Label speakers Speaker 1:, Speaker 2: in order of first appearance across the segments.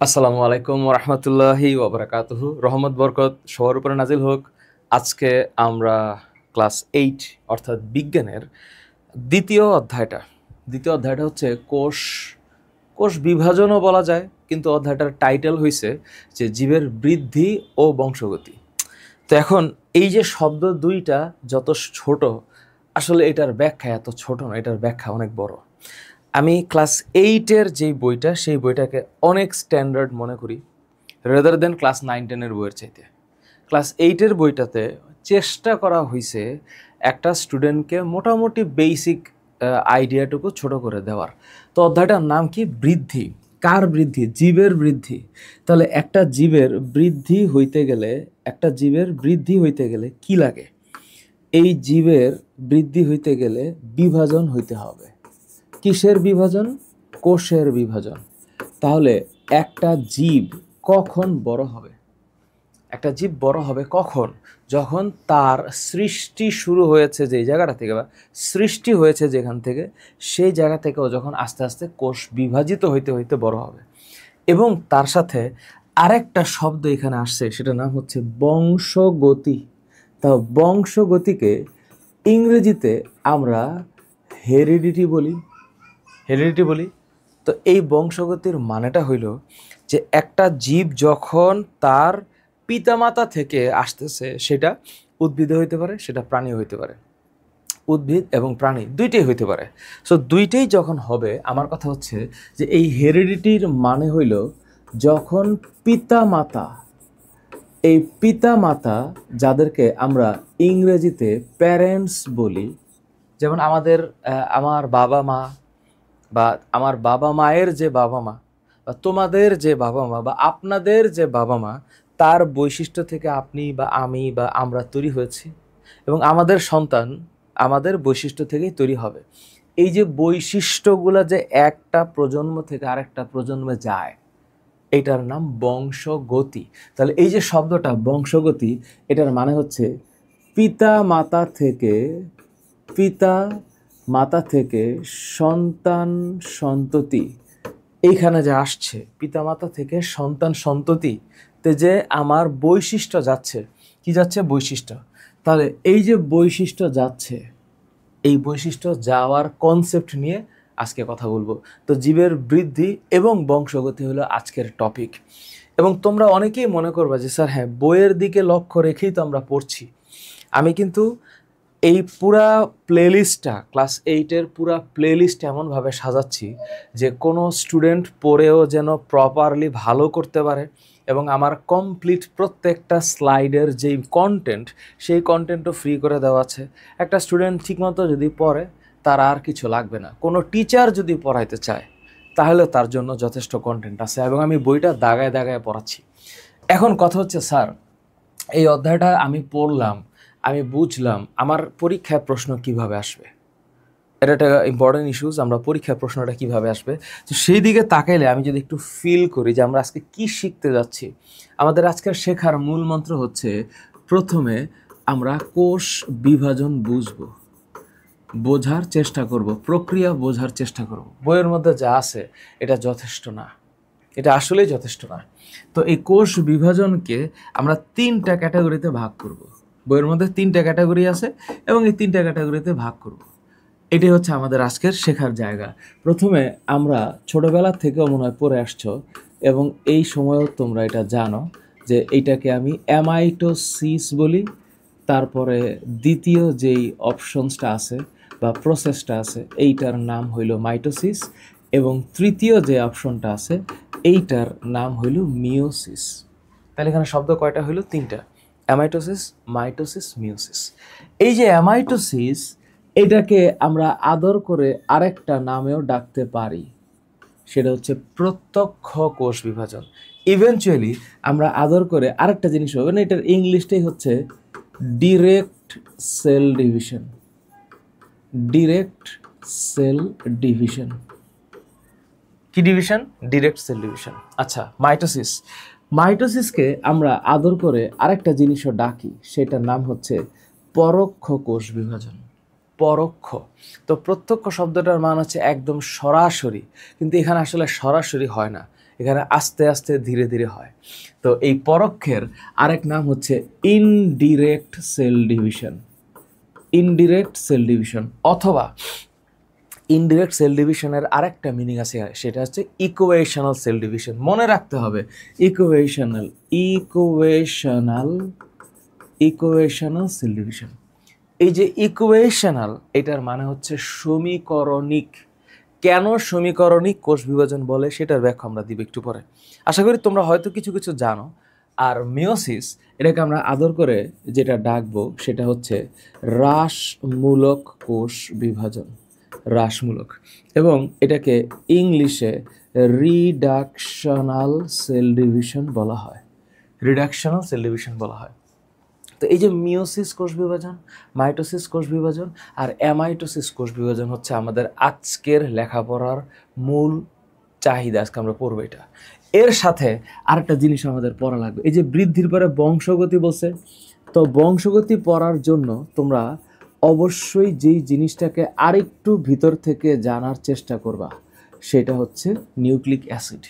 Speaker 1: আসসালামু আলাইকুম ওরহমতুল্লাহি ওবরাকাতুহু। রহমত বরকত সবার উপরে নাজিল হোক। আজকে আমরা ক্লাস 8 অর্থাৎ বিজ্ঞানের দ্বিতীয় অধ্যায়টা হচ্ছে কোষ কোষ বিভাজনও বলা যায়, কিন্তু অধ্যায়টার টাইটেল হয়েছে যে জীবের বৃদ্ধি ও বংশগতি। তো এখন এই যে শব্দ দুইটা যত ছোট, আসলে এটার ব্যাখ্যা এত ছোট না, এটার ব্যাখ্যা অনেক বড়। আমি ক্লাস 8-এর যেই বইটা, সেই বইটাকে অনেক স্ট্যান্ডার্ড মনে করি রেদার দেন ক্লাস 9-10-এর বইয়ের চাইতে। ক্লাস 8-এর বইটাতে চেষ্টা করা হয়েছে একটা স্টুডেন্টকে মোটামুটি বেসিক আইডিয়াটুকু ছোট করে দেওয়ার। তো অধ্যায়টার নাম কি? বৃদ্ধি। কার বৃদ্ধি? জীবের বৃদ্ধি। তাহলে একটা জীবের বৃদ্ধি হইতে গেলে কি লাগে? এই জীবের বৃদ্ধি হইতে গেলে বিভাজন হইতে হবে। কিসের বিভাজন? কোষের বিভাজন। তাহলে একটা জীব কখন বড় হবে? একটা জীব বড় হবে কখন? যখন তার সৃষ্টি শুরু হয়েছে যে জায়গাটা থেকে, বা সৃষ্টি হয়েছে যেখান থেকে, সেই জায়গা থেকেও যখন আস্তে আস্তে কোষ বিভাজিত হইতে হইতে বড় হবে। এবং তার সাথে আরেকটা শব্দ এখানে আসছে, সেটার নাম হচ্ছে বংশগতি। তা বংশগতিকে ইংরেজিতে আমরা হেরিডিটি বলি। তো এই বংশগতির মানেটা হইল যে একটা জীব যখন তার পিতামাতা থেকে আসতেছে, সেটা উদ্ভিদ হইতে পারে, সেটা প্রাণী হইতে পারে, উদ্ভিদ এবং প্রাণী দুইটাই হইতে পারে। সো দুইটাই যখন হবে, আমার কথা হচ্ছে যে এই হেরিডিটির মানে হইল যখন পিতামাতা যাদেরকে আমরা ইংরেজিতে প্যারেন্টস বলি, যেমন আমার বাবা মা, বা আমার বাবা মায়ের যে বাবা মা, বা তোমাদের যে বাবা মা, বা আপনাদের যে বাবা মা, তার বৈশিষ্ট্য থেকে আপনি বা আমি বা আমরা তৈরি হয়েছি, এবং আমাদের সন্তান আমাদের বৈশিষ্ট্য থেকেই তৈরি হবে। এই যে বৈশিষ্ট্যগুলো যে একটা প্রজন্ম থেকে আরেকটা প্রজন্মে যায়, এটার নাম বংশগতি। তাহলে এই যে শব্দটা বংশগতি, এটার মানে হচ্ছে পিতা মাতা থেকে সন্তান সন্ততি। এইখানে যে আসছে পিতামাতা থেকে সন্তান সন্ততি, তে যে আমার বৈশিষ্ট্য যাচ্ছে, কি যাচ্ছে? বৈশিষ্ট্য। তাহলে এই যে বৈশিষ্ট্য যাচ্ছে, এই বৈশিষ্ট্য যাওয়ার কনসেপ্ট নিয়ে আজকে কথা বলবো। তো জীবের বৃদ্ধি এবং বংশগতি হলো আজকের টপিক। এবং তোমরা অনেকেই মনে করবা যে স্যার হ্যাঁ, বইয়ের দিকে লক্ষ্য রেখেই তো আমরা পড়ছি। আমি কিন্তু এই পুরা প্লেলিস্টটা, ক্লাস 8-এর পুরা প্লেলিস্ট এমনভাবে সাজাচ্ছি যে কোনো স্টুডেন্ট পড়েও যেন প্রপারলি ভালো করতে পারে, এবং আমার কমপ্লিট প্রত্যেকটা স্লাইডের যেই কন্টেন্ট, সেই কন্টেন্টও ফ্রি করে দেওয়া আছে। একটা স্টুডেন্ট ঠিকমতো যদি পড়ে, তার আর কিছু লাগবে না। কোনো টিচার যদি পড়াইতে চায়, তাহলে তার জন্য যথেষ্ট কন্টেন্ট আছে, এবং আমি বইটা দাগায় দাগায় পড়াচ্ছি। এখন কথা হচ্ছে, স্যার এই অধ্যায়টা আমি পড়লাম, আমি বুঝলাম, আমার পরীক্ষায় প্রশ্ন কিভাবে আসবে? এটা একটা ইম্পর্টেন্ট ইস্যুস। আমরা পরীক্ষায় প্রশ্নটা কিভাবে আসবে, তো সেই দিকে তাকাইলে আমি যদি একটু ফিল করি যে আমরা আজকে কি শিখতে যাচ্ছি। আমাদের আজকের শেখার মূল মন্ত্র হচ্ছে, প্রথমে আমরা কোষ বিভাজন বোঝার চেষ্টা করব, প্রক্রিয়া বোঝার চেষ্টা করব। বইয়ের মধ্যে যা আছে এটা যথেষ্ট না, এটা আসলেই যথেষ্ট না। তো এই কোষ বিভাজনকে আমরা 3টা ক্যাটাগরিতে ভাগ করব। বইয়ের মধ্যে 3টা ক্যাটাগরি আছে, এবং এই 3টা ক্যাটাগরিতে ভাগ করব। এটাই হচ্ছে আমাদের আজকের শেখার জায়গা। প্রথমে আমরা ছোটবেলা থেকেও মনে হয় পড়ে আসছো, এবং এই সময়ও তোমরা এটা জানো যে এইটাকে আমি অ্যামাইটোসিস বলি। তারপরে দ্বিতীয় যেই অপশনসটা আছে বা প্রসেসটা আছে, এইটার নাম হইল মাইটোসিস, এবং তৃতীয় যে অপশনটা আছে, এইটার নাম হইল মিওসিস। তাহলে এখানে শব্দ কয়টা হইল? 3টা: অ্যামাইটোসিস, মাইটোসিস, মিওসিস। এই যে অ্যামাইটোসিস, এটাকে আমরা আদর করে আরেকটা নামেও ডাকতে পারি, সেটা হচ্ছে প্রত্যক্ষ কোষ বিভাজন। ইভেনচুয়ালি আমরা আদর করে আরেকটা জিনিস হবে না, এটার ইংলিশটাই হচ্ছে direct cell division. Direct cell division কি ডিভিশন? Direct cell division. আচ্ছা, মাইটোসিসকে আমরা আদর করে আরেকটা জিনিসও ডাকি, সেটার নাম হচ্ছে পরোক্ষ কোষ বিভাজন। পরোক্ষ। তো প্রত্যক্ষ শব্দটার মান হচ্ছে একদম সরাসরি, কিন্তু এখানে আসলে সরাসরি হয় না, এখানে আস্তে আস্তে ধীরে ধীরে হয়। তো এই পরোক্ষের আরেক নাম হচ্ছে indirect cell division. Indirect cell division অথবা ইনডিরেক্ট সেল ডিভিশনের আরেকটা মিনিং আছে, সেটা হচ্ছে ইকুয়েশনাল সেল ডিভিশন। মনে রাখতে হবে ইকুয়েশনাল ইকুয়েশনাল সেল ডিভিশন। এই যে ইকুয়েশনাল, এটার মানে হচ্ছে সমীকরণিক। কেন সমীকরণিক কোষ বিভাজন বলে সেটার ব্যাখ্যা আমরা দিব একটু পরে। আশা করি তোমরা হয়তো কিছু কিছু জানো। আর মিওসিস, এটাকে আমরা আদর করে যেটা ডাকবো সেটা হচ্ছে হ্রাসমূলক কোষ বিভাজন, হ্রাসমূলক। এবং এটাকে ইংলিশে রিডাকশনাল সেল ডিভিশন বলা হয়, রিডাকশনাল সেল ডিভিশন বলা হয়। তো এই যে মিওসিস কোষ বিভাজন, মাইটোসিস কোষ বিভাজন আর অ্যামাইটোসিস কোষ বিভাজন হচ্ছে আমাদের আজকের লেখাপড়ার মূল চাহিদা। আজকে আমরা পড়বো এটা। এর সাথে আরেকটা জিনিস আমাদের পড়া লাগবে, এই যে বৃদ্ধির পরে বংশগতি বলছে, তো বংশগতি পড়ার জন্য তোমরা অবশ্যই যেই জিনিসটাকে আরেকটু ভিতর থেকে জানার চেষ্টা করবা সেটা হচ্ছে নিউক্লিক অ্যাসিড।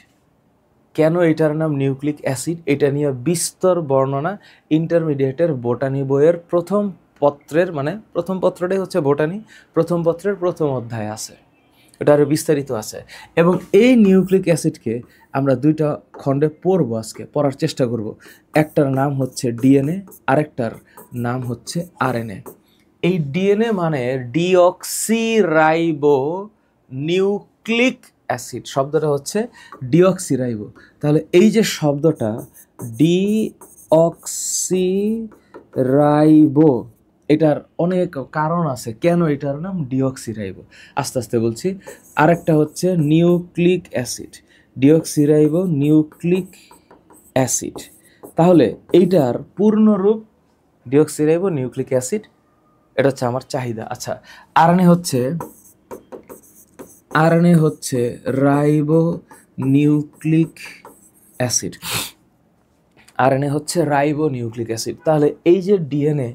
Speaker 1: কেন এটার নাম নিউক্লিক অ্যাসিড, এটা নিয়ে বিস্তর বর্ণনা ইন্টারমিডিয়েটের বোটানি বইয়ের প্রথম পত্রের, মানে প্রথম পত্রটাই হচ্ছে বোটানি, প্রথম পত্রের প্রথম অধ্যায় আছে, এটা আরও বিস্তারিত আছে। এবং এই নিউক্লিক অ্যাসিডকে আমরা দুইটা খণ্ডে পড়বো, আজকে পড়ার চেষ্টা করব। একটার নাম হচ্ছে ডিএনএ, আরেকটার নাম হচ্ছে আরএনএ। এই ডিএনএ মানে ডিঅক্সিরাইবো নিউক্লিক অ্যাসিড, শব্দটা হচ্ছে ডিঅক্সিরাইবো। তাহলে এই যে শব্দটা ডিঅক্সিরাইবো, এটার অনেক কারণ আছে কেন এটার নাম ডিঅক্সিরাইবো, আস্তে আস্তে বলছি। আরেকটা হচ্ছে nucleic acid, deoxyribo nucleic acid. তাহলে এইটার পূর্ণরূপ ডিঅক্সিরাইবো নিউক্লিক অ্যাসিড, এটা হচ্ছে আমার চাহিদা। আচ্ছা, আরএনএ হচ্ছে রাইবো নিউক্লিক অ্যাসিড, আরএনএ হচ্ছে রাইবো নিউক্লিক অ্যাসিড। তাহলে এই যে ডিএনএ,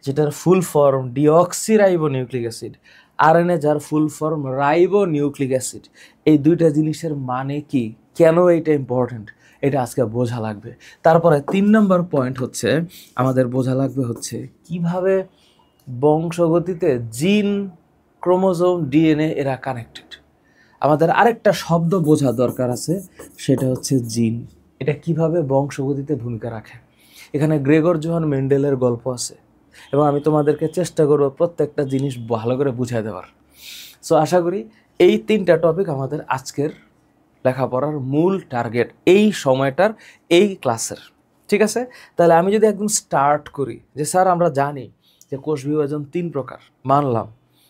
Speaker 1: যেটার full form deoxyribonucleic acid, RNA যার full form ribonucleic acid, এই দুইটা জিনিসের মানে কি, কেন এইটা ইম্পর্টেন্ট, এটা আজকে বোঝা লাগবে। তারপরে 3 নম্বর পয়েন্ট হচ্ছে আমাদের বোঝা লাগবে হচ্ছে কিভাবে বংশগতিতে জিন, ক্রোমোজোম, ডিএনএ এরা কানেক্টেড। আমাদের আরেকটা শব্দ বোঝা দরকার আছে, সেটা হচ্ছে জিন। এটা কিভাবে বংশগতিতে ভূমিকা রাখে। এখানে গ্রেগর জোহান মেন্ডেলের গল্প আছে এবং আমি তোমাদেরকে চেষ্টা করব প্রত্যেকটা জিনিস ভালো করে বুঝাই দেওয়ার। সো আশা করি এই 3টা টপিক আমাদের আজকের লেখাপড়ার মূল টার্গেট এই সময়টার, এই ক্লাসের। ঠিক আছে, তাহলে আমি যদি একদম স্টার্ট করি যে স্যার আমরা জানি যে কোষ বিভাজন 3 প্রকার, মানলাম।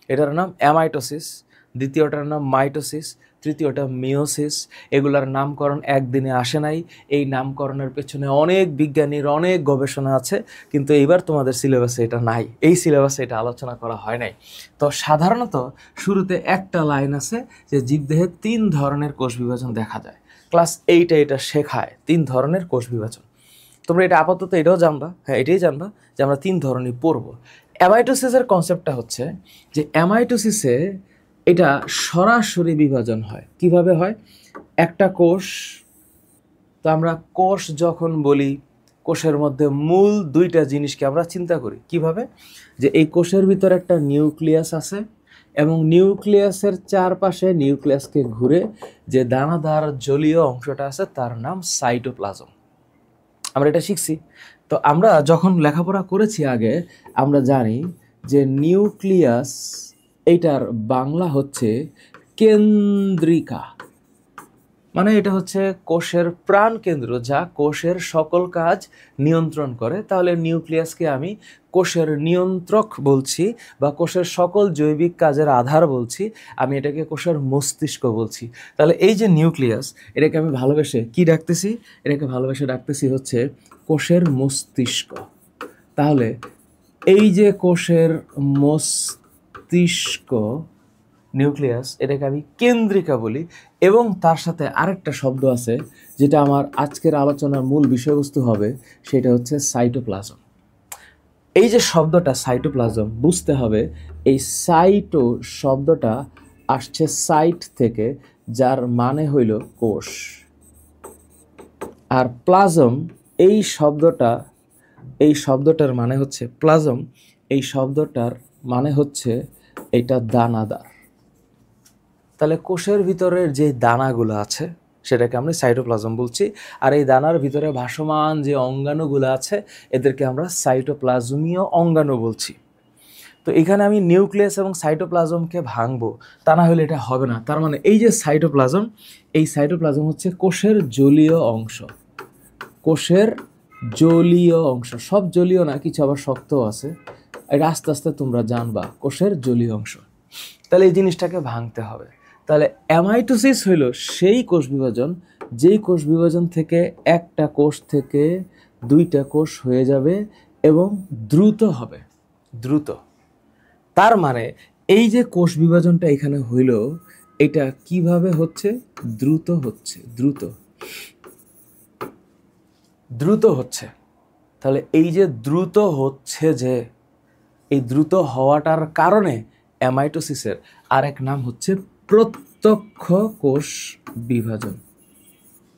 Speaker 1: এটার নাম অ্যামাইটোসিস, দ্বিতীয়টার নাম মাইটোসিস, তৃতীয়টা মিওসিস। এগুলার নামকরণ একদিনে আসে নাই, এই নামকরণের পেছনে অনেক বিজ্ঞানীর অনেক গবেষণা আছে, কিন্তু এইবার তোমাদের সিলেবাসে এটা নাই, এই সিলেবাসে এটা আলোচনা করা হয় নাই। তো সাধারণত শুরুতে একটা লাইন আছে যে জীবদেহে 3 ধরনের কোষ বিভাজন দেখা যায়। ক্লাস 8-এ এটা শেখায় 3 ধরনের কোষ বিভাজন। তোমরা এটা আপাতত এটাও জানবা, হ্যাঁ এটাই জানবা যে আমরা 3 ধরনের পড়বো। অ্যামাইটোসিসের কনসেপ্টটা হচ্ছে যে অ্যামাইটোসিসে এটা সরাসরি বিভাজন হয়। কিভাবে হয়? একটা কোষ, তো আমরা কোষ যখন বলি, কোষের মধ্যে মূল 2টা জিনিসকে আমরা চিন্তা করি। কিভাবে? যে এই কোষের ভিতরে একটা নিউক্লিয়াস আছে এবং নিউক্লিয়াসের চারপাশে নিউক্লিয়াসকে ঘুরে যে দানাদার জলীয় অংশটা আছে তার নাম সাইটোপ্লাজম। আমরা এটা শিখছি। তো আমরা যখন লেখাপড়া করেছি আগে, আমরা জানি যে নিউক্লিয়াস, এইটার বাংলা হচ্ছে কেন্দ্রিকা, মানে এটা হচ্ছে কোষের প্রাণ কেন্দ্র যা কোষের সকল কাজ নিয়ন্ত্রণ করে। তাহলে নিউক্লিয়াসকে আমি কোষের নিয়ন্ত্রক বলছি বা কোষের সকল জৈবিক কাজের আধার বলছি, আমি এটাকে কোষের মস্তিষ্ক বলছি। তাহলে এই যে নিউক্লিয়াস, এটাকে আমি ভালোবেসে কি ডাকতেছি? এটাকে ভালোবেসে ডাকতেছি হচ্ছে কোষের মস্তিষ্ক। তাহলে এই যে কোষের মস্তিষ্ক নিউক্লিয়াস, এটাকে আমি কেন্দ্রিকা বলি। এবং তার সাথে আরেকটা শব্দ আছে যেটা আমার আজকের আলোচনার মূল বিষয়বস্তু হবে, সেটা হচ্ছে সাইটোপ্লাজম। এই যে শব্দটা সাইটোপ্লাজম, বুঝতে হবে এই সাইটো শব্দটা আসছে সাইট থেকে, যার মানে হইল কোষ। আর প্লাজম এই শব্দটার মানে হচ্ছে প্লাজম, এই শব্দটার মানে হচ্ছে এটা দানাদার। তাহলে কোষের ভিতরের যে দানাগুলো আছে সেটাকে আমরা সাইটোপ্লাজম বলছি, আর এই দানার ভিতরে ভাসমান যে অঙ্গাণুগুলো আছে এদেরকে আমরা সাইটোপ্লাজমীয় অঙ্গাণু বলছি। তো এখানে আমি নিউক্লিয়াস এবং সাইটোপ্লাজমকে ভাঙবো, তা না হলে এটা হবে না। তার মানে এই যে সাইটোপ্লাজম, এই সাইটোপ্লাজম হচ্ছে কোষের জলীয় অংশ। কোষের জলীয় অংশ, সব জলীয় না, কিছু আবার শক্তও আছে, এটা আস্তে আস্তে তোমরা জানবা। কোষের জলীয় অংশ, তাহলে এই জিনিসটাকে ভাঙতে হবে। তাহলে অ্যামাইটোসিস হইল সেই কোষ বিভাজন, যেই কোষ বিভাজন থেকে একটা কোষ থেকে দুইটা কোষ হয়ে যাবে এবং দ্রুত হবে, দ্রুত। তার মানে এই যে কোষ বিভাজনটা এখানে হইল, এটা কিভাবে হচ্ছে? দ্রুত হচ্ছে, দ্রুত দ্রুত হচ্ছে। তাহলে এই যে দ্রুত হচ্ছে, যে এই দ্রুত হওয়াটার কারণে অ্যামাইটোসিসের আরেক নাম হচ্ছে প্রত্যক্ষ কোষ বিভাজন।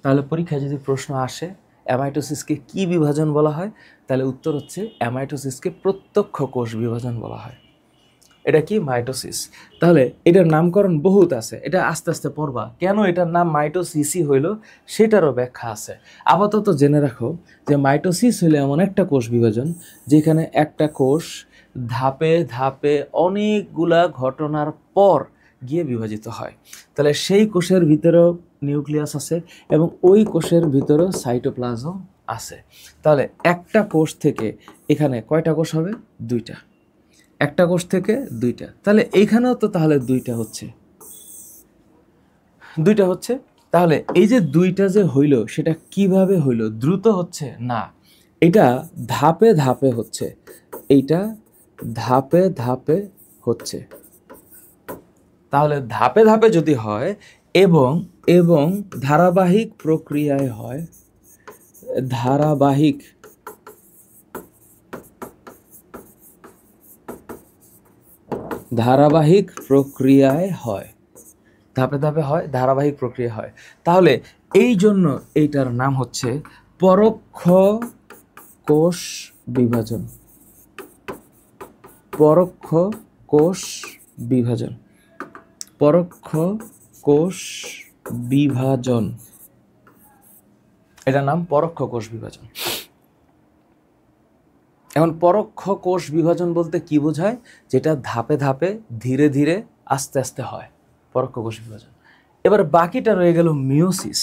Speaker 1: তাহলে পরীক্ষায় যদি প্রশ্ন আসে অ্যামাইটোসিসকে কি বিভাজন বলা হয়, তাহলে উত্তর হচ্ছে অ্যামাইটোসিসকে প্রত্যক্ষ কোষ বিভাজন বলা হয়। এটা কি? মাইটোসিস। তাহলে এটার নামকরণ বহুত আছে, এটা আস্তে আস্তে পড়বা। কেন এটার নাম মাইটোসিসই হইল সেটারও ব্যাখ্যা আছে। আপাতত জেনে রাখো যে মাইটোসিস হইলে এমন একটা কোষ বিভাজন যেখানে একটা কোষ ধাপে ধাপে অনেকগুলা ঘটনার পর গিয়ে বিভাজিত হয়। তাহলে সেই কোষের ভিতরেও নিউক্লিয়াস আছে এবং ওই কোষের ভিতরেও সাইটোপ্লাজম আছে। তাহলে একটা কোষ থেকে এখানে কয়টা কোষ হবে? দুইটা। একটা কোষ থেকে দুইটা, তাহলে এইখানেও তো তাহলে দুইটা হচ্ছে, দুইটা হচ্ছে। তাহলে এই যে দুইটা যে হইল সেটা কিভাবে হইল? দ্রুত হচ্ছে না, এটা ধাপে ধাপে হচ্ছে, এইটা ধাপে ধাপে হচ্ছে। তাহলে ধাপে ধাপে যদি হয় এবং এবং ধারাবাহিক প্রক্রিয়ায় হয়, ধারাবাহিক প্রক্রিয়ায় হয়, ধাপে ধাপে হয়, ধারাবাহিক প্রক্রিয়া হয়, তাহলে এই জন্য এইটার নাম হচ্ছে পরোক্ষ কোষ বিভাজন। পরোক্ষ কোষ বিভাজন, পরোক্ষ কোষ বিভাজন, এটার নাম পরোক্ষ কোষ বিভাজন। এখন পরোক্ষ কোষ বিভাজন বলতে কি বোঝায়? যেটা ধাপে ধাপে ধীরে ধীরে আস্তে আস্তে হয়, পরোক্ষ কোষ বিভাজন। এবার বাকিটা রয়ে গেল মিওসিস।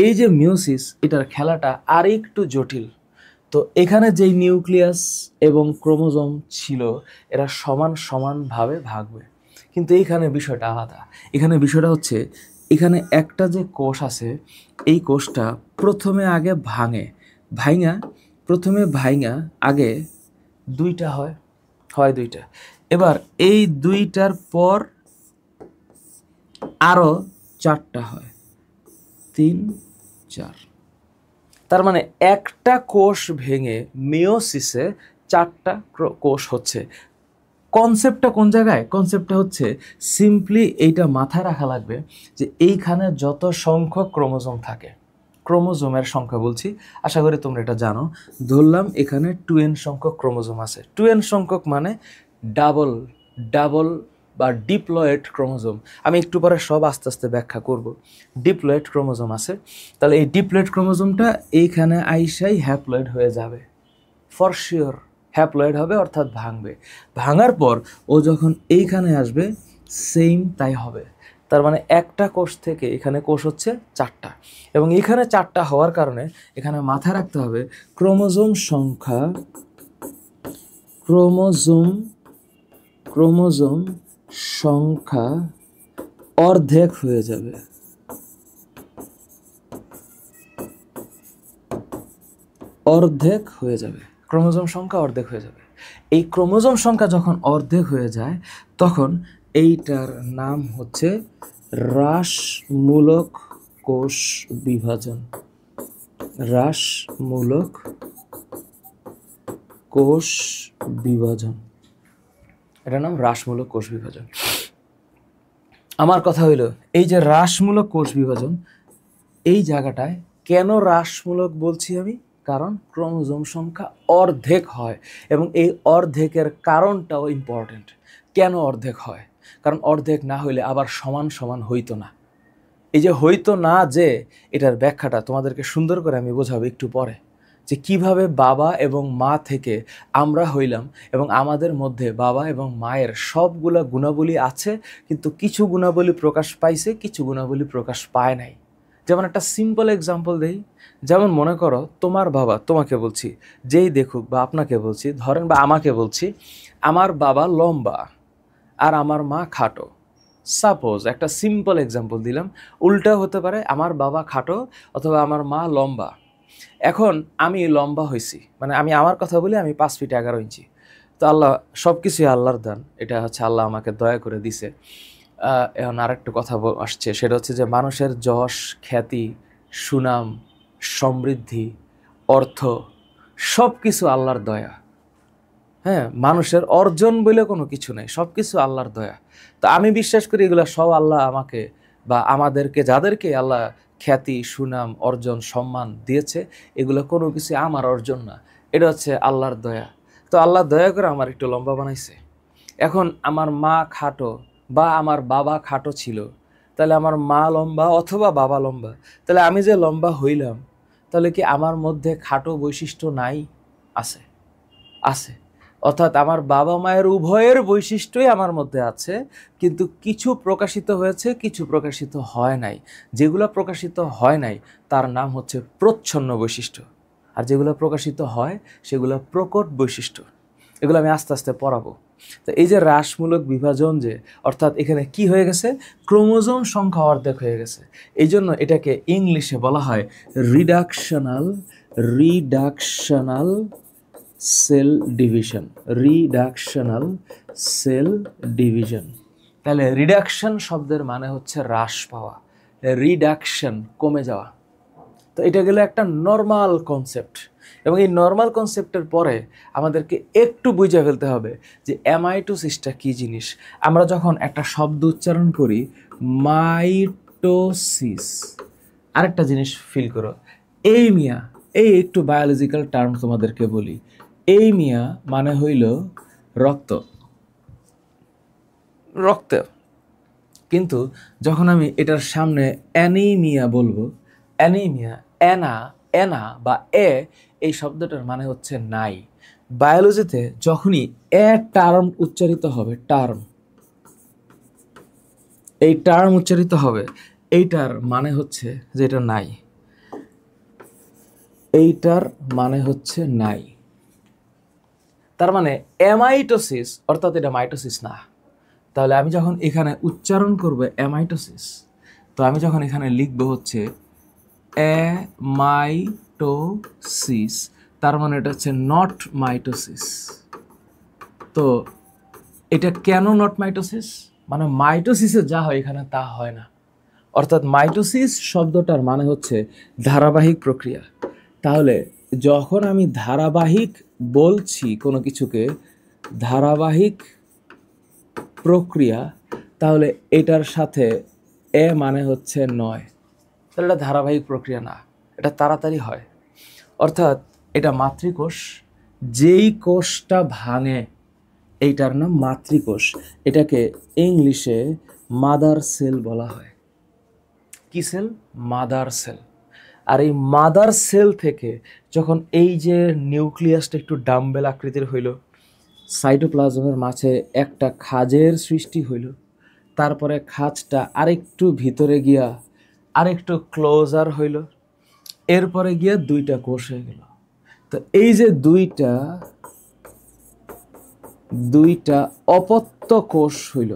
Speaker 1: এই যে মিওসিস, এটার খেলাটা আর একটু জটিল। তো এখানে যেই নিউক্লিয়াস এবং ক্রোমোজোম ছিল এরা সমান সমানভাবে ভাগবে, কিন্তু এইখানে বিষয়টা আলাদা। এখানে বিষয়টা হচ্ছে, এখানে একটা যে কোষ আছে এই কোষটা প্রথমে আগে ভাঙা আগে দুইটা হয় দুইটা। এবার এই দুইটার পর আরো চারটা হয়, 3, 4। তার মানে একটা কোষ ভেঙে মিওসিসে 4টা কোষ হচ্ছে। কনসেপ্টটা কোন জায়গায়? কনসেপ্টটা হচ্ছে সিম্পলি এইটা মাথায় রাখা লাগবে যে এইখানে যত সংখ্যক ক্রোমোজোম থাকে, ক্রোমোজোমের সংখ্যা বলছি, আশা করি তোমরা এটা জানো। ধরলাম এখানে 2n সংখ্যক ক্রোমোজোম আছে। 2n সংখ্যক মানে ডাবল বা ডিপ্লয়েড ক্রোমোজোম। আমি একটু পরে সব আস্তে আস্তে ব্যাখ্যা করব। ডিপ্লয়েড ক্রোমোজোম আছে, তাহলে এই ডিপ্লয়েড ক্রোমোজোমটা এইখানে আইসাই হ্যাপ্লয়েড হয়ে যাবে, ফর শিওর হ্যাপ্লয়েড হবে, অর্থাৎ ভাঙবে। ভাঙার পর ও যখন এইখানে আসবে সেম তাই হবে। তার মানে একটা কোষ থেকে এখানে কোষ হচ্ছে 4টা, এবং এখানে 4টা হওয়ার কারণে এখানে মাথায় রাখতে হবে ক্রোমোজোম সংখ্যা অর্ধেক হয়ে যাবে। ক্রোমোজোম সংখ্যা অর্ধেক হয়ে যাবে। এই ক্রোমোজোম সংখ্যা যখন অর্ধেক হয়ে যায় তখন এইটার নাম হচ্ছে হ্রাসমূলক কোষ বিভাজন। হ্রাসমূলক কোষ বিভাজন, এটার নাম হ্রাসমূলক কোষ বিভাজন। আমার কথা হইল এই যে হ্রাসমূলক কোষ বিভাজন, এই জায়গাটায় কেন হ্রাসমূলক বলছি আমি? কারণ ক্রোমোজোম সংখ্যা অর্ধেক হয় এবং এই অর্ধেকের কারণটাও ইম্পর্ট্যান্ট। কেন অর্ধেক হয়? কারণ অর্ধেক না হইলে আবার সমান সমান হইতো না। এই যে হইতো না, যে এটার ব্যাখ্যাটা তোমাদেরকে সুন্দর করে আমি বোঝাবো একটু পরে, যে কিভাবে বাবা এবং মা থেকে আমরা হইলাম এবং আমাদের মধ্যে বাবা এবং মায়ের সবগুলা গুণাবলী আছে, কিন্তু কিছু গুণাবলী প্রকাশ পাইছে, কিছু গুণাবলী প্রকাশ পায় নাই। যেমন একটা সিম্পল এক্সাম্পল দেই, যেমন মনে করো তোমার বাবা, তোমাকে বলছি, যেই দেখুক, বা আপনাকে বলছি ধরেন, বা আমাকে বলছি, আমার বাবা লম্বা আর আমার মা খাটো। সাপোজ একটা সিম্পল এক্সাম্পল দিলাম, উল্টা হতে পারে, আমার বাবা খাটো অথবা আমার মা লম্বা। এখন আমি লম্বা হয়েছি, মানে আমি আমার কথা বলি, আমি 5 ফিট 11 ইঞ্চি। তো আল্লাহ, সব কিছুই আল্লাহর দান, এটা হচ্ছে আল্লাহ আমাকে দয়া করে দিছে। এখন আরেকটা কথা আসছে, সেটা হচ্ছে যে মানুষের যশ, খ্যাতি, সুনাম, সমৃদ্ধি, অর্থ সব কিছু আল্লাহর দয়া। হ্যাঁ, মানুষের অর্জন বলে কোনো কিছু নেই, সব কিছু আল্লাহর দয়া। তো আমি বিশ্বাস করি এগুলো সব আল্লাহ আমাকে বা আমাদেরকে, যাদেরকে আল্লাহ খ্যাতি, সুনাম, অর্জন, সম্মান দিয়েছে, এগুলো কোনো কিছু আমার অর্জন না, এটা হচ্ছে আল্লাহর দয়া। তো আল্লাহ দয়া করে আমার একটু লম্বা বানাইছে। এখন আমার মা খাটো বা আমার বাবা খাটো ছিল, তাহলে আমার মা লম্বা অথবা বাবা লম্বা, তাহলে আমি যে লম্বা হইলাম, তাহলে কি আমার মধ্যে খাটো বৈশিষ্ট্য নাই? আছে, আছে। অর্থাৎ আমার বাবা মায়ের উভয়ের বৈশিষ্ট্যই আমার মধ্যে আছে, কিন্তু কিছু প্রকাশিত হয়েছে, কিছু প্রকাশিত হয় নাই। যেগুলো প্রকাশিত হয় নাই তার নাম হচ্ছে প্রচ্ছন্ন বৈশিষ্ট্য, আর যেগুলো প্রকাশিত হয় সেগুলো প্রকট বৈশিষ্ট্য। এগুলো আমি আস্তে আস্তে পড়াবো। তো এই যে হ্রাসমূলক বিভাজন, যে অর্থাৎ এখানে কি হয়ে গেছে, ক্রোমোজোম সংখ্যা অর্ধেক হয়ে গেছে, এই জন্য এটাকে ইংলিশে বলা হয় reductional cell division. Reductional cell division. তাহলে রিডাকশন শব্দের মানে হচ্ছে হ্রাস পাওয়া, রিডাকশন কমে যাওয়া। তো এটা গেলে একটা নর্মাল কনসেপ্ট, এবং এই নর্মাল কনসেপ্টের পরে আমাদেরকে একটু বুঝে ফেলতে হবে যে অ্যামাইটোসিসটা কী জিনিস। আমরা যখন একটা শব্দ উচ্চারণ করি মাইটোসিস, আরেকটা জিনিস ফিল করো, এই মিয়া, এই একটু বায়োলজিক্যাল টার্ম তোমাদেরকে বলি, এই মিয়া মানে হইল রক্ত, রক্ত। কিন্তু যখন আমি এটার সামনে অ্যানিমিয়া বলবো, অ্যানিমিয়া, অ্যানা, অ্যানা বা এই শব্দটার মানে হচ্ছে নাই। বায়োলজিতে যখনই টার্ম উচ্চারিত হবে, টার্ম, এই টার্ম উচ্চারিত হবে, এইটার মানে হচ্ছে যে এটা নাই, এইটার মানে হচ্ছে নাই। তার মানে অ্যামাইটোসিস, অর্থাৎ এটা মাইটোসিস না। তাহলে আমি যখন এখানে উচ্চারণ করব অ্যামাইটোসিস, তো আমি যখন এখানে লিখবো হচ্ছে অ্যামাইটোসিস, তার মানে এটা হচ্ছে নট মাইটোসিস। তো এটা কেন নট মাইটোসিস? মানে মাইটোসিসে যা হয় এখানে তা হয় না। অর্থাৎ মাইটোসিস শব্দটার মানে হচ্ছে ধারাবাহিক প্রক্রিয়া। তাহলে যখন আমি ধারাবাহিক বলছি কোনো কিছুকে, ধারাবাহিক প্রক্রিয়া, তাহলে এটার সাথে মানে হচ্ছে নয়, তাহলে এটা ধারাবাহিক প্রক্রিয়া না, এটা তাড়াতাড়ি হয়। অর্থাৎ এটা মাতৃকোষ, যেই কোষটা ভাঙে এইটার নাম মাতৃকোষ, এটাকে ইংলিশে মাদার সেল বলা হয়। কি সেল? Mother sell. আর এই মাদার সেল থেকে যখন এই যে নিউক্লিয়াসটা একটু ডাম্বেল আকৃতির হইল, সাইটোপ্লাজমের মাঝে একটা খাঁজের সৃষ্টি হইল, তারপরে খাঁজটা আরেকটু ভিতরে গিয়া আরেকটু ক্লোজার হইল, এরপরে গিয়া দুইটা কোষ হয়ে গেল। তো এই যে দুইটা অপত্য কোষ হইল,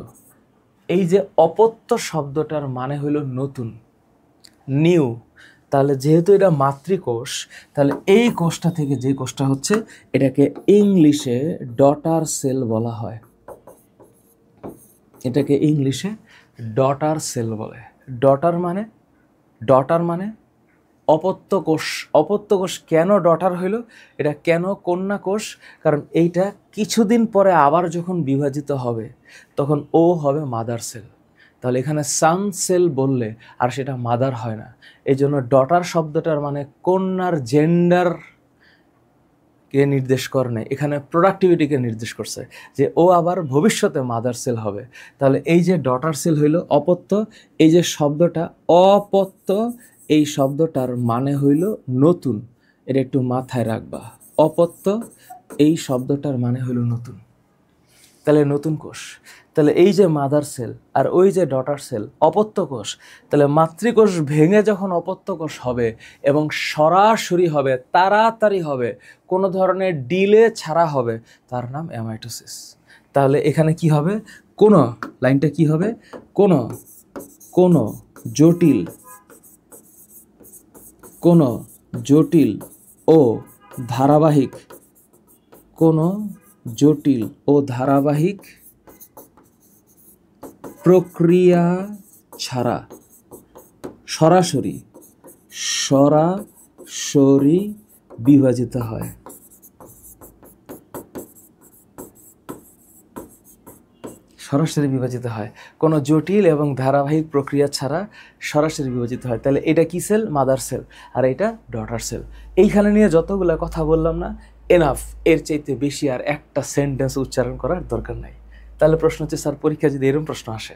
Speaker 1: এই যে অপত্য শব্দটার মানে হইল নতুন, নিউ। তাহলে যেহেতু এটা মাতৃকোষ, তাহলে এই কোষটা থেকে যে কোষটা হচ্ছে, এটাকে ইংলিশে ডটার সেল বলা হয়। এটাকে ইংলিশে ডটার সেল বলে। ডটার মানে অপত্য কোষ। অপত্য কোষ কেন ডটার হইল, এটা কেন কন্যা কোষ? কারণ এইটা কিছুদিন পরে আবার যখন বিভাজিত হবে, তখন ও হবে মাদার সেল। তাহলে এখানে সান সেল বললে আর সেটা মাদার হয় না। এই জন্য ডটার শব্দটার মানে কন্যার জেন্ডার কে নির্দেশ করে নাই, এখানে প্রোডাক্টিভিটিকে নির্দেশ করছে যে ও আবার ভবিষ্যতে মাদার সেল হবে। তাহলে এই যে ডটার সেল হইল অপত্য, এই যে শব্দটা অপত্য, এই শব্দটার মানে হইল নতুন। এটা একটু মাথায় রাখবা, অপত্য এই শব্দটার মানে হইল নতুন। তাহলে নতুন কোষ, তাহলে এই যে মাদার সেল আর ওই যে ডটার সেল অপত্য কোষ, তাহলে মাতৃকোষ ভেঙে যখন অপত্য কোষ হবে এবং সরাসরি হবে, তাড়াতাড়ি হবে, কোনো ধরনের ডিলে ছাড়া হবে, তার নাম অ্যামাইটোসিস। তাহলে এখানে কি হবে, কোন লাইনটা কি হবে, কোন কোন জটিল কোন জটিল ও ধারাবাহিক, কোন জটিল ও ধারাবাহিক প্রক্রিয়া ছাড়া সরাসরি সরাসরি বিভাজিত হয়। সরাসরি বিভাজিত হয়, কোনো জটিল এবং ধারাবাহিক প্রক্রিয়া ছাড়া সরাসরি বিভাজিত হয়। তাহলে এটা কি সেল, মাদার সেল, আর এটা ডটার সেল। এইখানে নিয়ে যতগুলো কথা বললাম না, এনাফ, এর চাইতে বেশি আর একটা সেন্টেন্স উচ্চারণ করার দরকার নাই। তাহলে প্রশ্ন হচ্ছে, স্যার পরীক্ষা যদি এরকম প্রশ্ন আসে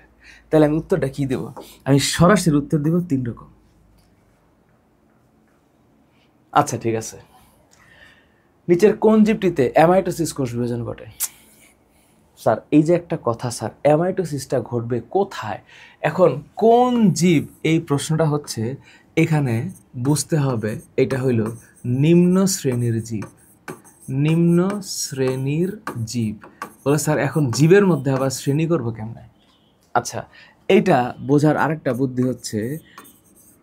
Speaker 1: তাহলে আমি উত্তরটা কি দেব? আমি সরাসরি উত্তর দেব 3 রকম। আচ্ছা ঠিক আছে, নিচের কোন জীবটিতে অ্যামাইটোসিস কোষ বিভাজন ঘটে? স্যার এই যে একটা কথা, স্যার অ্যামাইটোসিসটা ঘটবে কোথায়? এখন কোন জীব, এই প্রশ্নটা হচ্ছে এখানে বুঝতে হবে, এটা হইল নিম্ন শ্রেণীর জীব। নিম্ন শ্রেণীর জীব বলে স্যার এখন জীবের মধ্যে আবার শ্রেণী করবো কেমনে? আচ্ছা, এইটা বোঝার আরেকটা বুদ্ধি হচ্ছে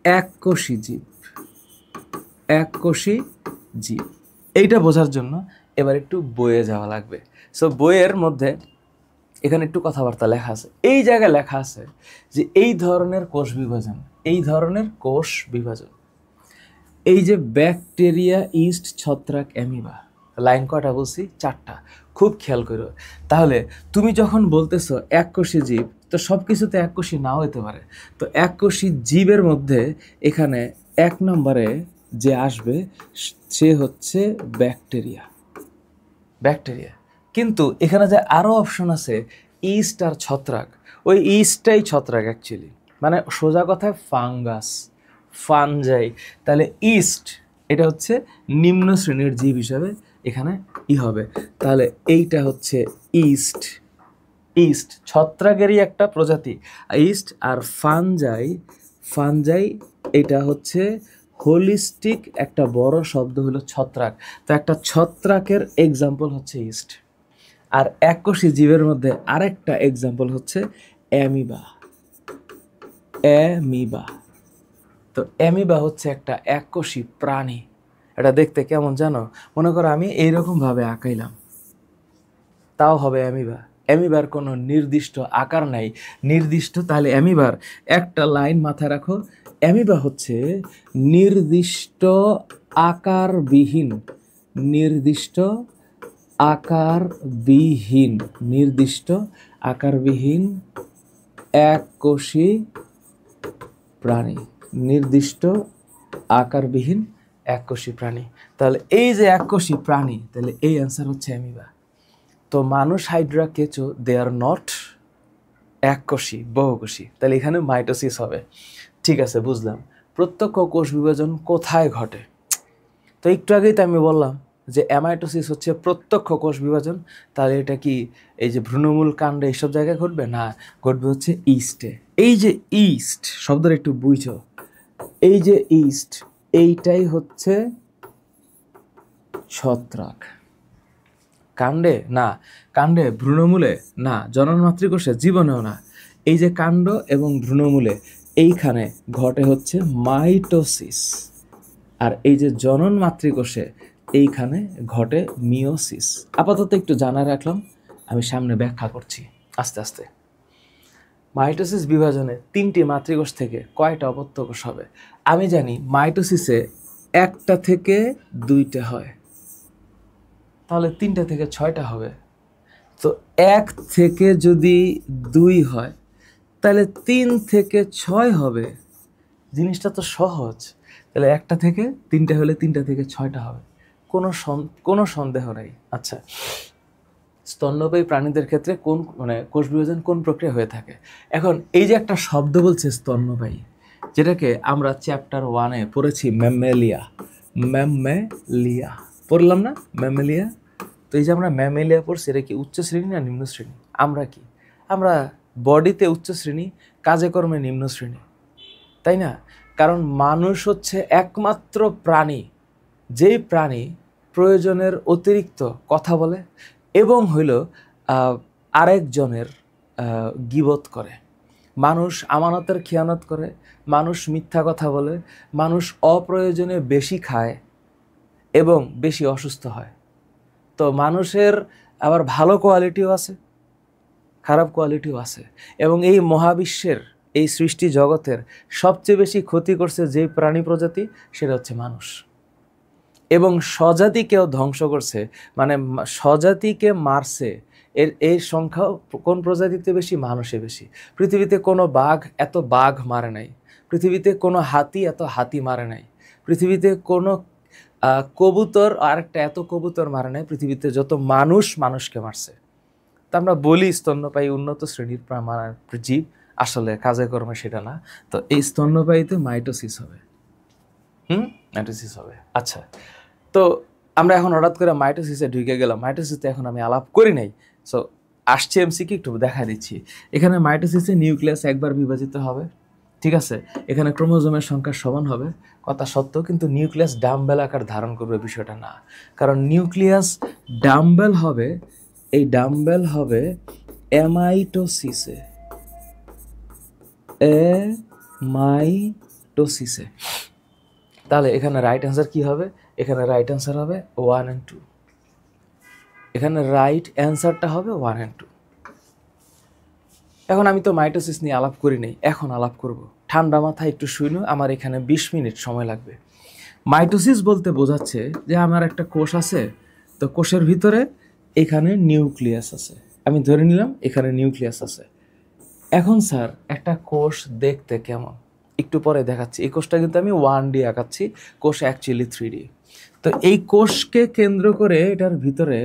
Speaker 1: এককোষী জীব। এককোষী জীব, এইটা বোঝার জন্য এবার একটু বইয়ে যাওয়া লাগবে। সো বইয়ের মধ্যে এখানে একটু কথাবার্তা লেখা আছে, এই জায়গায় লেখা আছে যে এই ধরনের কোষ বিভাজন, এই ধরনের কোষ বিভাজন, এই যে ব্যাকটেরিয়া, ইস্ট, ছত্রাক, অ্যামিবা, লাইন কয়টা বলছি? 4টা। খুব খেয়াল করো। তাহলে তুমি যখন বলতেছো এককোষী জীব, তো সব কিছুতে এককোষী নাও হতে পারে। তো এককোষী জীবের মধ্যে এখানে 1 নম্বরে যে আসবে সে হচ্ছে ব্যাকটেরিয়া। ব্যাকটেরিয়া, কিন্তু এখানে যে আরও অপশন আছে ইস্ট আর ছত্রাক, ওই ইস্টটাই ছত্রাক অ্যাকচুয়ালি, মানে সোজা কথায় ফাঙ্গাস, ফানজাই। তাহলে ইস্ট এটা হচ্ছে নিম্ন শ্রেণীর জীব হিসাবে এখানে হবে। তাহলে এইটা হচ্ছে ইস্ট। ইস্ট ছত্রাকেরই একটা প্রজাতি, ইস্ট। আর ফানজাই, ফানজাই এটা হচ্ছে হোলিস্টিক একটা বড় শব্দ হলো ছত্রাক। তো একটা ছত্রাকের এক্সাম্পল হচ্ছে ইস্ট। আর এককোষী জীবের মধ্যে আরেকটা এক্সাম্পল হচ্ছে অ্যামিবা। অ্যামিবা, তো অ্যামিবা হচ্ছে একটা এককোষী প্রাণী। এটা দেখতে কেমন জানো? মনে করো আমি এইরকমভাবে আঁকাইলাম, তাও হবে অ্যামিবা। অ্যামিবার কোনো নির্দিষ্ট আকার নাই, নির্দিষ্ট। তাহলে অ্যামিবার একটা লাইন মাথায় রাখো, অ্যামিবা হচ্ছে নির্দিষ্ট আকারবিহীন, নির্দিষ্ট আকারবিহীন, নির্দিষ্ট আকারবিহীন এককোষী প্রাণী, নির্দিষ্ট আকারবিহীন এককোষী প্রাণী। তাহলে এই যে এককোষী প্রাণী, তাহলে এই অ্যান্সার হচ্ছে অ্যামিবা। তো মানুষ, হাইড্রা, কেঁচো, দে আর নট এককোষী, বহুকোষী। তাহলে এখানে মাইটোসিস হবে। ঠিক আছে, বুঝলাম। প্রত্যক্ষ কোষ বিভাজন কোথায় ঘটে? তো একটু আগেই তো আমি বললাম যে অ্যামাইটোসিস হচ্ছে প্রত্যক্ষ কোষ বিভাজন। তাহলে এটা কি এই যে ভ্রূণমূল, কাণ্ডে এইসব জায়গায় ঘটবে না, ঘটবে হচ্ছে ইস্টে। এই যে ইস্ট শব্দটা একটু বুঝো, এই যে ইস্ট এইটাই হচ্ছে ছত্রাক। কাণ্ডে না, কাণ্ডে, ভ্রূণমূলে না, জনন মাতৃকোষে জীবনেও না। এই যে কাণ্ড এবং ভ্রূণমূলে এইখানে ঘটে হচ্ছে মাইটোসিস, আর এই যে জনন মাতৃকোষে এইখানে ঘটে মিওসিস। আপাতত একটু জানা রাখলাম, আমি সামনে ব্যাখ্যা করছি আস্তে আস্তে। মাইটোসিস বিভাজনে 3টি মাতৃকোষ থেকে কয়টা অপত্য কোষ হবে? আমি জানি মাইটোসিসে 1টা থেকে 2টা হয়, তাহলে 3টা থেকে 6টা হবে। তো 1 থেকে যদি 2 হয় তাহলে 3 থেকে 6 হবে, জিনিসটা তো সহজ। তাহলে 1টা থেকে 3টা হলে 3টা থেকে 6টা হবে, কোনো সন্দেহ নাই। আচ্ছা, স্তন্যপায়ী প্রাণীদের ক্ষেত্রে কোন মানে কোষ বিভাজন কোন প্রক্রিয়া হয়ে থাকে? এখন এই যে একটা শব্দ বলছে স্তন্যপায়ী, যেটাকে আমরা চ্যাপ্টার 1-এ পড়েছি, ম্যামেলিয়া। ম্যামেলিয়া পড়লাম না? ম্যামেলিয়া। তো এই যে আমরা ম্যামেলিয়া পড়ছি, এটা কি উচ্চ শ্রেণী না নিম্ন শ্রেণী? আমরা কি, আমরা বডিতে উচ্চ শ্রেণী, কাজে কর্মে নিম্ন শ্রেণী, তাই না? কারণ মানুষ হচ্ছে একমাত্র প্রাণী, যেই প্রাণী প্রয়োজনের অতিরিক্ত কথা বলে এবং হইল আরেকজনের গীবত করে। মানুষ আমানতের খেয়ানত করে, মানুষ মিথ্যা কথা বলে, মানুষ অপ্রয়োজনে বেশি খায় এবং বেশি অসুস্থ হয়। তো মানুষের আবার ভালো কোয়ালিটিও আছে, খারাপ কোয়ালিটিও আছে। এবং এই মহাবিশ্বের, এই সৃষ্টি জগতের সবচেয়ে বেশি ক্ষতি করছে যে প্রাণী প্রজাতি, সেটা হচ্ছে মানুষ। এবং স্বজাতিকেও ধ্বংস করছে, মানে স্বজাতিকে মারছে। এর সংখ্যা কোন প্রজাতিতে বেশি? মানুষে বেশি। পৃথিবীতে কোনো বাঘ এত বাঘ মারে নাই, পৃথিবীতে কোনো হাতি এত হাতি মারে নাই, পৃথিবীতে কোনো কবুতর আরেকটা এত কবুতর মারে নাই, পৃথিবীতে যত মানুষ মানুষকে মারছে। তা আমরা বলি স্তন্যপায়ী উন্নত শ্রেণীর জীব, আসলে কাজে কর্মে সেটা না। তো এই স্তন্যপায়ীতে মাইটোসিস হবে, মাইটোসিস হবে। আচ্ছা, তো আমরা এখন হঠাৎ করে মাইটোসিসে ঢুকে গেলাম। মাইটোসিসে এখন আমি আলাপ করি নাই, সো আসছে এমসিকিউ একটু দেখা দিচ্ছি। এখানে মাইটোসিসে নিউক্লিয়াস একবার বিভাজিত হবে, ঠিক আছে? এখানে ক্রোমোজোমের সংখ্যা সমান হবে, কথা সত্য, কিন্তু নিউক্লিয়াস ডাম্বেল আকার ধারণ করবে বিষয়টা না। কারণ নিউক্লিয়াস ডাম্বেল হবে, এই ডাম্বেল হবে অ্যামাইটোসিসে, অ্যামাইটোসিসে। তাহলে এখানে রাইট অ্যান্সার কি হবে? এখানে রাইট অ্যান্সার হবে 1 and 2। এখানে রাইট অ্যান্সারটা হবে 1 and 2। এখন আমি তো মাইটোসিস নিয়ে আলাপ করি নাই, এখন আলাপ করব। ঠান্ডা মাথায় একটু শুনো, আমার এখানে 20 মিনিট সময় লাগবে। মাইটোসিস বলতে বোঝাচ্ছে যে আমার একটা কোষ আছে, তো কোষের ভিতরে এখানে নিউক্লিয়াস আছে, আমি ধরে নিলাম এখানে নিউক্লিয়াস আছে। এখন স্যার একটা কোষ দেখতে কেমন একটু পরে দেখাচ্ছি। এই কোষটা কিন্তু আমি 1D আঁকাচ্ছি, কোষ অ্যাকচুয়ালি 3D। তো এই কোষকে কেন্দ্র করে এটার ভিতরে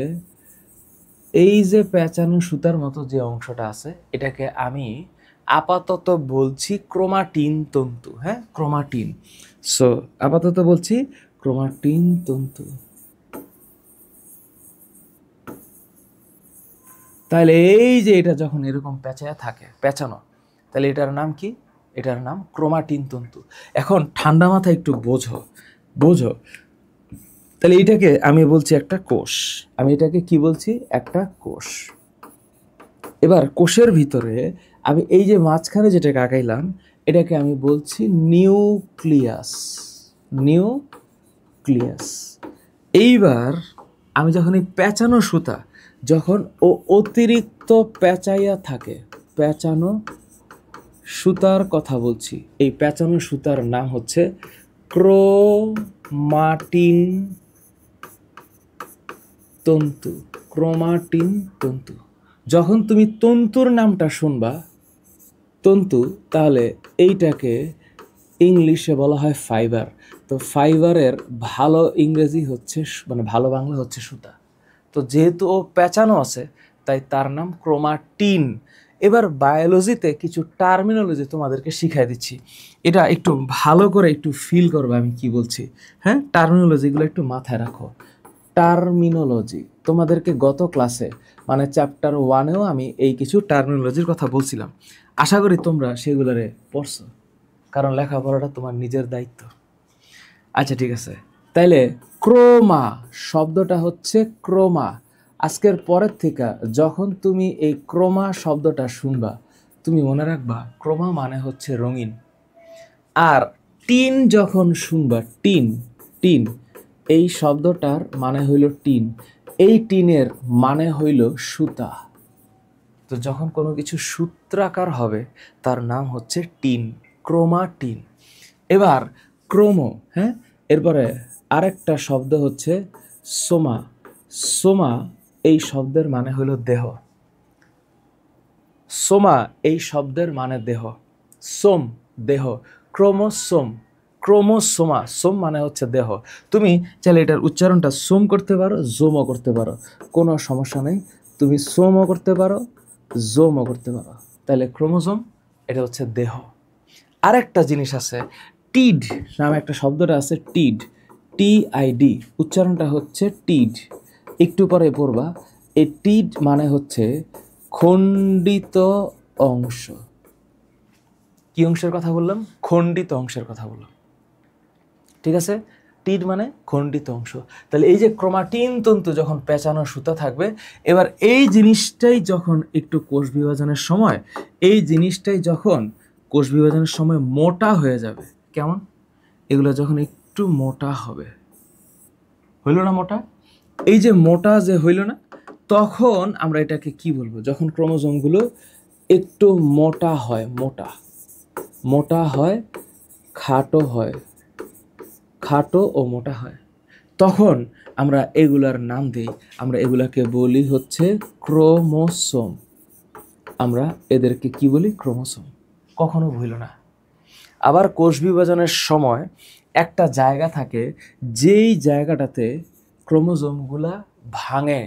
Speaker 1: এই যে পেঁচানো সুতার মতো যে অংশটা আছে, এটাকে আমি আপাতত বলছি ক্রোমাটিন তন্তু। হ্যাঁ, ক্রোমাটিন। সো আপাতত বলছি ক্রোমাটিন তন্তু। তাহলে এই যে এটা যখন এরকম পেঁচায়া থাকে, পেঁচানো, তাহলে এটার নাম কি? এটার নাম ক্রোমাটিন তন্তু। এখন ঠান্ডা মাথায় একটু বোঝো। তাহলে এটাকে আমি বলছি একটা কোষ, আমি এটাকে কি বলছি? একটা কোষ। এবার কোষের ভিতরে আমি এই যে মাঝখানে যেটাকে আঁকাইলাম, এটাকে আমি বলছি নিউক্লিয়াস। নিউক্লিয়াস। এইবার আমি যখন এই পেঁচানো সুতা, যখন ও অতিরিক্ত পেঁচাইয়া থাকে, পেঁচানো সুতার কথা বলছি, এই পেঁচানো সুতার নাম হচ্ছে ক্রোমাটিন তন্তু। ক্রোমাটিন তন্তু। যখন তুমি তন্তুর নামটা শুনবা, তন্তু, তাহলে এইটাকে ইংলিশে বলা হয় ফাইবার। তো ফাইবারের ভালো ইংরেজি হচ্ছে, মানে ভালো বাংলা হচ্ছে সুতা। তো যেহেতু ও পেঁচানো আছে, তাই তার নাম ক্রোমাটিন। এবার বায়োলজিতে কিছু টার্মিনোলজি তোমাদেরকে শিখাই দিচ্ছি, এটা একটু ভালো করে একটু ফিল করবে আমি কি বলছি। হ্যাঁ, টার্মিনোলজিগুলো একটু মাথায় রাখো। টার্মিনোলজি তোমাদেরকে গত ক্লাসে, মানে চ্যাপ্টার 1-এও আমি এই কিছু টার্মিনোলজির কথা বলছিলাম। আশা করি তোমরা সেগুলোরে পড়ছো, কারণ লেখাপড়াটা তোমার নিজের দায়িত্ব। আচ্ছা, ঠিক আছে। তাইলে ক্রোমা শব্দটা হচ্ছে ক্রোমা। আজকের পরের থেকে যখন তুমি এই ক্রোমা শব্দটা শুনবা, তুমি মনে রাখবা ক্রোমা মানে হচ্ছে রঙিন। আর টিন যখন শুনবা, টিন, টিন, এই শব্দটার মানে হইল টিন। এই টিনের মানে হইল সুতা। তো যখন কোনো কিছু সূত্রাকার হবে, তার নাম হচ্ছে টিন, ক্রোমাটিন। এবার ক্রোমো, হ্যাঁ, এরপরে আরেকটা শব্দ হচ্ছে সোমা। সোমা এই শব্দের মানে হলো দেহ। সোমা এই শব্দের মানে দেহ, সোম দেহ, ক্রোমোসোম ক্রোমোসোমা, সোম মানে হচ্ছে দেহ। তুমি চাইলে এটার উচ্চারণটা সোম করতে পারো, জোমও করতে পারো, কোনো সমস্যা নেই। তুমি সোমও করতে পারো, জোমও করতে পারো। তাহলে ক্রোমোসোম এটা হচ্ছে দেহ। আরেকটা জিনিস আছে, টিড নামে একটা শব্দটা আছে, টিড, TID, উচ্চারণটা হচ্ছে টিড, একটু পরে পড়বা। এই টিড মানে হচ্ছে খণ্ডিত অংশ। কি অংশের কথা বললাম? খণ্ডিত অংশের কথা বললাম, ঠিক আছে? টিড মানে খণ্ডিত অংশ। তাহলে এই যে ক্রোমাটিন তন্তু যখন পেঁচানো সুতা থাকবে, এবার এই জিনিসটাই যখন একটু কোষ বিভাজনের সময়, এই জিনিসটাই যখন কোষ বিভাজনের সময় মোটা হয়ে যাবে, কেমন? এগুলো যখন একটু মোটা হবে, হইল না মোটা? এই যে মোটা যে হইল না, তখন আমরা এটাকে কি বলবো? যখন ক্রোমোজোমগুলো একটু মোটা হয়, মোটা মোটা হয়, খাটো হয়, খাটো ও মোটা হয়, তখন আমরা এগুলার নাম দিই, আমরা এগুলাকে বলি হচ্ছে ক্রোমোসোম। আমরা এদেরকে কি বলি? ক্রোমোসোম। কখনো ভুলো না। আবার কোষ বিভাজনের সময় একটা জায়গা থাকে, যেই জায়গাটাতে ক্রোমোজোমগুলা ভাঙে,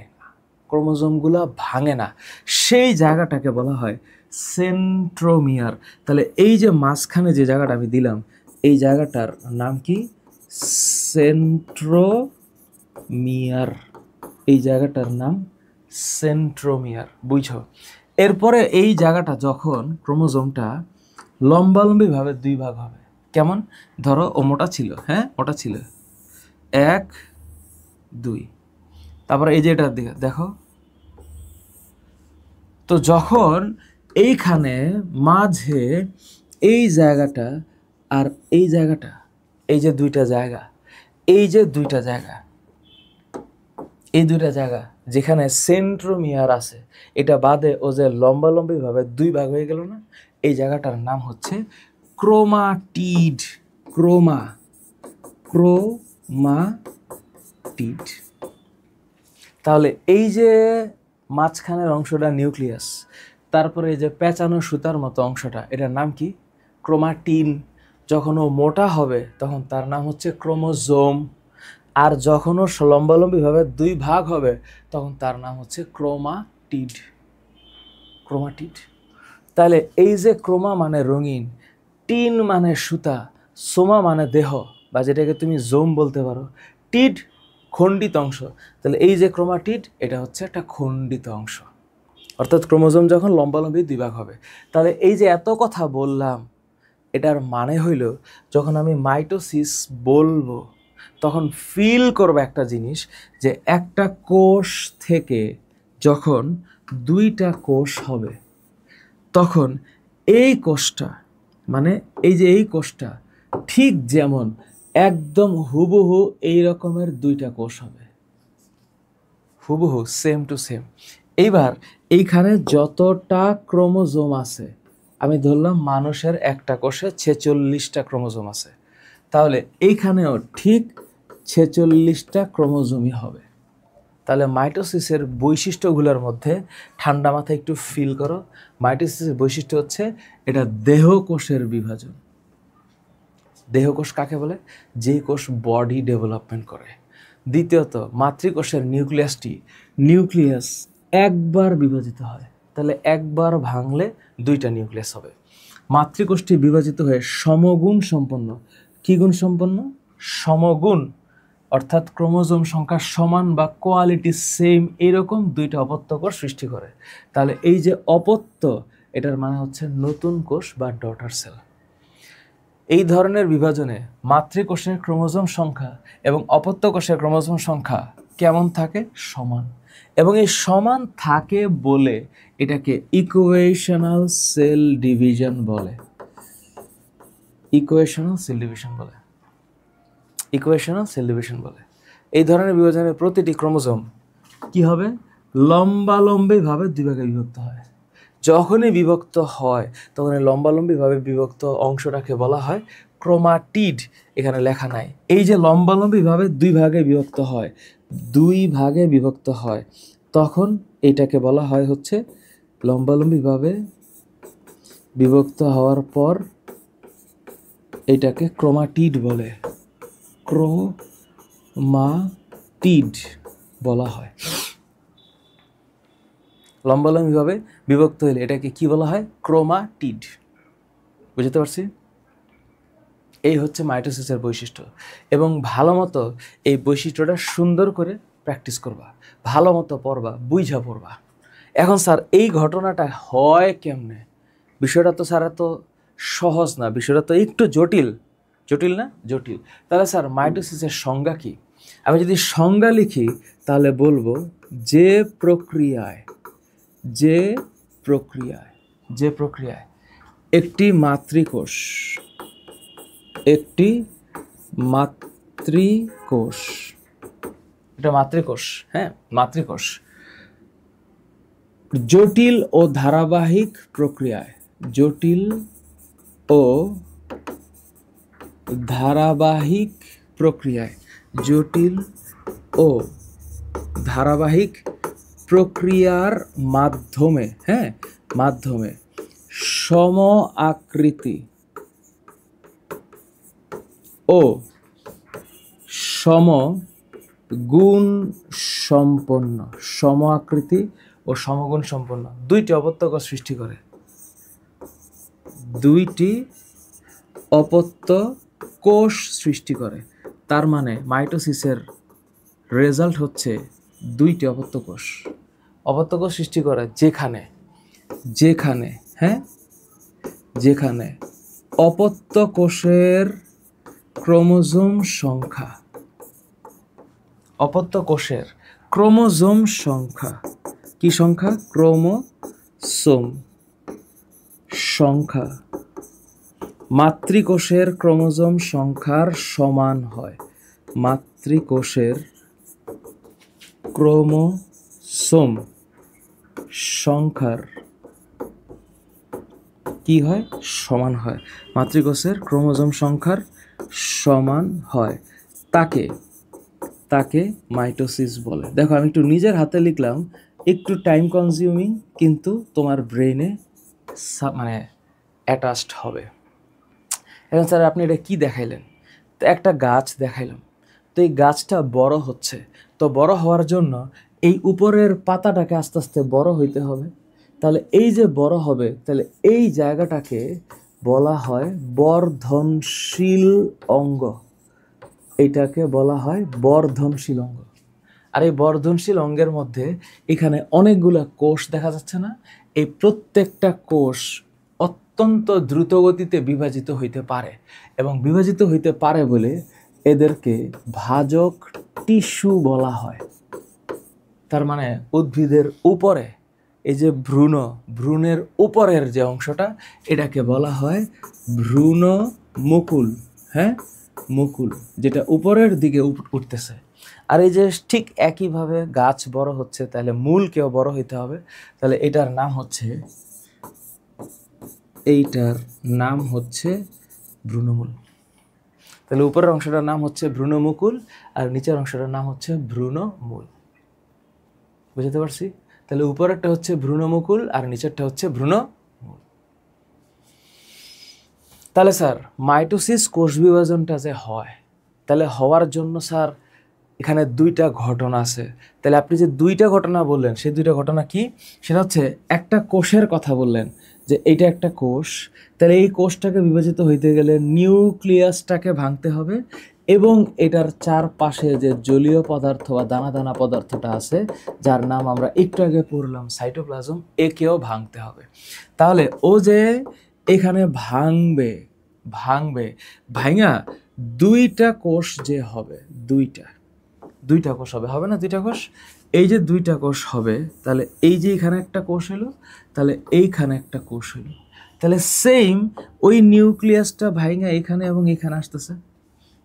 Speaker 1: ক্রোমোজোমগুলা ভাঙে না, সেই জায়গাটাকে বলা হয় সেন্ট্রোমিয়ার। তাহলে এই যে মাঝখানে যে জায়গাটা আমি দিলাম, এই জায়গাটার নাম কি? সেন্ট্রোমিয়ার। এই জায়গাটার নাম সেন্ট্রোমিয়ার, বুঝছো? এরপরে এই জায়গাটা যখন ক্রোমোজোমটা লম্বালম্বিভাবে দুই ভাগ হবে, কেমন? ধরো ও মোটা ছিল, হ্যাঁ মোটা ছিল, 1 2, তারপরে এই যে এটার দিকে দেখো, তো যখন এইখানে মাঝে এই জায়গাটা আর এই জায়গাটা, এই যে দুইটা জায়গা, এই যে দুইটা জায়গা, এই দুইটা জায়গা যেখানে সেন্ট্রোমিয়ার আছে, এটা বাদে ও যে লম্বালম্বিভাবে দুই ভাগ হয়ে গেল না, এই জায়গাটার নাম হচ্ছে ক্রোমাটিড। ক্রোমাটিড। তাহলে এই যে মাঝখানের অংশটা নিউক্লিয়াস, তারপরে এই যে পেঁচানো সুতার মতো অংশটা, এটার নাম কি? ক্রোমাটিন। যখন ও মোটা হবে তখন তার নাম হচ্ছে ক্রোমোজোম, আর যখন ও লম্বালম্বিভাবে দুই ভাগ হবে তখন তার নাম হচ্ছে ক্রোমাটিড। ক্রোমাটিড। তাহলে এই যে ক্রোমা মানে রঙিন, টিন মানে সুতা, সোমা মানে দেহ, বা যেটাকে তুমি জোম বলতে পারো, টিড খণ্ডিত অংশ। তাহলে এই যে ক্রোমাটিড, এটা হচ্ছে একটা খণ্ডিত অংশ, অর্থাৎ ক্রোমোজোম যখন লম্বালম্বি দুই ভাগ হবে। তাহলে এই যে এত কথা বললাম, এটার মানে হইল যখন আমি মাইটোসিস বলবো তখন ফিল করবে একটা জিনিস, যে একটা কোষ থেকে যখন দুইটা কোষ হবে, তখন এই কোষটা, মানে এই যে এই কোষটা ঠিক যেমন একদম হুবহু এই রকমের দুইটা কোষ হবে, হুবহু সেম টু সেম। এইবার এইখানে যতটা ক্রোমোজোম আছে, আমি ধরলাম মানুষের একটা কোষে 46টা ক্রোমোজোম আছে, তাহলে এইখানেও ঠিক 46টা ক্রোমোজোমই হবে। তাহলে মাইটোসিসের বৈশিষ্ট্যগুলোর মধ্যে ঠান্ডা মাথায় একটু ফিল করো। মাইটোসিসের বৈশিষ্ট্য হচ্ছে এটা দেহকোষের বিভাজন। দেহকোষ কাকে বলে? যে কোষ বডি ডেভেলপমেন্ট করে। দ্বিতীয়ত, মাতৃকোষের নিউক্লিয়াস একবার বিভাজিত হয়, তাহলে একবার ভাঙলে দুইটা নিউক্লিয়াস হবে। মাতৃকোষটি বিভাজিত হয়ে সমগুণ সম্পন্ন। কি গুণ সম্পন্ন? সমগুণ, অর্থাৎ ক্রোমোজোম সংখ্যা সমান বা কোয়ালিটি সেম, এরকম দুইটা অপত্য কোষ সৃষ্টি করে। তাহলে এই যে অপত্য, এটার মানে হচ্ছে নতুন কোষ বা ডটার সেল। এই ধরনের বিভাজনে মাতৃকোষের ক্রোমোজোম সংখ্যা এবং অপত্য কোষের ক্রোমোজোম সংখ্যা কেমন থাকে? সমান। এবং এই সমান থাকে বলে এটাকে ইকুয়েশনাল সেল ডিভিশন বলে। ইকুয়েশনাল সেল ডিভিশন বলে। ইকুয়েশনাল সেল ডিভিশন বলে। এই ধরনের বিভাজনের প্রতিটি ক্রোমোজোম কি হবে? লম্বালম্বিভাবে দুই ভাগে বিভক্ত হয়। যখনই বিভক্ত হয় তখন এই লম্বালম্বিভাবে বিভক্ত অংশটাকে বলা হয় ক্রোমাটিড। এখানে লেখা নাই। এই যে লম্বালম্বিভাবে দুই ভাগে বিভক্ত হয়, তখন এটাকে বলা হয় হচ্ছে লম্বালম্বিভাবে বিভক্ত হওয়ার পর এটাকে ক্রোমাটিড বলে, ক্রোমাটিড বলা হয়। লম্বালম্বিভাবে বিভক্ত হলে এটাকে কি বলা হয়? ক্রোমাটিড। বুঝতে পারছি? এই হচ্ছে মাইটোসিসের বৈশিষ্ট্য। এবং ভালো মতো এই বৈশিষ্ট্যটা সুন্দর করে প্র্যাকটিস করবা, ভালো মতো পড়বা, বুঝা পড়বা। এখন স্যার এই ঘটনাটা হয় কেমনে? বিষয়টা তো স্যার এত সহজ না, বিষয়টা তো একটু জটিল। জটিল না? জটিল। তাহলে স্যার মাইটোসিসের সংজ্ঞা কি? আমি যদি সংজ্ঞা লিখি তাহলে বলবো যে প্রক্রিয়ায় একটি মাতৃকোষ এটা মাতৃকোষ, হ্যাঁ, মাতৃকোষ জটিল ও ধারাবাহিক প্রক্রিয়ায় জটিল ও ধারাবাহিক প্রক্রিয়ার মাধ্যমে সম আকৃতি ও সমগুণ সম্পন্ন দুইটি অপত্য কোষ সৃষ্টি করে। তার মানে মাইটোসিসের রেজাল্ট হচ্ছে দুইটি অপত্য কোষ সৃষ্টি করে, যেখানে অপত্য কোষের ক্রোমোজোম সংখ্যা কি সংখ্যা? ক্রোমোসোম সংখ্যা মাতৃকোষের ক্রোমোজোম সংখ্যার সমান হয়। মাতৃকোষের ক্রোমোসোম সংখ্যার কি হয়? সমান হয়। মাতৃকোষের ক্রোমোজোম সংখ্যার সমান হয়, তাকে মাইটোসিস বলে। দেখো আমি একটু নিজের হাতে লিখলাম, একটু টাইম কনজিউমিং, কিন্তু তোমার ব্রেইনে মানে অ্যাটাচড হবে। এখন স্যার আপনি এটা কি দেখাইলেন? তো একটা গাছ দেখাইলাম, তো এই গাছটা বড় হচ্ছে, তো বড় হওয়ার জন্য এই উপরের পাতাটাকে আস্তে আস্তে বড় হইতে হবে। তাহলে এই যে বড় হবে, তাহলে এই জায়গাটাকে বলা হয় বর্ধনশীল অঙ্গ। এটাকে বলা হয় বর্ধনশীল অঙ্গ। আর এই বর্ধনশীল অঙ্গের মধ্যে এখানে অনেকগুলো কোষ দেখা যাচ্ছে না? এই প্রত্যেকটা কোষ অত্যন্ত দ্রুত গতিতে বিভাজিত হইতে পারে, এবং বিভাজিত হইতে পারে বলে এদেরকে ভাজক টিস্যু বলা হয়। তার মানে উদ্ভিদের উপরে এই যে ভ্রূণের উপরের যে অংশটা, এটাকে বলা হয় ভ্রূণমুকুল। হ্যাঁ, মুকুল, যেটা উপরের দিকে উঠতেছে। আর এই যে ঠিক একইভাবে গাছ বড় হচ্ছে, তাহলে মূলকেও বড় হইতে হবে। তাহলে এইটার নাম হচ্ছে ভ্রূণমূল। তাহলে উপরের অংশটার নাম হচ্ছে ভ্রূণমুকুল, আর নিচের অংশটার নাম হচ্ছে ভ্রূণমূল। বুঝতে পারছি? তাহলে উপরেরটা হচ্ছে ভ্রূণমুকুল আর নিচেরটা হচ্ছে ভ্রূণমূল। তাহলে স্যার মাইটোসিস কোষ বিভাজনটা যে হয়, তাহলে হওয়ার জন্য স্যার এখানে দুইটা ঘটনা আছে। তাহলে আপনি যে দুইটা ঘটনা বললেন, সেই দুইটা ঘটনা কি? সেটা হচ্ছে একটা কোষের কথা বললেন, যে এইটা একটা কোষ, তাহলে এই কোষটাকে বিভাজিত হইতে গেলে নিউক্লিয়াসটাকে ভাঙতে হবে, এবং এটার চারপাশে যে জলীয় পদার্থ বা দানা দানা পদার্থটা আছে, যার নাম আমরা একটু আগে পড়লাম সাইটোপ্লাজম, একেও ভাঙতে হবে। তাহলে ও যে এখানে ভাঙা দুইটা কোষ যে হবে, দুইটা কোষ হবে না? দুইটা কোষ, এই যে দুইটা কোষ হবে, তাহলে এই যে এখানে একটা কোষ হলো, তাহলে এইখানে একটা কোষ হলো। তাহলে সেম ওই নিউক্লিয়াসটা ভাঙা এখানে এবং এখানে আসতেছে।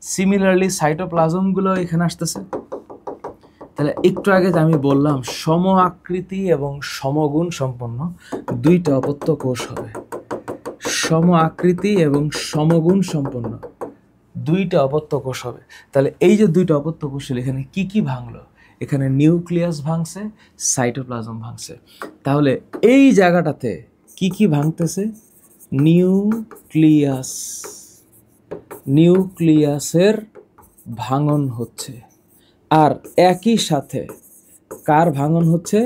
Speaker 1: সিমিলারলি সাইটোপ্লাজমগুলো এখানে আসতেছে। তাহলে একটু আগে যে আমি বললাম সম আকৃতি এবং সমগুণ সম্পন্ন দুইটা অপত্য কোষ হবে। সম আকৃতি এবং সমগুণ সম্পন্ন দুইটা অপত্য কোষ হবে। তাহলে এই যে দুইটা অপত্য কোষ, এখানে কি কি ভাঙলো? এখানে নিউক্লিয়াস ভাঙছে, সাইটোপ্লাজম ভাঙছে। তাহলে এই জায়গাটাতে কি কি ভাঙতেছে? নিউক্লিয়াস, নিউক্লিয়াসের ভাঙন হচ্ছে। আর একই সাথে কার ভাঙন হচ্ছে?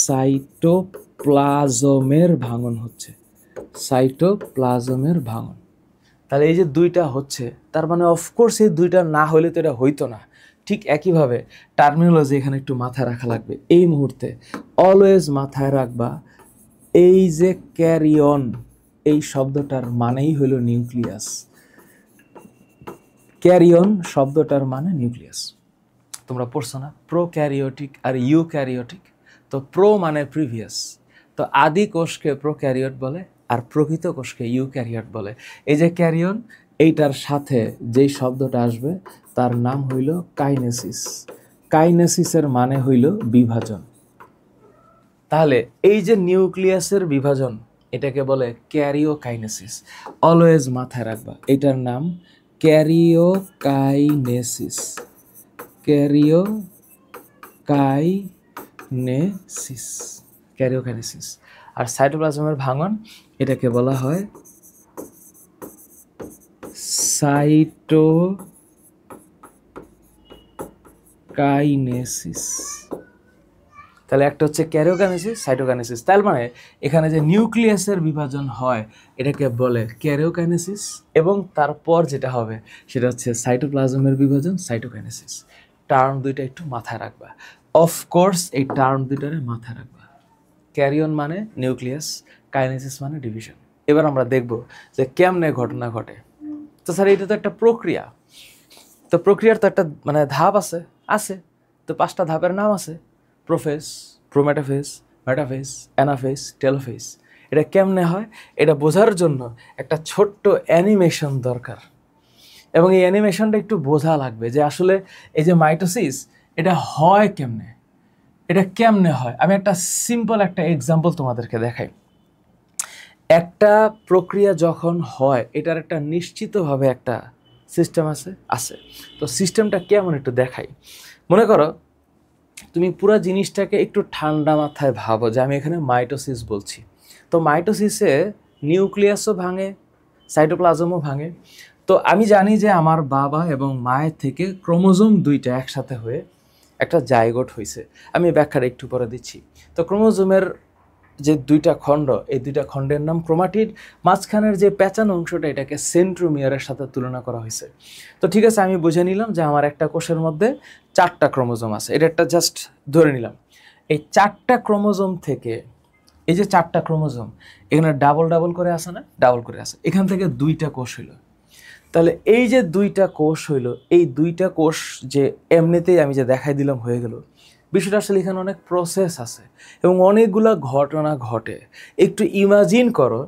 Speaker 1: সাইটোপ্লাজমের ভাঙন হচ্ছে, সাইটোপ্লাজমের ভাঙন। তাহলে এই যে দুইটা হচ্ছে, তার মানে অফকোর্স এই দুইটা না হলে তো এটা হইতো না। ঠিক একইভাবে টার্মিনোলজি এখানে একটু মাথায় রাখা লাগবে এই মুহূর্তে। অলওয়েজ মাথায় রাখবা এই যে ক্যারিয়ন, এই শব্দটার মানেই হলো নিউক্লিয়াস। ক্যারিয়ন শব্দটার মানে নিউক্লিয়াস। তোমরা পড়ছো না প্রোক্যারিওটিক আর ইউক্যারিওটিক? তো প্রো মানে প্রিভিয়াস, তো আদি কোষকে প্রোক্যারিওট বলে আর প্রকৃত কোষকে ইউক্যারিওট বলে। এই যে ক্যারিয়ন, এইটার সাথে যেই শব্দটা আসবে তার নাম হইল কাইনেসিস। কাইনেসিসের মানে হইল বিভাজন। তাহলে এই যে নিউক্লিয়াসের বিভাজন, এটাকে বলে ক্যারিওকাইনেসিস। অলওয়েজ মাথায় রাখবা এটার নাম ক্যারিওকাইনেসিস, ক্যারিওকাইনেসিস, ক্যারিওকাইনেসিস। আর সাইটোপ্লাজমের ভাঙন, এটাকে বলা হয় সাইটোকাইনেসিস। তাহলে একটা হচ্ছে ক্যারিওকাইনেসিস, সাইটোকাইনেসিস। তার মানে এখানে যে নিউক্লিয়াসের বিভাজন হয় এটাকে বলে ক্যারিওকাইনেসিস, এবং তারপর যেটা হবে সেটা হচ্ছে সাইটোপ্লাজমের বিভাজন, সাইটোকাইনেসিস। টার্ম দুইটা একটু মাথায় রাখবা, অফকোর্স এই টার্ম দুইটারে মাথায় রাখবা। ক্যারিয়ন মানে নিউক্লিয়াস, কাইনেসিস মানে ডিভিশন। এবার আমরা দেখব যে কেমনে ঘটনা ঘটে। তো স্যার এটা তো একটা প্রক্রিয়া, তো প্রক্রিয়ার তো একটা মানে ধাপ আছে, আছে তো 5টা ধাপের নাম আছে, prophase, prometaphase, metaphase, anaphase, telophase. এটা কেমনে হয় এটা বোঝার জন্য একটা ছোট্ট অ্যানিমেশন দরকার, এবং এই অ্যানিমেশনটা একটু বোঝা লাগবে যে আসলে এই যে মাইটোসিস এটা হয় কেমনে, এটা কেমনে হয়। আমি একটা সিম্পল একটা এক্সাম্পল তোমাদেরকে দেখাই। একটা প্রক্রিয়া যখন হয় এটার একটা নিশ্চিতভাবে একটা সিস্টেম আছে। তো সিস্টেমটা কেমন একটু দেখাই। মনে করো তুমি পুরো জিনিসটাকে একটু ঠান্ডা মাথায় ভাবো যে আমি এখানে মাইটোসিস বলছি। তো মাইটোসিসে নিউক্লিয়াসও ভাঙে, সাইটোপ্লাজমও ভাঙে। তো আমি জানি যে আমার বাবা এবং মায়ের থেকে ক্রোমোজোম দুইটা একসাথে হয়ে একটা জাইগোট হয়েছে। আমি ব্যাখ্যাটা একটু পরে দিচ্ছি। তো ক্রোমোজোমের যে দুইটা খণ্ড, এই দুইটা খণ্ডের নাম ক্রোমাটিড। মাঝখানের যে প্যাঁচানো অংশটা এটাকে সেন্ট্রোমিয়ারের সাথে তুলনা করা হয়েছে। তো ঠিক আছে, আমি বুঝে নিলাম যে আমার একটা কোষের মধ্যে 4টা ক্রোমোজোম আছে, এটা একটা জাস্ট ধরে নিলাম। এই 4টা ক্রোমোজোম থেকে, এই যে 4টা ক্রোমোজোম এখানে ডাবল ডাবল করে আসে না, ডাবল করে আসে, এখান থেকে 2টা কোষ হইল। তাহলে এই যে 2টা কোষ হইল, এই 2টা কোষ যে এমনিতেই আমি যে দেখাই দিলাম হয়ে গেল, বিষয়টা আসলে এখানে অনেক প্রসেস আছে এবং অনেকগুলো ঘটনা ঘটে। একটু ইমাজিন করো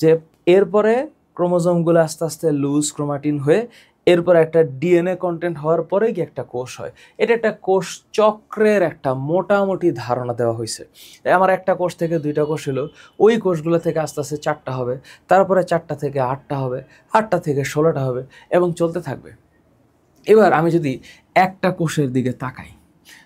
Speaker 1: যে এরপরে ক্রোমোজোমগুলো আস্তে আস্তে লুজ ক্রোমাটিন হয়ে এরপর একটা ডিএনএ কন্টেন্ট হওয়ার পরে কি একটা কোষ হয়। এটা একটা কোষ চক্রের একটা মোটামুটি ধারণা দেওয়া হয়েছে। আমার একটা কোষ থেকে 2টা কোষ হলো, ওই কোষগুলো থেকে আস্তে আস্তে 4টা হবে, তারপরে 4টা থেকে 8টা হবে, 8টা থেকে 16টা হবে, এবং চলতে থাকবে। এবার আমি যদি একটা কোষের দিকে তাকাই,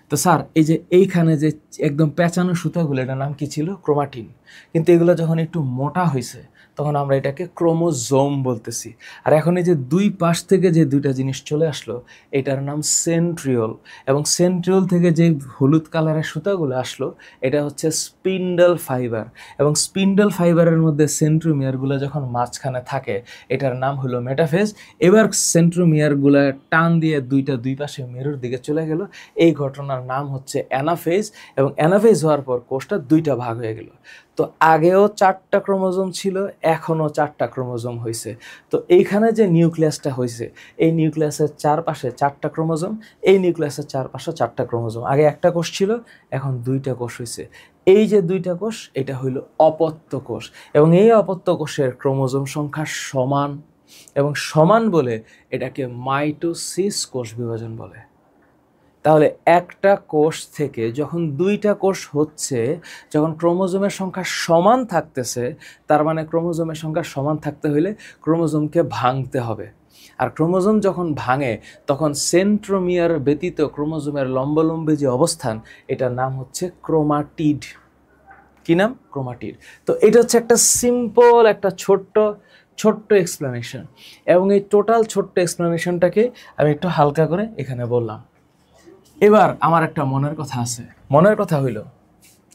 Speaker 1: তো স্যার এই যে এইখানে যে একদম পেঁচানো সুতাগুলো, এটার নাম কি ছিল? ক্রোমাটিন। কিন্তু এগুলো যখন একটু মোটা হয়েছে তখন আমরা এটাকে ক্রোমোজোম বলতেছি। আর এখন এই যে 2 পাশ থেকে যে 2টা জিনিস চলে আসলো, এটার নাম সেন্ট্রিওল। এবং সেন্ট্রিওল থেকে যে হলুদ কালারের সুতাগুলো আসলো এটা হচ্ছে স্পিন্ডল ফাইবার। এবং স্পিন্ডল ফাইবারের মধ্যে সেন্ট্রোমিয়ারগুলো যখন মাঝখানে থাকে এটার নাম হলো মেটাফেজ। এবার সেন্ট্রোমিয়ারগুলো টান দিয়ে 2টা 2 পাশে মেরুর দিকে চলে গেল, এই ঘটনার নাম হচ্ছে অ্যানাফেজ। এবং অ্যানাফেজ হওয়ার পর কোষটা 2টা ভাগ হয়ে গেল। তো আগেও 4টা ক্রোমোজোম ছিল, এখনও 4টা ক্রোমোজোম হয়েছে। তো এইখানে যে নিউক্লিয়াসটা হয়েছে, এই নিউক্লিয়াসের চারপাশে 4টা ক্রোমোজোম, এই নিউক্লিয়াসের চারপাশে 4টা ক্রোমোজোম। আগে একটা কোষ ছিল, এখন 2টা কোষ হয়েছে। এই যে 2টা কোষ, এটা হইল অপত্য কোষ। এবং এই অপত্য কোষের ক্রোমোজোম সংখ্যা সমান, এবং সমান বলে এটাকে মাইটোসিস কোষ বিভাজন বলে। তাহলে একটা কোষ থেকে যখন 2টা কোষ হচ্ছে, যখন ক্রোমোজোমের সংখ্যা সমান থাকতেছে, তার মানে ক্রোমোজোমের সংখ্যা সমান থাকতে হলে ক্রোমোজোমকে ভাঙতে হবে। আর ক্রোমোজোম যখন ভাঙে তখন সেন্ট্রোমিয়ার ব্যতীত ক্রোমোজোমের লম্বালম্বী যে অবস্থান, এটার নাম হচ্ছে ক্রোমাটিড। কি কি নাম? ক্রোমাটিড। তো এটা হচ্ছে একটা সিম্পল একটা ছোট্ট এক্সপ্লেনেশন, এবং এই টোটাল ছোট্ট এক্সপ্লেনেশনটাকে আমি একটু হালকা করে এখানে বললাম। এবার আমার একটা মনের কথা আছে। মনের কথা হইল,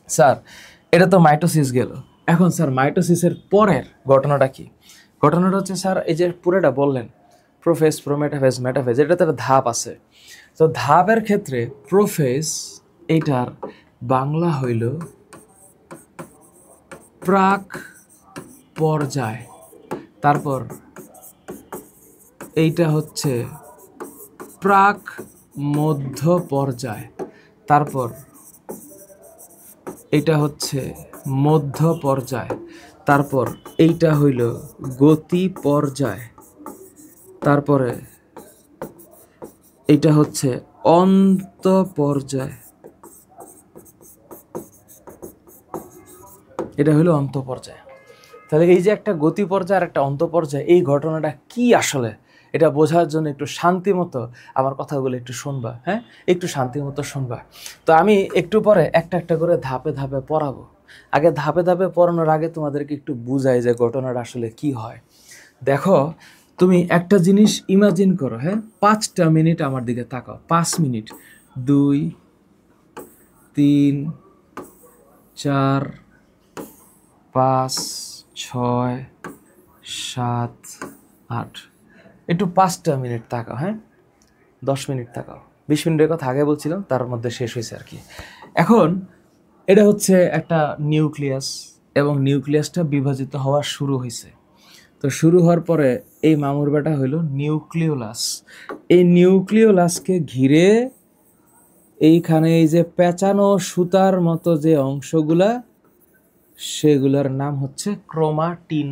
Speaker 1: স্যার এটা তো মাইটোসিস গেল, এখন স্যার মাইটোসিসের পরের ঘটনাটা কি? ঘটনাটা হচ্ছে স্যার এই যে পুরোটা বললেন প্রোফেজ, প্রোমেটাফেজ, মেটাফেজ, এটা তো একটা ধাপ আছে। তো ধাপের ক্ষেত্রে প্রোফেজ এটার বাংলা হইল প্রাক পর্যায়, তারপর এইটা হচ্ছে প্রাক মধ্য পর্যায়, তারপর এটা হচ্ছে মধ্য পর্যায়, তারপর এইটা হইল গতি পর্যায়, তারপরে এইটা হচ্ছে অন্ত পর্যায়, এটা হইল অন্ত পর্যায়। তাহলে এই যে একটা গতি পর্যায় আর একটা অন্ত পর্যায়, এই ঘটনাটা কি আসলে এটা বোঝার জন্য একটু শান্তি মতো আমার কথাগুলো একটু শুনবা, হ্যাঁ, একটু শান্তি মতো শুনবা। তো আমি একটু পরে একটা একটা করে ধাপে ধাপে পড়াবো। আগে ধাপে ধাপে পড়ানোর আগে তোমাদেরকে একটু বুঝাই যে ঘটনাটা আসলে কি হয়। দেখো, তুমি একটা জিনিস ইমাজিন করো, হ্যাঁ, 5টা মিনিট আমার দিকে তাকাও, 5 মিনিট, 2, 3, 4, 5, 6, 7, 8, একটু 5টা মিনিট তাকাও, হ্যাঁ, 10 মিনিট তাকাও। 20 মিনিটের কথা আগে বলছিলাম, তার মধ্যে শেষ হয়েছে আর কি। এখন এটা হচ্ছে একটা নিউক্লিয়াস, এবং নিউক্লিয়াসটা বিভাজিত হওয়া শুরু হয়েছে। তো শুরু হওয়ার পরে এই মামুর বেটা হইল নিউক্লিওলাস। এই নিউক্লিওলাসকে ঘিরে এইখানে এই যে পেঁচানো সুতার মতো যে অংশগুলা, সেগুলোর নাম হচ্ছে ক্রোমাটিন।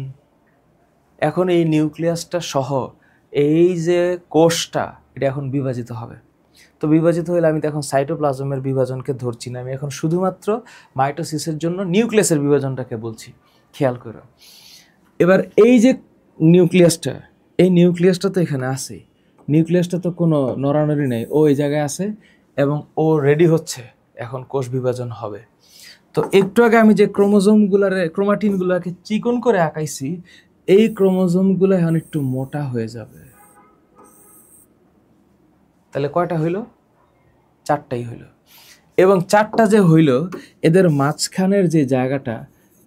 Speaker 1: এখন এই নিউক্লিয়াসটা সহ এই যে কোষটা, এটা এখন বিভাজিত হবে। তো বিভাজিত হলে আমি তো এখন সাইটোপ্লাজমের বিভাজনকে ধরছি না, আমি এখন শুধুমাত্র মাইটোসিসের জন্য নিউক্লিয়াসের বিভাজনটাকে বলছি, খেয়াল করো। এবার এই যে নিউক্লিয়াসটা, এই নিউক্লিয়াসটা তো এখানে আছে, নিউক্লিয়াসটা তো কোনো নড়ানড়ি নেই, ও এই জায়গায় আছে এবং ও রেডি হচ্ছে, এখন কোষ বিভাজন হবে। তো একটু আগে আমি যে ক্রোমাটিনগুলাকে চিকন করে আঁকাইছি, এই ক্রোমোজোমগুলো এখন একটু মোটা হয়ে যাবে। তাহলে কয়টা হইল? 4টাই হইল। এবং 4টা যে হইল, এদের মাঝখানের যে জায়গাটা,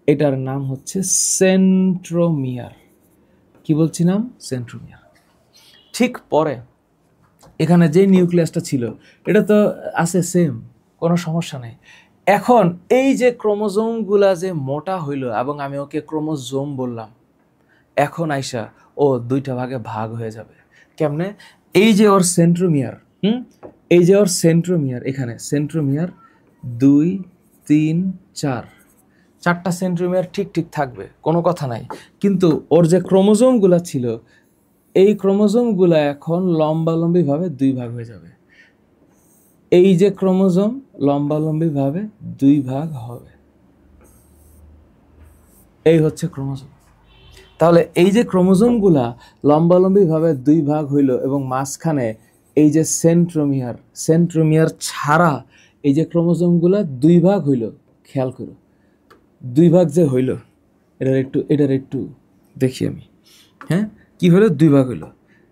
Speaker 1: এটার নাম হচ্ছে সেন্ট্রোমিয়ার। কি বলছি নাম? সেন্ট্রোমিয়ার। ঠিক পরে এখানে যে নিউক্লিয়াসটা ছিল, এটা তো আছে সেম, কোনো সমস্যা নেই। এখন এই যে ক্রোমোজোমগুলা যে মোটা হইল এবং আমি ওকে ক্রোমোজোম বললাম, এখন আইসা ও 2টা ভাগে ভাগ হয়ে যাবে। কেমনে? এই যে ওর সেন্ট্রোমিয়ার, এই যে ওর সেন্ট্রোমিয়ার, এখানে সেন্ট্রোমিয়ার 2, 3, 4টা সেন্ট্রোমিয়ার ঠিক ঠিক থাকবে, কোনো কথা নাই। কিন্তু ওর যে ক্রোমোজোমগুলা ছিল, এই ক্রোমোজোমগুলা এখন লম্বালম্বিভাবে 2 ভাগ হয়ে যাবে। এই যে ক্রোমোজোম লম্বালম্বিভাবে 2 ভাগ হবে, এই হচ্ছে ক্রোমোজোম। তাহলে এই যে ক্রোমোজোমগুলা লম্বালম্বিভাবে 2 ভাগ হইল এবং মাঝখানে এই যে সেন্ট্রোমিয়ার ছাড়া এই যে ক্রোমোজোমগুলা 2 ভাগ হইল, খেয়াল করো 2 ভাগ যে হইল, এটার একটু দেখি আমি, হ্যাঁ, কি হলো? 2 ভাগ হইল।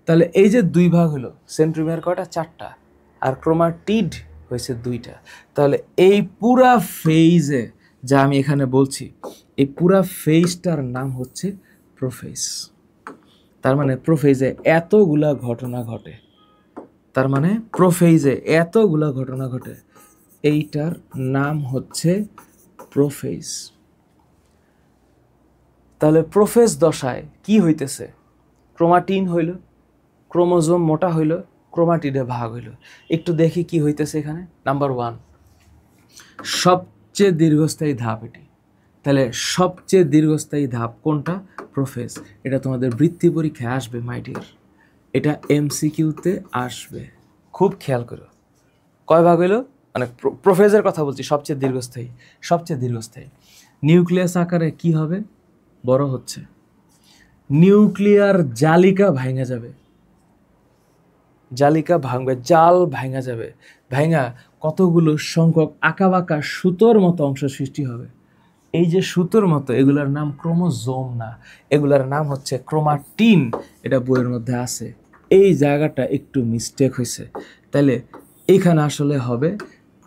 Speaker 1: তাহলে এই যে 2 ভাগ হলো, সেন্ট্রোমিয়ার কয়টা? 4টা, আর ক্রোমাটিড হয়েছে 2টা। তাহলে এই পুরা ফেজে যা আমি এখানে বলছি, এই পুরা ফেজটার নাম হচ্ছে প্রোফেজ। তার মানে প্রোফেজে এতগুলা ঘটনা ঘটে, তার মানে প্রোফেজে এতগুলা ঘটনা ঘটে, এইটার নাম হচ্ছে প্রোফেজ। তাহলে প্রোফেজ দশায় কি হইতেছে? ক্রোমাটিন হইল, ক্রোমোজোম মোটা হইল, ক্রোমাটিডে ভাগ হইল। একটু দেখি কি হইতেছে এখানে। নাম্বার 1, সবচেয়ে দীর্ঘস্থায়ী ধাপ এটি। তাহলে সবচেয়ে দীর্ঘস্থায়ী ধাপ কোনটা? প্রোফেজ। এটা তোমাদের বৃত্তি পরীক্ষায় আসবে মাই ডিয়ার, এটা এমসিকিউতে আসবে, খুব খেয়াল করো। কয় ভাগ হইল? মানে প্রোফেজের কথা বলছি, সবচেয়ে দীর্ঘস্থায়ী। সবচেয়ে দীর্ঘস্থায়ী নিউক্লিয়াস আকারে কি হবে? বড় হচ্ছে, নিউক্লিয়ার জালিকা ভাঙা যাবে, জালিকা ভাঙবে, জাল ভাঙা যাবে, ভাঙা কতগুলো সংখ্যক আঁকাবাঁকা সুতোর মতো অংশ সৃষ্টি হবে। এই যে সুতোর মতো, এগুলার নাম ক্রোমোজোম না, এগুলার নাম হচ্ছে ক্রোমাটিন। এটা বইয়ের মধ্যে আছে, এই জায়গাটা একটু মিস্টেক হয়েছে, তাহলে এখানে আসলে হবে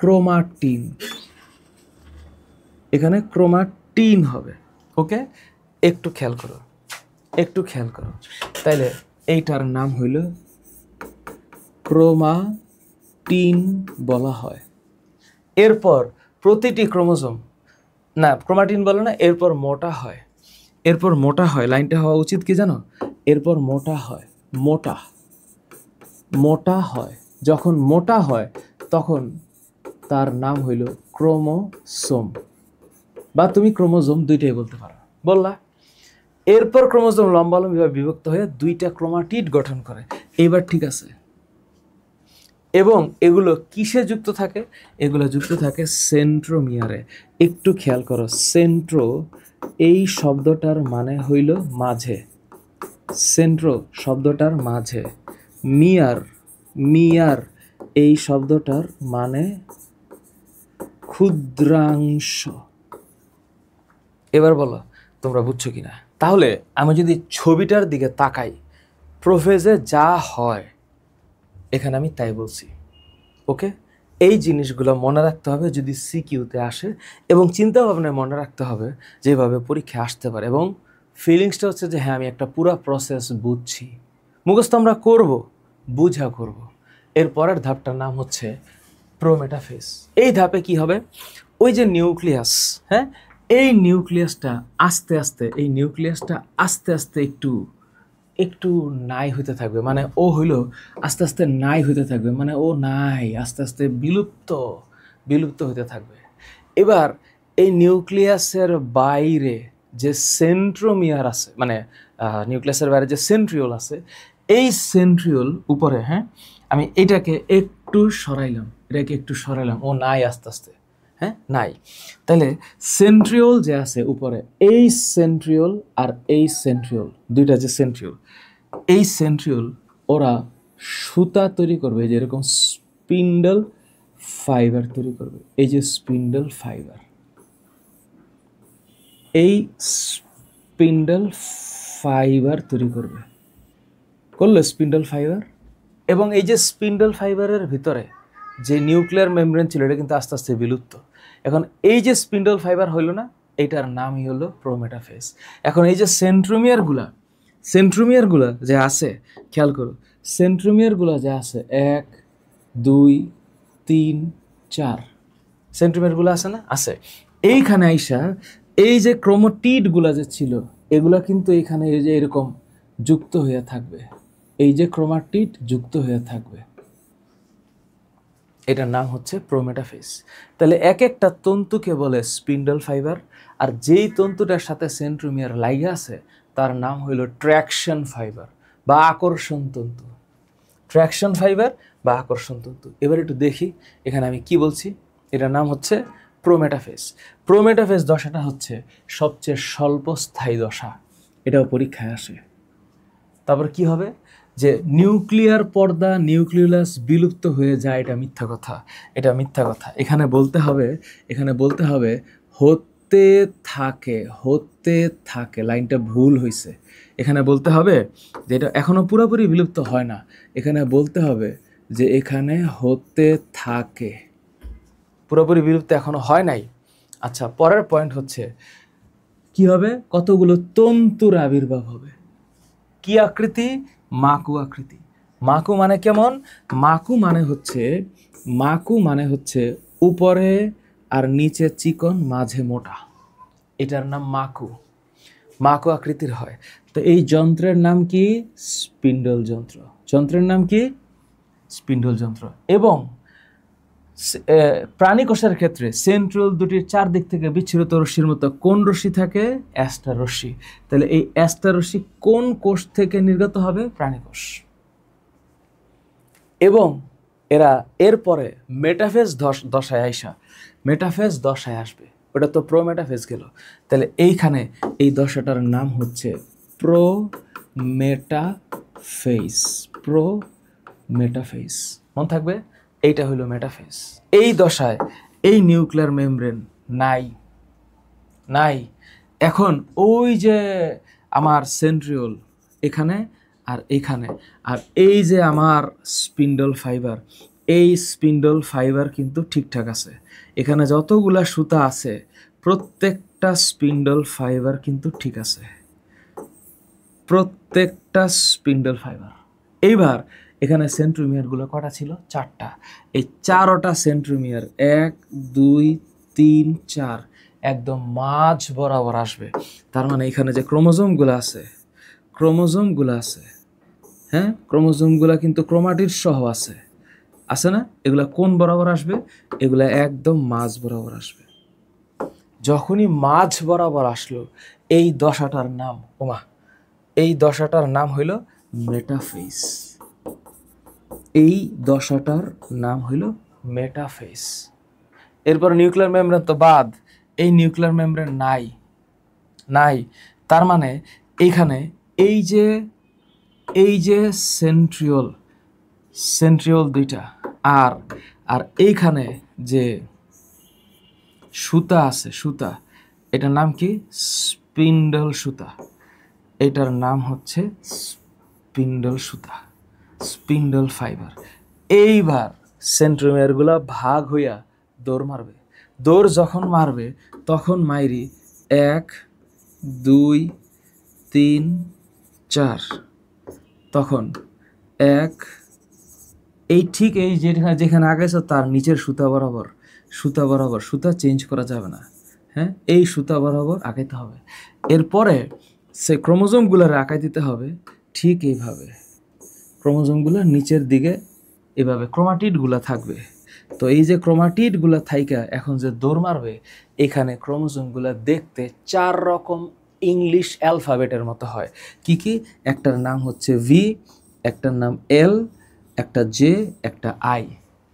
Speaker 1: ক্রোমাটিন, এখানে ক্রোমাটিন হবে। ওকে, একটু খেয়াল করো, একটু খেয়াল করো। তাইলে এইটার নাম হইল ক্রোমাটিন বলা হয়। এরপর প্রতিটি ক্রোমোজোম, না ক্রোমাটিন বলে না, এরপর মোটা হয়, এরপর মোটা হয়। লাইনটা হওয়া উচিত কি জানো, এরপর মোটা হয়, মোটা মোটা হয়। যখন মোটা হয় তখন তার নাম হইল ক্রোমোসোম, বা তুমি ক্রোমোজোম দুইটাই বলতে পারো, বললা। এরপর ক্রোমোজোম লম্বালম্বিভাবে বিভক্ত হয়ে দুইটা ক্রোমাটিড গঠন করে। এইবার ঠিক আছে। এবং এগুলো কিসে যুক্ত থাকে, এগুলো যুক্ত থাকে সেন্ট্রোমিয়ারে। একটু খেয়াল করো, সেন্ট্রো এই শব্দটার মানে হইল মাঝে, সেন্ট্রো শব্দটার মাঝে, মিয়ার মিয়ার এই শব্দটার মানে ক্ষুদ্রাংশ। এবার বলো তোমরা বুঝছো কিনা। তাহলে আমি যদি ছবিটার দিকে তাকাই, প্রোফেজে যা হয় এখানে আমি তাই বলছি। ওকে, এই জিনিসগুলো মনে রাখতে হবে যদি সিকিউতে আসে, এবং চিন্তা ভাবনায় মনে রাখতে হবে যেভাবে পরীক্ষা আসতে পারে। এবং ফিলিংসটা হচ্ছে যে হ্যাঁ আমি একটা পুরো প্রসেস বুঝছি। মুখস্থ আমরা করব, বুঝা করব। এর পরের ধাপটার নাম হচ্ছে প্রোমেটাফেজ। এই ধাপে কি হবে, ওই যে নিউক্লিয়াস, হ্যাঁ এই নিউক্লিয়াসটা আস্তে আস্তে, এই নিউক্লিয়াসটা আস্তে আস্তে একটু একটু নাই হইতে থাকবে, মানে ও হইলো আস্তে আস্তে নাই হইতে থাকবে, মানে ও নাই, আস্তে আস্তে বিলুপ্ত বিলুপ্ত হইতে থাকবে। এবার এই নিউক্লিয়াসের বাইরে যে সেন্ট্রোমিয়ার আছে, মানে নিউক্লিয়াসের বাইরে যে সেন্ট্রিওল আছে, এই সেন্ট্রিওল উপরে, হ্যাঁ আমি এটাকে একটু সরাইলাম, এটাকে একটু সরাইলাম, ও নাই আস্তে আস্তে, হ্যাঁ নাই। তাহলে সেন্ট্রিওল যে আছে উপরে, এই সেন্ট্রিওল আর এই সেন্ট্রিওল, দুইটা যে সেন্ট্রিওল, এই সেন্ট্রিওল ওরা সুতা তৈরি করবে, এই যে এরকম স্পিন্ডল ফাইবার তৈরি করবে, এই যে স্পিন্ডল ফাইবার, এই স্পিন্ডল ফাইবার তৈরি করবে, করলো স্পিন্ডল ফাইবার। এবং এই যে স্পিন্ডল ফাইবারের ভিতরে যে নিউক্লিয়ার মেমব্রেন ছিল, এটা কিন্তু আস্তে আস্তে বিলুপ্ত। এখন এই যে স্পিন্ডল ফাইবার হইল না, এইটার নামই হলো প্রোমেটাফেজ। এখন এই যে সেন্ট্রোমিয়ারগুলা যে আছে, খেয়াল করো, সেন্ট্রোমিয়ারগুলা যে আছে 1 2 3 4, সেন্ট্রোমিয়ারগুলো আছে না, আছে। এইখানে আইসা এই যে ক্রোমাটিডগুলা যে ছিল, এগুলা কিন্তু এইখানে এই যে এরকম যুক্ত হয়ে থাকবে, এই যে ক্রোমাটিড যুক্ত হয়ে থাকবে, এটার নাম হচ্ছে প্রোমেটাফেজ। তাহলে এক একটা তন্তুকে বলে স্পিন্ডল ফাইবার, আর যেই তন্তুটার সাথে সেন্ট্রোমিয়ার লাইগা আছে তার নাম হইল ট্র্যাকশন ফাইবার বা আকর্ষণ তন্তু। ট্র্যাকশন ফাইবার বা আকর্ষণ তন্তু। এবার একটু দেখি এখানে আমি কি বলছি। এটার নাম হচ্ছে প্রোমেটাফেজ। প্রোমেটাফেজ দশাটা হচ্ছে সবচেয়ে স্বল্পস্থায়ী দশা, এটাও পরীক্ষায় আসে। তারপর কি হবে, যে নিউক্লিয়ার পর্দা, নিউক্লিয়াস বিলুপ্ত হয়ে যায়, এটা মিথ্যা কথা, এটা মিথ্যা কথা। এখানে বলতে হবে, এখানে বলতে হবে হতে থাকে, হতে থাকে, লাইনটা ভুল হয়েছে। এখানে বলতে হবে যে এটা এখনো পুরোপুরি বিলুপ্ত হয় না, এখানে বলতে হবে যে এখানে হতে থাকে, পুরোপুরি বিলুপ্ত এখনো হয় নাই। আচ্ছা, পরের পয়েন্ট হচ্ছে কি হবে, কতগুলো তন্তুর আবির্ভাব হবে। কি আকৃতি, মাকু আকৃতি। মাকু মানে কেমন, মাকু মানে হচ্ছে উপরে আর নিচে চিকন, মাঝে মোটা, এটার নাম মাকু, মাকু আকৃতির হয়। তো এই যন্ত্রের নাম কি, স্পিন্ডল যন্ত্র। যন্ত্রের নাম কি, স্পিন্ডল যন্ত্র। এবং প্রাণী কোষের ক্ষেত্রে সেন্ট্রিওল দুটির চারদিক থেকে বিচ্ছুরিত রশ্মির মতো কোন রশ্মি থাকে, অ্যাস্টার রশ্মি। তাহলে এই অ্যাস্টার রশ্মি কোন কোষ থেকে নির্গত হবে, প্রাণী কোষ। এবং এরা এরপরে মেটাফেজ দশায় আইসা, মেটাফেজ দশায় আসবে, ওটা তো প্রোমেটাফেজ গেল। তাহলে এইখানে এই দশাটার নাম হচ্ছে প্রোমেটাফেজ, প্রোমেটাফেজ, মনে থাকবে, এইটা হলো মেটাফেজ। এই দশায় এই নিউক্লিয়ার মেমব্রেন নাই, নাই। এখন ওই যে আমার সেন্ট্রিওল এখানে আর এখানে, আর এই যে আমার স্পিন্ডল ফাইবার, এই স্পিন্ডল ফাইবার কিন্তু ঠিকঠাক আছে। এখানে যতগুলা সুতা আছে প্রত্যেকটা স্পিন্ডল ফাইবার কিন্তু ঠিক আছে, প্রত্যেকটা স্পিন্ডল ফাইবার। এইবার এখানে সেন্ট্রোমিয়ারগুলো কটা ছিল? 4টা। এই 4টা সেন্ট্রোমিয়ার 1 2 3 4 একদম মাঝ বরাবর আসবে। তার মানে এখানে যে ক্রোমোজোমগুলো আছে, ক্রোমোজোমগুলো আছে, হ্যাঁ, ক্রোমোজোমগুলো কিন্তু ক্রোমাটিড সহ আছে, আছে না? এগুলা কোন বরাবর আসবে? এগুলা একদম মাঝ বরাবর আসবে। যখনই মাঝ বরাবর আসলো এই দশাটার নাম, ওমা, এই দশাটার নাম হইল মেটাফেজ। এই দশাটার নাম হইল মেটাফেজ। এরপর নিউক্লিয়ার মেমব্রেন তো বাদ, এই নিউক্লিয়ার মেমব্রেন নাই, নাই। তার মানে এইখানে এই যে সেন্ট্রিওল, সেন্ট্রিওল দুইটা, আর আর এইখানে যে সুতা আছে, সুতা, এটার নাম কি? স্পিন্ডল সুতা। এটার নাম হচ্ছে স্পিন্ডল সুতা, স্পিন্ডল ফাইবার। এইবার সেন্ট্রোমিয়ারগুলা ভাগ হইয়া দৌড় মারবে। দৌড় যখন মারবে তখন মাইরি 1 2 3 4, তখন 1, এই ঠিক এই যেখানে আগাইছো তার নিচের সুতা বরাবর, সুতা বরাবর, সুতা চেঞ্জ করা যাবে না, হ্যাঁ, এই সুতা বরাবর আঁকাইতে হবে। এরপরে সে ক্রোমোজোমগুলোর আঁকাই দিতে হবে ঠিক এইভাবে, ক্রোমোজোমগুলো নিচের দিকে এভাবে ক্রোমাটিডগুলো থাকবে। তো এই যে ক্রোমাটিডগুলো থাইকা এখন যে দৌড় মারবে, এখানে ক্রোমোজোমগুলো দেখতে 4 রকম ইংলিশ অ্যালফাবেটের মতো হয়। কি কি? একটার নাম হচ্ছে ভি, একটার নাম এল, একটা জে, একটা আই,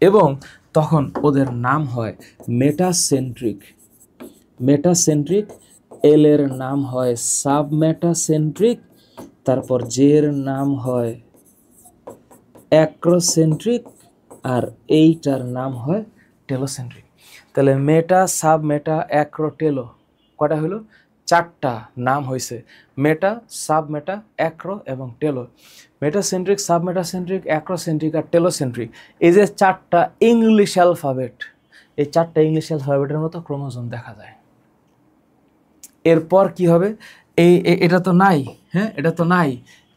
Speaker 1: এবং তখন ওদের নাম হয় মেটাসেন্ট্রিক। মেটাসেন্ট্রিক। এল এর নাম হয় সাবমেটাসেন্ট্রিক, তারপর জে এর নাম হয় অ্যাক্রোসেন্ট্রিক, আর এইটার নাম হয় টেলোসেন্ট্রিক। তাহলে মেটা, সাব মেটা, অ্যাক্রো, টেলো, কটা হলো? 4টা নাম হয়েছে, মেটা, সাব মেটা, অ্যাক্রো এবং টেলো। মেটাসেন্ট্রিক, সাবমেটাসেন্ট্রিক, অ্যাক্রোসেন্ট্রিক আর টেলোসেন্ট্রিক, এই যে 4টা ইংলিশ অ্যালফাবেট, এই 4টা ইংলিশ অ্যালফাবেটের মতো ক্রোমোজোম দেখা যায়। এরপর কি হবে? এটা তো নাই, হ্যাঁ, এটা তো নাই।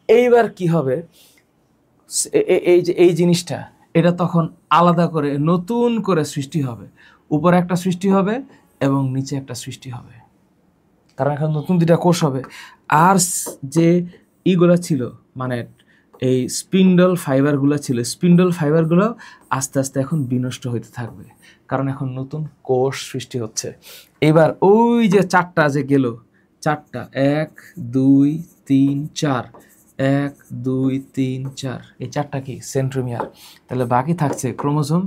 Speaker 1: এইবার কি হবে? এই যে এই জিনিসটা, এটা তখন আলাদা করে নতুন করে সৃষ্টি হবে। উপরে একটা সৃষ্টি হবে এবং নিচে একটা সৃষ্টি হবে, কারণ এখন নতুন 2টা কোষ হবে। আর যে ইগুলা ছিল, মানে এই স্পিন্ডল ফাইবারগুলো ছিল, স্পিন্ডল ফাইবারগুলো আস্তে আস্তে এখন বিনষ্ট হইতে থাকবে, কারণ এখন নতুন কোষ সৃষ্টি হচ্ছে। এবার ওই যে 4টা যে গেল, 4টা 1 2 3 4, 1 2 3 4, এই 4টা কি? সেন্ট্রোমিয়ার। তাহলে বাকি থাকছে ক্রোমোজোম।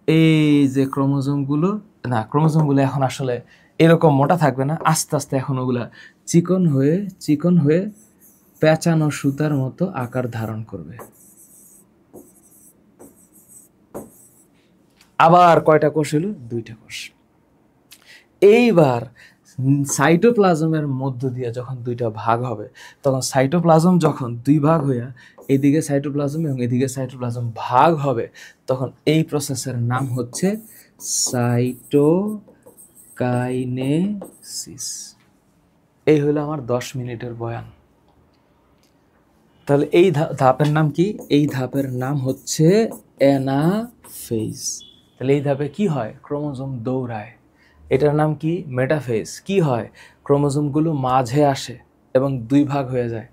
Speaker 1: এই যে ক্রোমোজোমগুলো, না, ক্রোমোজোমগুলো এখন আসলে এরকম মোটা থাকবে না, আস্তে আস্তে এখন ওগুলা চিকন হয়ে চিকন হয়ে পেঁচানো সুতার মতো আকার ধারণ করবে। আবার কয়টা কোষ হলো? 2টা কোষ। এইবার সাইটোপ্লাজমের মধ্য দিয়ে যখন 2টা ভাগ হবে, তখন সাইটোপ্লাজম যখন 2 ভাগ হইয়া এদিকে সাইটোপ্লাজম এবং এদিকে সাইটোপ্লাজম ভাগ হবে, তখন এই প্রসেসের নাম হচ্ছে সাইটোকাইনেসিস। এই হলো আমার 10 মিনিটের বয়ান। তাহলে এই ধাপের নাম কি? এই ধাপের নাম হচ্ছে অ্যানাফেজ। তাহলে এই ধাপে কি হয়? ক্রোমোজোম দৌড়ায়। এটার নাম কি? মেটাফেজ। কি হয়? ক্রোমোজোমগুলো মাঝে আসে এবং 2 ভাগ হয়ে যায়,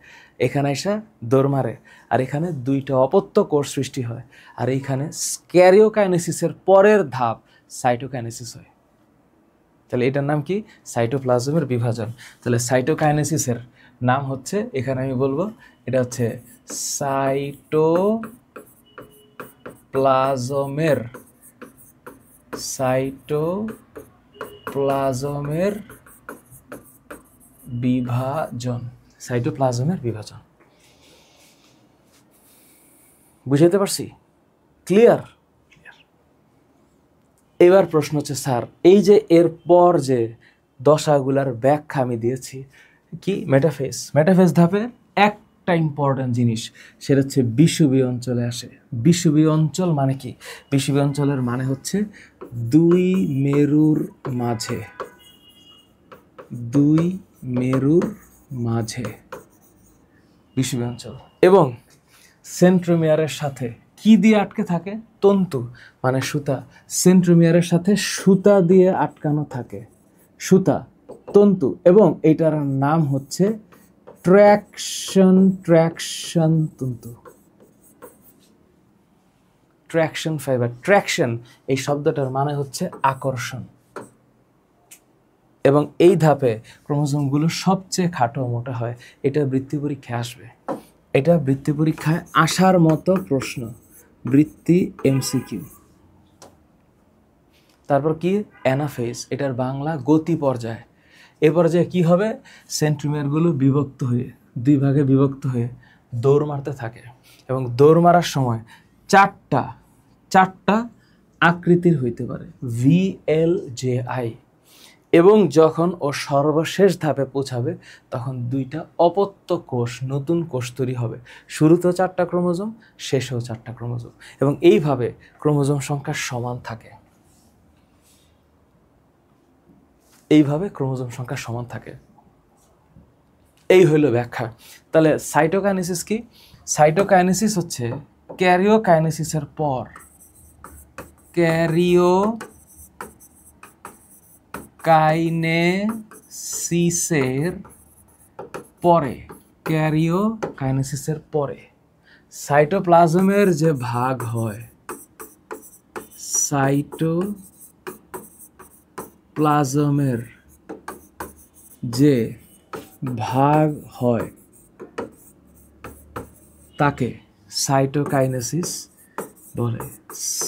Speaker 1: এখানে এসে দৌড় মারে, আর এখানে 2টা অপত্য কোষ সৃষ্টি হয়, আর এইখানে ক্যারিওকাইনেসিসের পরের ধাপ সাইটোকাইনেসিস হয়। তাহলে এটার নাম কি? সাইটোপ্লাজমের বিভাজন। তাহলে সাইটোকাইনেসিসের নাম হচ্ছে, এখানে আমি বলবো এটা হচ্ছে সাইটোপ্লাজমের বিভাজন। সাইটোপ্লাজমের বিভাজন। বুঝাইতে পারছি? ক্লিয়ার? এবার প্রশ্ন হচ্ছে, স্যার এই যে এরপর যে দশাগুলার ব্যাখ্যা আমি দিয়েছি। কি মেটাফেজ, মেটাফেজ ধাপে একটা ইম্পর্টেন্ট জিনিস, সেটা হচ্ছে বিষুবীয় অঞ্চলে আসে। বিষুবীয় অঞ্চল মানে কি? বিষুবীয় অঞ্চলের মানে হচ্ছে দুই মেরুর মাঝে, দুই মেরুর মাঝে বিষুবীয় অঞ্চল। এবং সেন্ট্রোমিয়ারের সাথে কি দিয়ে আটকে থাকে? তন্তু মানে সুতা। সেন্ট্রোমিয়ারের সাথে সুতা দিয়ে আটকানো থাকে, সুতা, তন্তু। এবং এটার নাম হচ্ছে ট্র্যাকশন, ট্র্যাকশন তন্তু, ট্র্যাকশন ফাইবার। ট্র্যাকশন এই শব্দটার মানে হচ্ছে আকর্ষণ। এবং এই ধাপে ক্রোমোজোমগুলো সবচেয়ে খাটো মোটা হয়। এটা বৃত্তি পরীক্ষায় আসবে, এটা বৃত্তি পরীক্ষায় আসার মতো প্রশ্ন, বৃত্তি এমসিকিউ। তারপর কি? অ্যানাফেজ, এটার বাংলা গতি পর্যায়। এ পর্যায়ে কি হবে? সেন্ট্রোমিয়ারগুলো বিভক্ত হয়ে, দুই ভাগে বিভক্ত হয়ে দৌড় মারতে থাকে। এবং দৌড় মারার সময় চারটা আকৃতির হইতে পারে, VLJI। এবং যখন ও সর্বশেষ ধাপে পৌঁছাবে তখন দুইটা অপত্য কোষ, নতুন কোষ তৈরি হবে। শুরুতেও 4টা ক্রোমোজোম, শেষেও 4টা ক্রোমোজোম। এবং এইভাবে ক্রোমোজোম সংখ্যা সমান থাকে, এইভাবে ক্রোমোজোম সংখ্যা সমান থাকে। এই হইল ব্যাখ্যা। তাহলে সাইটোকাইনেসিস কি? সাইটোকাইনেসিস হচ্ছে ক্যারিওকাইনেসিসের পর, ক্যারিওকাইনেসিসের পরে, ক্যারিওকাইনেসিসের পরে সাইটোপ্লাজমের যে ভাগ হয়, সাইটোপ্লাজমের যে ভাগ হয় তাকে সাইটোকাইনেসিস বলে।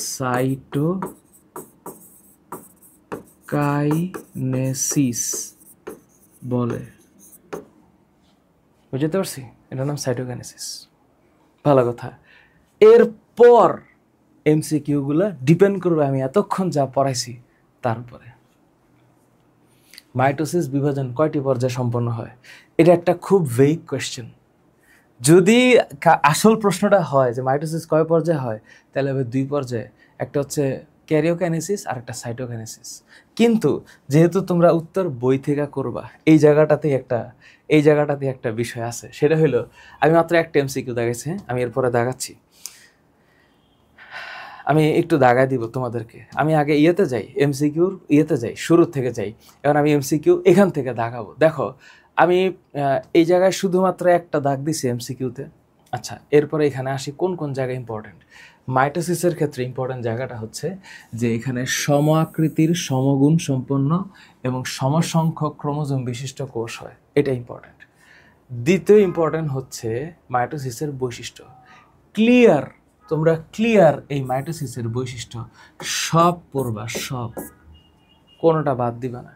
Speaker 1: সাইটোকাইনেসিস বলে, বুঝতে পারছি? এটার নাম সাইটোকাইনেসিস। ভালো কথা। এরপর এমসিকিউগুলো ডিপেন্ড করবে আমি এতক্ষণ যা পড়াইছি তার উপরে। মাইটোসিস বিভাজন কয়টি পর্যায়ে সম্পন্ন হয়? এটা একটা খুব ভেগ কোয়েশ্চেন। যদি আসল প্রশ্নটা হয় যে মাইটোসিস কয় পর্যায়ে হয়, তাহলে হবে 2 পর্যায়ে, একটা হচ্ছে ক্যারিওকাইনেসিস আর একটা সাইটোকাইনেসিস। কিন্তু যেহেতু তোমরা উত্তর বই থেকে করবা, এই জায়গাটাতেই একটা বিষয় আছে, সেটা হলো আমি মাত্র একটা এমসিকিউ দাগাইছি, আমি এরপরে দাগাচ্ছি। আমি একটু দাগায় দিব তোমাদেরকে। আমি আগে এমসিকিউর যাই, শুরু থেকে যাই। এখন আমি এমসিকিউ এখান থেকে দাগাবো। দেখো আমি এই জায়গায় শুধুমাত্র একটা দাগ দিছি এমসিকিউতে। আচ্ছা, এরপরে এখানে আসি কোন কোন জায়গায় ইম্পর্টেন্ট। মাইটোসিসের ক্ষেত্রে ইম্পর্টেন্ট জায়গাটা হচ্ছে যে এখানে সম আকৃতির, সমগুণ সম্পন্ন এবং সমসংখ্যক ক্রোমোজোম বিশিষ্ট কোষ হয়, এটা ইম্পর্টেন্ট। দ্বিতীয় ইম্পর্টেন্ট হচ্ছে মাইটোসিসের বৈশিষ্ট্য। তোমরা ক্লিয়ার এই মাইটোসিসের বৈশিষ্ট্য সব পড়বা, সব, কোনোটা বাদ দিবা না।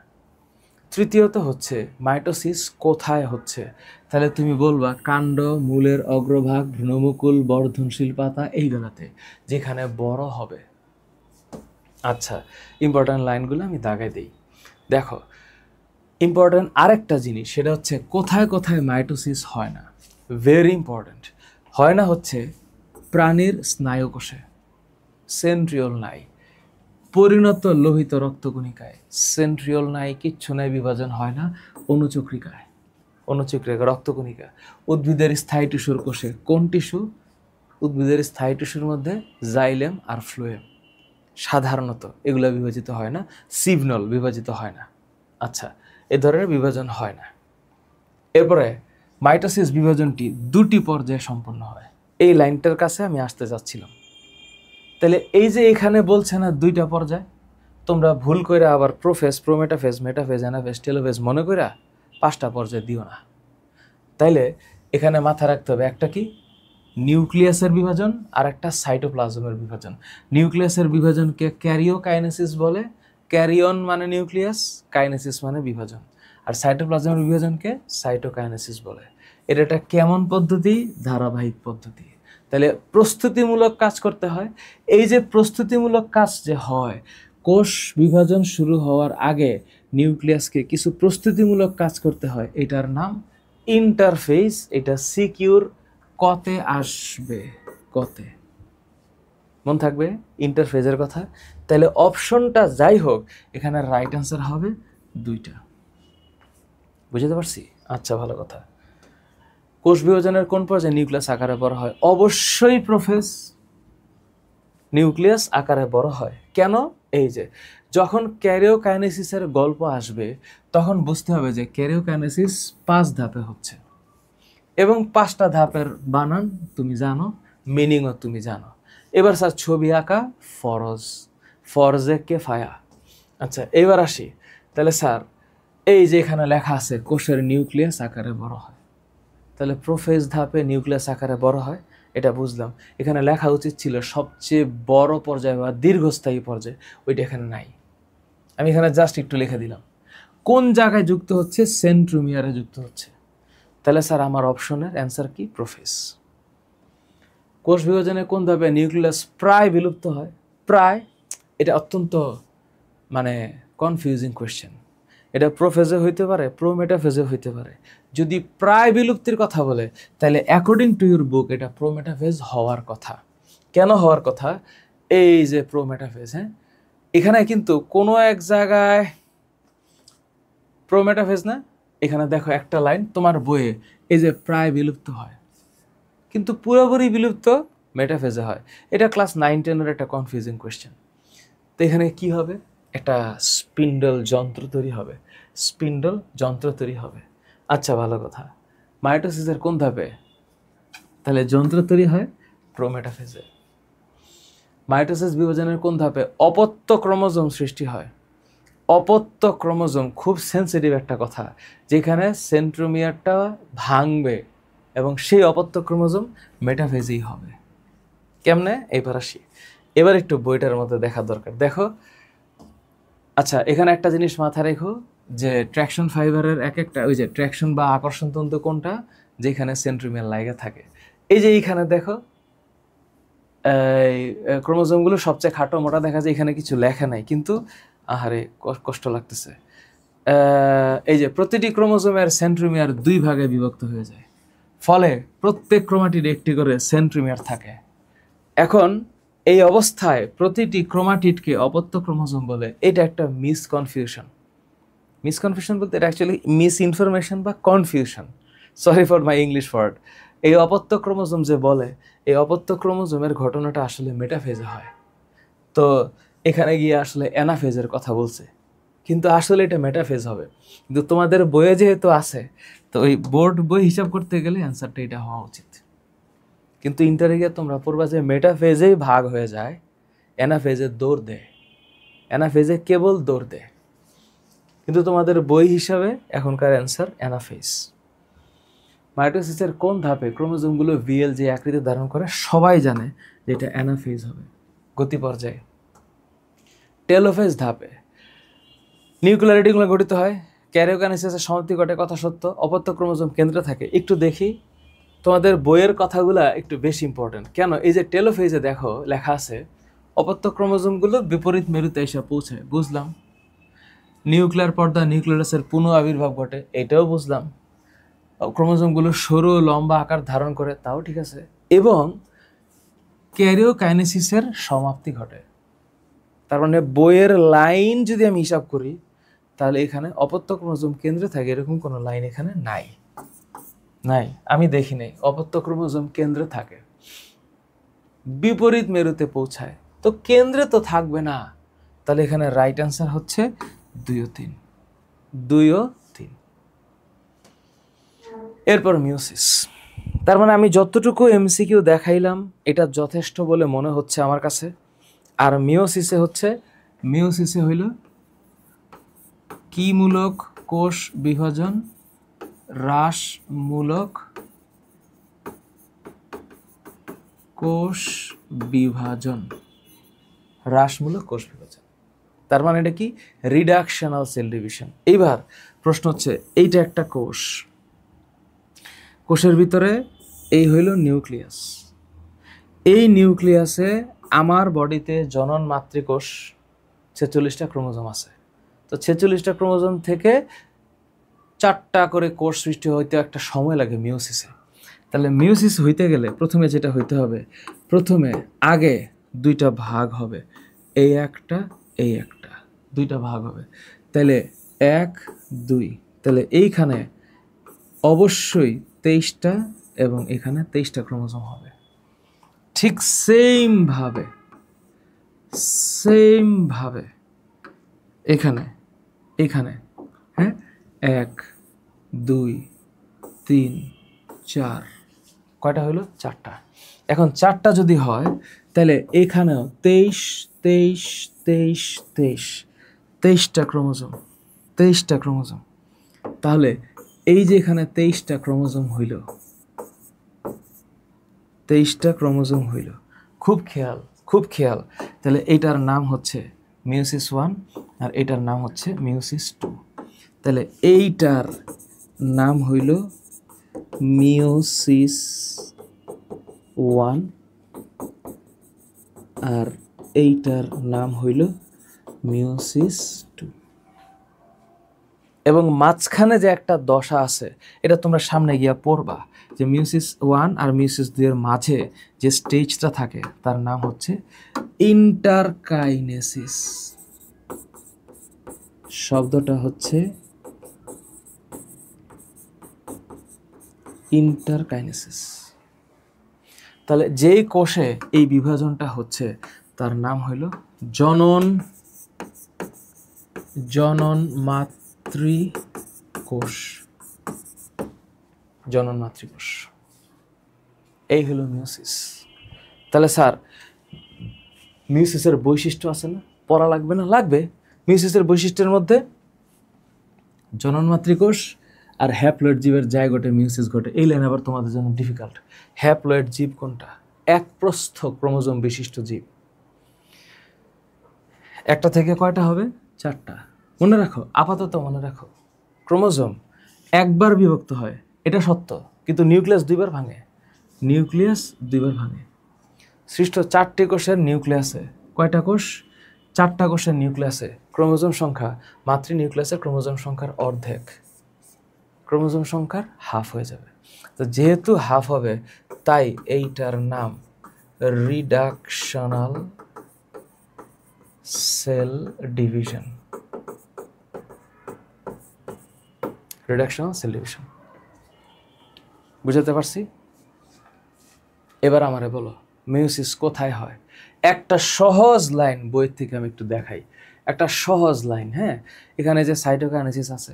Speaker 1: তৃতীয়ত হচ্ছে মাইটোসিস কোথায় হচ্ছে, তাহলে তুমি বলবা কাণ্ড, মূলের অগ্রভাগ, ভ্রূণমুকুল, বর্ধনশীল পাতা, এই বেলাতে যেখানে বড় হবে। আচ্ছা, ইম্পর্ট্যান্ট লাইনগুলো আমি দাগাই দিই। দেখো ইম্পর্ট্যান্ট আরেকটা জিনিস, সেটা হচ্ছে কোথায় কোথায় মাইটোসিস হয় না। Very important. হয় না হচ্ছে প্রাণীর স্নায়ুকোষে, সেন্ট্রিওল নাই। পরিণত লোহিত রক্তকণিকায়, সেন্ট্রিওল নাই, কিচ্ছু নাই, বিভাজন হয় না। অনুচক্রিকা, রক্তকণিকা। উদ্ভিদের স্থায়ী টিস্যুর কোষে, কোন টিস্যু? উদ্ভিদের স্থায়ী টিস্যুর মধ্যে জাইলেম আর ফ্লোয়েম। সাধারণত এগুলো বিভাজিত হয় না। সিগন্যাল বিভাজিত হয় না। আচ্ছা, এ ধরনের বিভাজন হয় না। এরপরে মাইটোসিস বিভাজনটি 2টি পর্যায়ে সম্পন্ন হয়। এই লাইনটার কাছে আমি আসতে যাচ্ছিলাম। তাহলে এই যে এখানে বলছে না 2টা পর্যায়, তোমরা ভুল করে আবার prophase, prometaphase, metaphase, anaphase, telophase মনে করে 5টা পর্যায়ে দিও না। তাইলে এখানে মাথা রাখতে হবে একটা কি, নিউক্লিয়াসের বিভাজন আর একটা সাইটোপ্লাজমের বিভাজন। নিউক্লিয়াসের বিভাজনকে ক্যারিওকাইনেসিস বলে। ক্যারিয়ন মানে নিউক্লিয়াস, কাইনেসিস মানে বিভাজন। আর সাইটোপ্লাজমের বিভাজনকে সাইটোকাইনেসিস বলে। এটা একটা কেমন পদ্ধতি? ধারাবাহিক পদ্ধতি। তাহলে প্রস্তুতিমূলক কাজ করতে হয়। এই যে প্রস্তুতিমূলক কাজ যে হয়, কোষ বিভাজন শুরু হওয়ার আগে নিউক্লিয়াসকে কিছু প্রস্তুতিমূলক কাজ করতে হয়, এটার নাম ইন্টারফেস। এটা সিকিউর কতে আসবে, কতে মন থাকবে ইন্টারফেজের কথা। তাহলে অপশনটা যাই হোক, এখানে রাইট অ্যান্সার হবে 2টা। বুঝতে পারছি? আচ্ছা, ভালো কথা। কোষ বিভাজনের কোন পর্যায়ে নিউক্লিয়াস আকারে বড় হয়? অবশ্যই প্রোফেজ, নিউক্লিয়াস আকারে বড় হয়। কেন? এই যে যখন ক্যারিওকাইনেসিসের গল্প আসবে তখন বুঝতে হবে যে ক্যারিওকাইনেসিস 5 ধাপে হচ্ছে, এবং 5টা ধাপের বানান তুমি জানো, মিনিংও তুমি জানো। এবার স্যার ছবি আঁকা ফরজ, ফরজে কে ফায়া। আচ্ছা, এবার আসি। তাহলে স্যার এই যে এখানে লেখা আছে কোষের নিউক্লিয়াস আকারে বড় হয়, তাহলে প্রোফেজ ধাপে নিউক্লিয়াস আকারে বড় হয়, এটা বুঝলাম। এখানে লেখা উচিত ছিল সবচেয়ে বড় পর্যায়ে বা দীর্ঘস্থায়ী পর্যায়ে, ওইটা এখানে নাই। আমি এখানে জাস্ট একটু লিখে দিলাম কোন জায়গায় যুক্ত হচ্ছে, সেন্ট্রোমিয়ারে যুক্ত হচ্ছে। তাহলে স্যার আমার অপশনের অ্যান্সার কি? প্রোফেজ। কোষ বিভাজনে কোন ধাপে নিউক্লিয়াস প্রায় বিলুপ্ত হয়? প্রায়, এটা অত্যন্ত মানে কনফিউজিং কোয়েশ্চেন। এটা প্রোফেজে হইতে পারে, প্রোমেটাফেজে হইতে পারে। যদি প্রায় বিলুপ্তির কথা বলে তাহলে অ্যাকর্ডিং টু ইউর বুক এটা প্রোমেটাফেজ হওয়ার কথা। কেন হওয়ার কথা? এই যে প্রোমেটাফেজ, হ্যাঁ, এখানে কিন্তু কোনো এক জায়গায় প্রোমেটাফেজ না, এখানে দেখো একটা লাইন তোমার বইয়ে, এই যে প্রায় বিলুপ্ত হয়, কিন্তু পুরোপুরি বিলুপ্ত মেটাফেজে হয়। এটা ক্লাস 9-10-এর একটা কনফিউজিং কোয়েশ্চেন। তো এখানে কি হবে? একটা স্পিন্ডল যন্ত্র তৈরি হবে, স্পিন্ডল যন্ত্র তৈরি হবে। আচ্ছা, ভালো কথা। মাইটোসিসের কোন ধাপে তাহলে যন্ত্র তৈরি হয়? প্রোমেটাফেজে। মাইটোসিস বিভাজনের কোন ধাপে অপত্য ক্রোমোজোম সৃষ্টি হয়? অপত্য ক্রোমোজোম খুব সেন্সিটিভ একটা কথা, যেখানে সেন্ট্রোমিয়ারটা ভাঙবে এবং সেই অপত্য ক্রোমোজোম মেটাফেজেই হবে। কেমনে? এবার আসি। এবার একটু বইটার মধ্যে দেখা দরকার। দেখো, আচ্ছা, এখানে একটা জিনিস মাথায় রেখো যে ট্র্যাকশন ফাইবারের এক একটা, ওই যে ট্র্যাকশন বা আকর্ষণ তন্তু কোনটা, যেখানে সেন্ট্রোমিয়ার লাইগা থাকে। এই যে এইখানে দেখো এই ক্রোমোজোমগুলো সবচেয়ে খাটো মোটা দেখা যায়, এখানে কিছু লেখা নাই, কিন্তু আহারে কষ্ট লাগতেছে। এই যে প্রতিটি ক্রোমোজোমের সেন্ট্রোমিয়ার 2 ভাগে বিভক্ত হয়ে যায়, ফলে প্রত্যেক ক্রোমাটিড একটি করে সেন্ট্রোমিয়ার থাকে। এখন এই অবস্থায় প্রতিটি ক্রোমাটিডকে অপত্য ক্রোমোজোম বলে। এটা একটা মিসকনফিউশন। মিসকনফিউশন বলতে এটা অ্যাকচুয়ালি মিস ইনফরমেশন বা confusion, sorry for my English word. এই অপত্য ক্রোমোজোম যে বলে, এই অপত্য ক্রোমোজোমের ঘটনাটা আসলে মেটাফেজে হয়। তো এখানে গিয়ে আসলে অ্যানাফেজের কথা বলছে, কিন্তু আসলে এটা মেটাফেজ হবে। কিন্তু তোমাদের বইয়ে যেহেতু আছে, তো ওই বোর্ড বই হিসাব করতে গেলে অ্যান্সারটা এটা হওয়া উচিত। কিন্তু ইন্টারে গিয়ে তোমরা পড়বা যে মেটাফেজেই ভাগ হয়ে যায়, অ্যানাফেজে দৌড় দেয়, অ্যানাফেজে কেবল দৌড় দেয়। কিন্তু তোমাদের বই হিসাবে এখনকার অ্যান্সার অ্যানাফেজ। মাইটোসিসের কোন ধাপে ক্রোমোজোমগুলো ভিএল যে আকৃতি ধারণ করে? সবাই জানে যে এটা অ্যানাফেজ হবে, গতি পর্যায়ে। টেলোফেজ ধাপে নিউক্লিয়ারিটিগুলো গঠিত হয়, ক্যারিওকাইনেসিসের সমাপ্তি ঘটে, কথা সত্য। অপত্য ক্রোমোজোম কেন্দ্রে থাকে। একটু দেখি তোমাদের বইয়ের কথাগুলো একটু বেশি ইম্পর্টেন্ট। কেন? এই যে টেলোফেজে দেখো লেখা আছে অপত্য ক্রোমোজোমগুলো বিপরীত মেরুতে এসে পৌঁছায়, বুঝলাম। নিউক্লিয়ার পর্দা নিউক্লিয়াসের পুনঃ আবির্ভাব ঘটে, এটাও বুঝলাম। ক্রোমোজোমগুলো সরু লম্বা আকার ধারণ করে, তাও ঠিক আছে। এবং ক্যারিওকাইনেসিসের সমাপ্তি ঘটে। তার মানে বইয়ের লাইন যদি আমি হিসাব করি, তাহলে এখানে অপত্য ক্রোমোজোম কেন্দ্রে থাকে এরকম কোনো লাইন এখানে নাই, নাই, আমি দেখি নাই। অপত্য ক্রোমোজোম কেন্দ্রে থাকে, বিপরীত মেরুতে পৌঁছায়, তো কেন্দ্রে তো থাকবে না। তাহলে এখানে রাইট অ্যান্সার হচ্ছে 2 ও 3, 2 ও 3। এরপর মিওসিস। তার মানে আমি যতটুকু এমসিকিউ দেখাইলাম এটা যথেষ্ট বলে মনে হচ্ছে আমার কাছে। আর মিওসিসে হইল কি মূলক কোষ বিভাজন, হ্রাসমূলক কোষ বিভাজন, হ্রাসমূলক কোষ বিভাজন। তার মানে এটা কি? Reductional cell division. এইবার প্রশ্ন হচ্ছে, এইটা একটা কোষ, কোষের ভিতরে এই হইল নিউক্লিয়াস। এই নিউক্লিয়াসে আমার বডিতে জনন মাতৃকোষ 46টা ক্রোমোজোম আছে। তো 46টা ক্রোমোজোম থেকে 4টা করে কোষ সৃষ্টি হইতে একটা সময় লাগে মিওসিসে। তাহলে মিওসিস হইতে গেলে প্রথমে যেটা হইতে হবে, প্রথমে আগে 2টা ভাগ হবে, এই একটা এই একটা, 2টা ভাগ হবে। তাহলে 1 2, তাহলে এইখানে অবশ্যই 23টা এবং এখানে 23টা ক্রোমোজোম হবে। ঠিক সেম ভাবে এখানে হ্যাঁ 1 2 3 4, কয়টা হলো? 4টা। এখন 4টা যদি হয় তাহলে এখানেও 23 23 23 23, 23টা ক্রোমোজোম। তাহলে এই যে এখানে 23টা ক্রোমোজোম হইল, 23টা ক্রোমোজোম হইল, খুব খেয়াল। তাহলে এইটার নাম হচ্ছে মিওসিস 1 আর এইটার নাম হচ্ছে মিওসিস 2। তাহলে এইটার নাম হইল মিওসিস 1 আর এইটার নাম হইল মিওসিস 2। এবং মাঝখানে যে একটা দশা আছে এটা তোমরা সামনে গিয়া পড়বা, যে মিওসিস 1 আর মিওসিস 2 এর মাঝে যে স্টেজটা থাকে তার নাম হচ্ছে ইন্টারকাইনেসিস। শব্দটা হচ্ছে ইন্টারকাইনেসিস। তাহলে যেই কোষে এই বিভাজনটা হচ্ছে তার নাম হইল জনন মাতৃকোষ। এই হলো মিওসিস। তাহলে স্যার মিওসিসের বৈশিষ্ট্য আছে না, পড়া লাগবে না? লাগবে। মিওসিসের বৈশিষ্ট্যের মধ্যে জনন মাতৃকোষ আর হ্যাপ্লয়েড জীবের জায়গোটে মিওসিস ঘটে। এই লাইন আবার তোমাদের জন্য ডিফিকাল্ট। হ্যাপ্লয়েড জীব কোনটা? একপ্রস্থ ক্রোমোজোম বিশিষ্ট জীব। একটা থেকে কয়টা হবে? 4টা। মনে রাখো, আপাতত মনে রাখো, ক্রোমোজোম একবার বিভক্ত হয়, এটা সত্য, কিন্তু নিউক্লিয়াস 2বার ভাঙে। সৃষ্ট 4টি কোষের নিউক্লিয়াসে কয়টা কোষ? 4টা কোষের নিউক্লিয়াসে ক্রোমোজোম সংখ্যা মাতৃ নিউক্লিয়াসের ক্রোমোজোম সংখ্যার অর্ধেক, ক্রোমোজোম সংখ্যার হাফ হয়ে যাবে। তো যেহেতু হাফ হবে তাই এইটার নাম রিডাকশনাল সেল ডিভিশন। বুঝাতে পারছি? এবার আমারে বলো মিওসিস কোথায় হয়? একটা সহজ লাইন বই থেকে আমি একটু দেখাই, একটা সহজ লাইন। হ্যাঁ, এখানে যে সাইটোকাইনেসিস আছে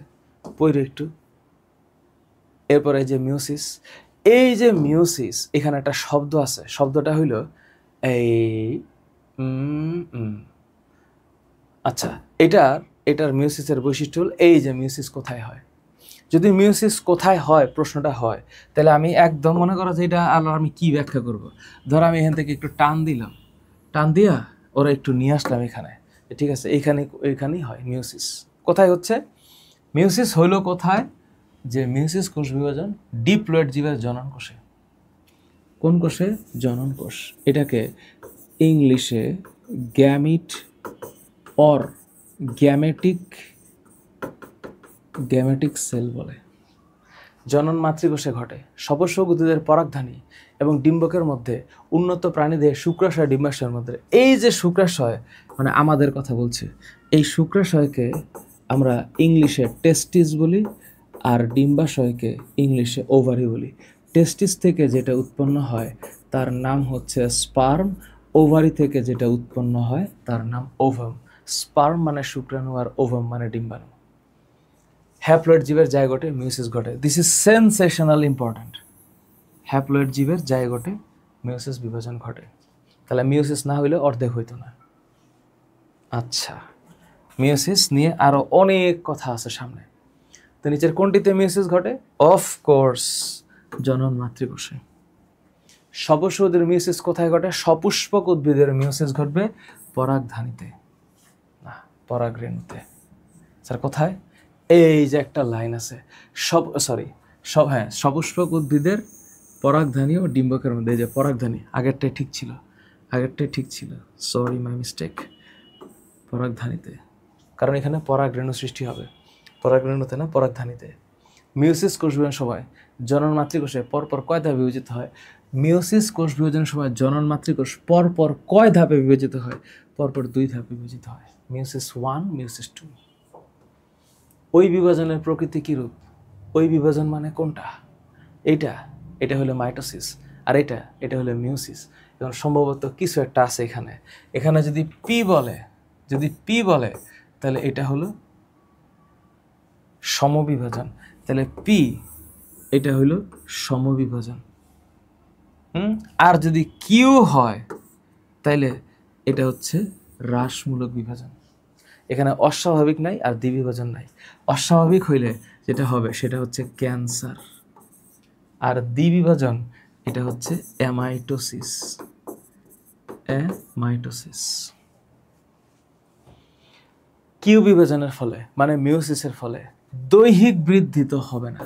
Speaker 1: পড়ে একটু, এরপরে যে মিওসিস, এই যে মিওসিস এখানে একটা শব্দ আছে, শব্দটা হইল এই আচ্ছা, এটার মিওসিসের বৈশিষ্ট্য হল এই যে মিওসিস কোথায় হয়। যদি মিওসিস কোথায় হয় প্রশ্নটা হয়, তাহলে আমি একদম মনে করো যে এটা আর আমি কি ব্যাখ্যা করব। ধর আমি এখান থেকে একটু টান দিলাম, টান দিয়া ওরা একটু নিয়ে আসলাম এখানে, ঠিক আছে, এইখানেই হয় মিওসিস। কোথায় হচ্ছে মিওসিস? হইল কোথায়? যে মিওসিস কোষ বিভাজন ডিপ্লয়েড জীবের জনন কোষে। কোন কোষে? জনন কোষ। এটাকে ইংলিশে গ্যামিট অর গ্যামেটিক সেল বলে। জনন মাতৃকোষে ঘটে। সপস্য উদ্ভিদের পরাগধানী এবং ডিম্বকের মধ্যে, উন্নত প্রাণীদের শুক্রাশয় ডিম্বাশয়ের মধ্যে। এই যে শুক্রাশয়, মানে আমাদের কথা বলছে, এই শুক্রাশয়কে আমরা ইংলিশে টেস্টিস বলি আর ডিম্বাশয়কে ইংলিশে ওভারি বলি। টেস্টিস থেকে যেটা উৎপন্ন হয় তার নাম হচ্ছে স্পার্ম, ওভারি থেকে যেটা উৎপন্ন হয় তার নাম ওভাম। স্পার্ম মানে শুক্রাণু আর ওভাম মানে ডিম্বাণু। হ্যাপ্লয়েড জীবের জায়গোটে মিওসিস ঘটে। This is sensational important. Haploid জীবের জায়গোটে মিওসিস বিভাজন ঘটে। তাহলে মিওসিস না হইলে অর্ধেক হইতো না। আচ্ছা, মিওসিস নিয়ে আরো অনেক কথা আছে সামনে। তো নিচের কোনটিতে মিওসিস ঘটে? অফকোর্স জনন মাতৃকোষে। সপুষ্পক উদ্ভিদের মিওসিস কোথায় ঘটে? সপুষ্পক উদ্ভিদের মিওসিস ঘটবে পরাগধানীতে, না পরাগরেণুতে। স্যার কোথায়? এই যে একটা লাইন আছে, সপুষ্পক উদ্ভিদের পরাগধানী ও ডিম্বকের মধ্যে। এই যে পরাগধানী, আগেরটাই ঠিক ছিল, সরি মাই মিস্টেক। পরাগধানীতে কারণ এখানে পরাগরেণু সৃষ্টি হবে, পরাগরেণুতে না পরাগধানীতে। মিওসিস কোষ বিভাজনের সময় জনন মাতৃকোষে পরপর কয় ধাপে বিভাজিত হয়? মিওসিস কোষ বিভাজনের সময় জনন মাতৃকোষ পরপর কয় ধাপে বিভাজিত হয়? পরপর 2 ধাপে বিভাজিত হয়, মিওসিস 1, মিওসিস 2। ওই বিভাজনের প্রকৃতি কী রূপ? ওই বিভাজন মানে কোনটা? এটা হলো মাইটোসিস, আর এটা হলো মিওসিস। এবং সম্ভবত কিছু একটা আছে এখানে যদি পি বলে তাহলে এটা হলো সমবিভাজন, তাহলে পি এটা হলো সমবিভাজন। আর যদি কিউ হয় তাইলে এটা হচ্ছে হ্রাসমূলক বিভাজন। এখানে অস্বাভাবিক নাই আর দ্বিবিভাজন নাই। অস্বাভাবিক হইলে যেটা হবে সেটা হচ্ছে ক্যান্সার, আর দ্বিবিভাজন এটা হচ্ছে অ্যামাইটোসিস। কিউ বিভাজনের ফলে মানে মিওসিসের ফলে দৈহিক বৃদ্ধি তো হবে না,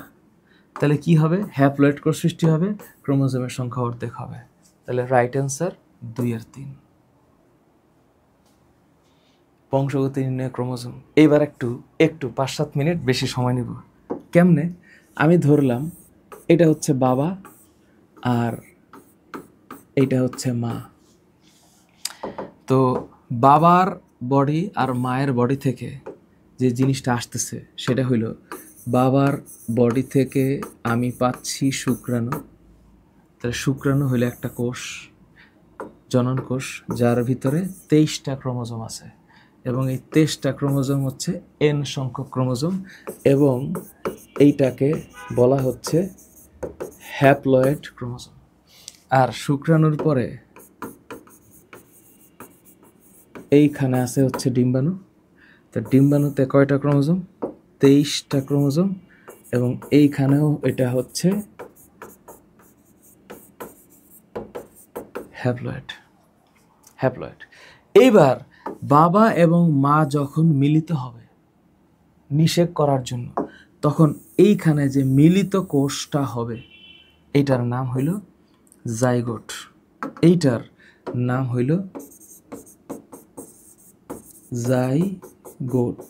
Speaker 1: তাহলে কি হবে? হ্যাপ্লয়েড কোষ সৃষ্টি হবে, ক্রোমোজোমের সংখ্যা অর্ধেক হবে। তাহলে রাইট অ্যান্সার 2 আর 3। বংশগতি নির্ণয় ক্রোমোজোম। এইবার একটু 5-7 মিনিট বেশি সময় নিব। কেমনে? আমি ধরলাম এটা হচ্ছে বাবা আর এটা হচ্ছে মা। তো বাবার বডি আর মায়ের বডি থেকে যে জিনিসটা আসতেছে সেটা হইল, বাবার বডি থেকে আমি পাচ্ছি শুক্রাণু। তাহলে শুক্রাণু হইলো একটা কোষ, জনন কোষ, যার ভিতরে 23টা ক্রোমোজোম আছে, এবং এই 23টা ক্রোমোজোম হচ্ছে এন সংখ্যক ক্রোমোজোম, এবং এইটাকে বলা হচ্ছে হ্যাপ্লয়েড ক্রোমোজোম। আর শুক্রাণুর পরে এইখানে আছে হচ্ছে ডিম্বাণু। তো ডিম্বাণুতে কয়টা ক্রোমোজোম? 23টা ক্রোমোজোম, এবং এইখানেও এটা হচ্ছে হ্যাপ্লয়েড। এইবার বাবা এবং মা যখন মিলিত হবে নিষেক করার জন্য, তখন এইখানে যে মিলিত কোষটা হবে এইটার নাম হইল জাইগোট। এইটার নাম হইল জাইগোট।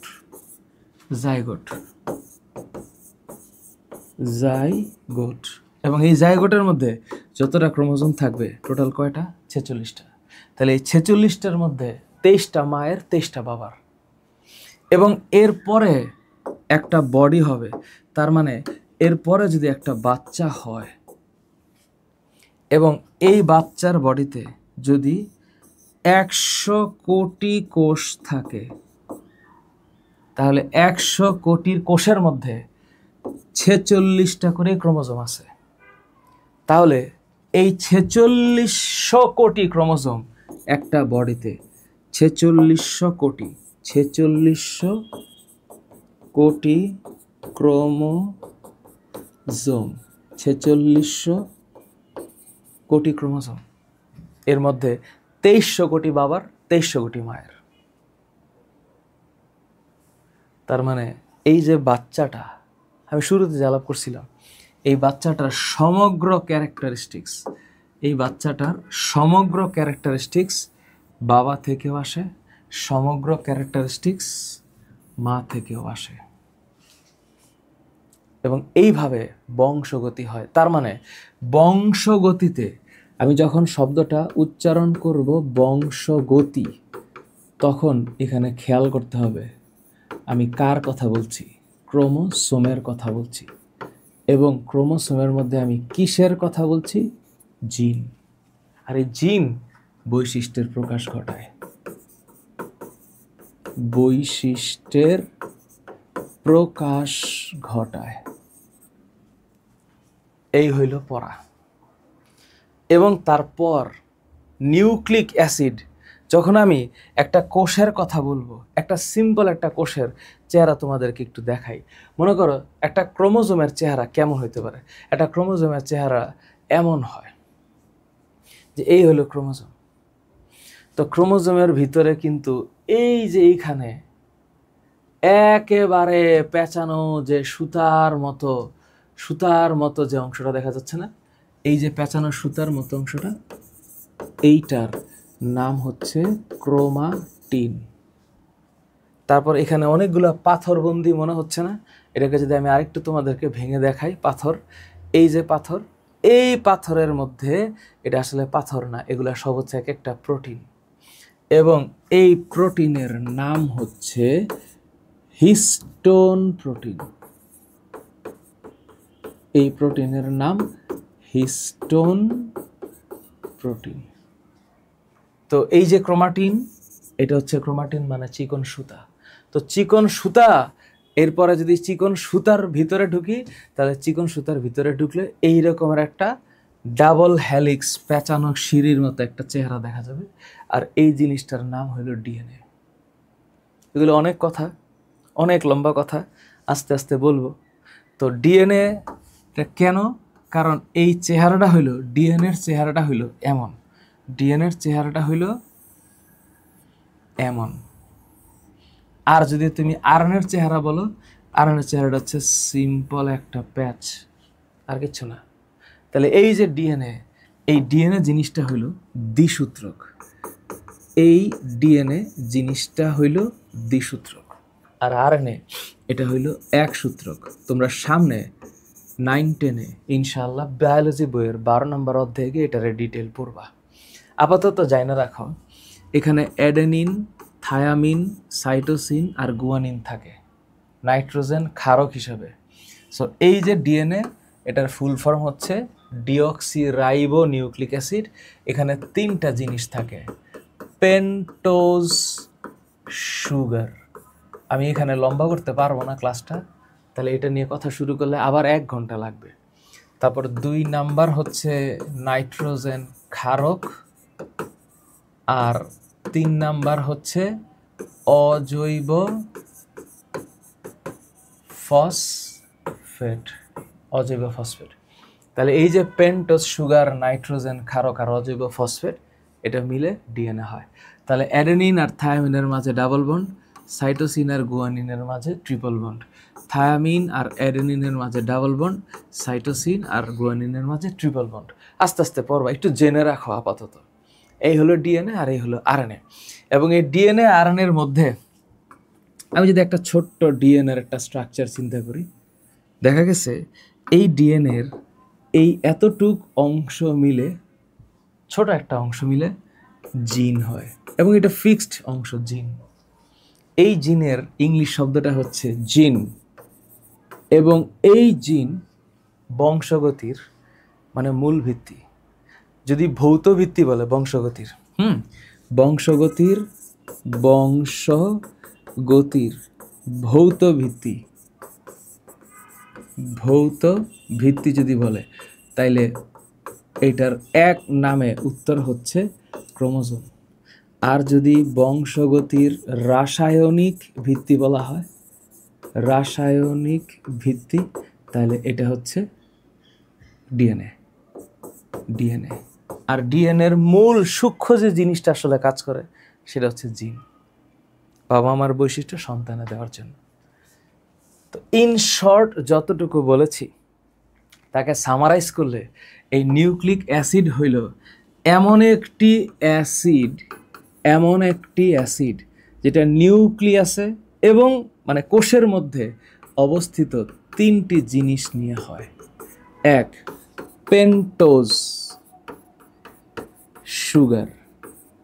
Speaker 1: এবং এই জাইগোটের মধ্যে যতটা ক্রোমোজোম থাকবে টোটাল কয়টা? 46টা। তাহলে এই 46টার মধ্যে 23টা মায়ের, 23টা বাবার, এবং এরপরে একটা বডি হবে। তার মানে এরপরে যদি একটা বাচ্চা হয় এবং এই বাচ্চার বডিতে যদি 100 কোটি কোষ থাকে, তাহলে 100 কোটির কোষের মধ্যে 46টা করে ক্রোমোজোম আছে। তাহলে এই 4600 কোটি ক্রোমোজোম একটা বডিতে, 4600 কোটি ক্রোমোজোম, 4600 কোটি ক্রোমোজোম, এর মধ্যে 2300 কোটি বাবার, 2300 কোটি মায়ের। তার মানে এই যে বাচ্চাটা আমি শুরুতে যে আলাপ করছিলাম, এই বাচ্চাটার সমগ্র ক্যারেক্টারিস্টিক্স বাবা থেকেও আসে, সমগ্র ক্যারেক্টারিস্টিক্স মা থেকেও আসে, এবং এইভাবে বংশগতি হয়। তার মানে বংশগতিতে আমি যখন শব্দটা উচ্চারণ করব বংশগতি, তখন এখানে খেয়াল করতে হবে আমি কার কথা বলছি? ক্রোমোসোমের কথা বলছি, এবং ক্রোমোসোমের মধ্যে আমি কিসের কথা বলছি? জিন। আর এই জিন বৈশিষ্ট্যের প্রকাশ ঘটায়। এই হইল পড়া। এবং তারপর নিউক্লিক অ্যাসিড, যখন আমি একটা কোষের কথা বলবো, একটা সিম্পল একটা কোষের চেহারা তোমাদেরকে একটু দেখাই। মনে করো একটা ক্রোমোজোমের চেহারা কেমন হইতে পারে? একটা ক্রোমোজোমের চেহারা এমন হয় যে এই হলো ক্রোমোজোম। তো ক্রোমোজোমের ভিতরে কিন্তু এই যে এইখানে একেবারে পেঁচানো যে সুতার মতো যে অংশটা দেখা যাচ্ছে না, এই যে পেঁচানো সুতার মতো অংশটা, এইটার নাম হচ্ছে ক্রোমাটিন। তারপর এখানে অনেকগুলো পাথরবন্দি মনে হচ্ছে না? এটাকে যদি আমি আরেকটু তোমাদেরকে ভেঙে দেখাই, পাথর, এই যে পাথর, এই পাথরের মধ্যে এটা আসলে পাথর না, এগুলা সব হচ্ছে এক একটা প্রোটিন, এবং এই প্রোটিনের নাম হচ্ছে হিস্টোন প্রোটিন। এই প্রোটিনের নাম হিস্টোন প্রোটিন। তো এই যে ক্রোমাটিন, এটা হচ্ছে ক্রোমাটিন মানে চিকন সুতা। তো চিকন সুতা, এরপরে যদি চিকন সুতার ভিতরে ঢুকি, তাহলে চিকন সুতার ভিতরে ঢুকলে এই রকমের একটা ডাবল হেলিক্স পেঁচানো সিঁড়ির মতো একটা চেহারা দেখা যাবে, আর এই জিনিসটার নাম হলো ডিএনএ। এগুলো অনেক কথা, অনেক লম্বা কথা, আস্তে আস্তে বলবো। তো ডিএনএ কেন? কারণ এই চেহারাটা হইলো, ডিএনএর চেহারাটা হইলো এমন, ডিএনএর চেহারাটা হইলো এমন। আর যদি তুমি আরএনএর চেহারা বলো, আরএনএর চেহারাটা হচ্ছে সিম্পল একটা প্যাচ, আর কিছু না। তাহলে এই যে ডিএনএ, এই ডিএনএ জিনিসটা হইল দ্বিসূত্রক। এই ডিএনএ জিনিসটা হইল দ্বিসূত্রক, আর আরএনএ এটা হইল এক সূত্রক। তোমরা সামনে 9-10-এ ইনশাআল্লাহ বায়োলজি বইয়ের 12 নম্বর অধ্যায়ে এটার ডিটেল পড়বা। আপাতত জানা রাখো, এখানে অ্যাডেনিন, থায়ামিন, সাইটোসিন আর গুয়ানিন থাকে নাইট্রোজেন ক্ষারক হিসাবে। সো এই যে ডিএনএ, এটার ফুল ফর্ম হচ্ছে ডিঅক্সিরাইবো নিউক্লিক অ্যাসিড। এখানে 3টা জিনিস থাকে, পেন্টোজ সুগার। আমি এখানে লম্বা করতে পারবো না ক্লাসটা, তাহলে এটা নিয়ে কথা শুরু করলে আবার 1 ঘন্টা লাগবে। তারপর 2 নাম্বার হচ্ছে নাইট্রোজেন ক্ষারক, আর 3 নাম্বার হচ্ছে অজৈব ফসফেট, অজৈব ফসফেট। তাহলে এই যে পেন্টোজ সুগার, নাইট্রোজেন ক্ষারক আর অজৈব ফসফেট, এটা মিলে ডিএনএ হয়। তাহলে অ্যাডেনিন আর থায়ামিনের মাঝে ডাবল বন্ড, সাইটোসিন আর গুয়ানিনের মাঝে ট্রিপল বন্ড, থায়ামিন আর অ্যাডেনিনের মাঝে ডাবল বন্ড, সাইটোসিন আর গুয়ানিনের মাঝে ট্রিপল বন্ড। আস্তে আস্তে পড়বা, একটু জেনে রাখো আপাতত। এই হলো ডিএনএ আর এই হলো আরএনএ। এবং এই ডিএনএ আরএনএর মধ্যে আমি যদি একটা ছোট্ট ডিএনএর একটা স্ট্রাকচার চিন্তা করি, দেখা গেছে এই ডিএনএর এই এতটুক অংশ মিলে, ছোট একটা অংশ মিলে জিন হয়, এবং এটা ফিক্সড অংশ জিন। এই জিনের ইংলিশ শব্দটা হচ্ছে জিন, এবং এই জিন বংশগতির মানে মূল ভিত্তি। যদি ভৌত ভিত্তি বলে বংশগতির, বংশগতির ভৌত ভিত্তি, ভৌত ভিত্তি যদি বলে, তাইলে এইটার এক নামে উত্তর হচ্ছে ক্রোমোজোম। আর যদি বংশগতির রাসায়নিক ভিত্তি বলা হয়, রাসায়নিক ভিত্তি, তাহলে এটা হচ্ছে ডিএনএ। ডিএনএ আর ডিএনএর মূল সূক্ষ্ম যে জিনিসটা আসলে কাজ করে, সেটা হচ্ছে জিন, বাবা মার বৈশিষ্ট্য সন্তানে দেওয়ার জন্য। তো ইন শর্ট যতটুকু বলেছি তাকে সামারাইজ করলে, এই নিউক্লিক অ্যাসিড হইল এমন একটি অ্যাসিড যেটা নিউক্লিয়াসে এবং মানে কোষের মধ্যে অবস্থিত 3টি জিনিস নিয়ে হয়। 1, পেন্টোজ সুগার।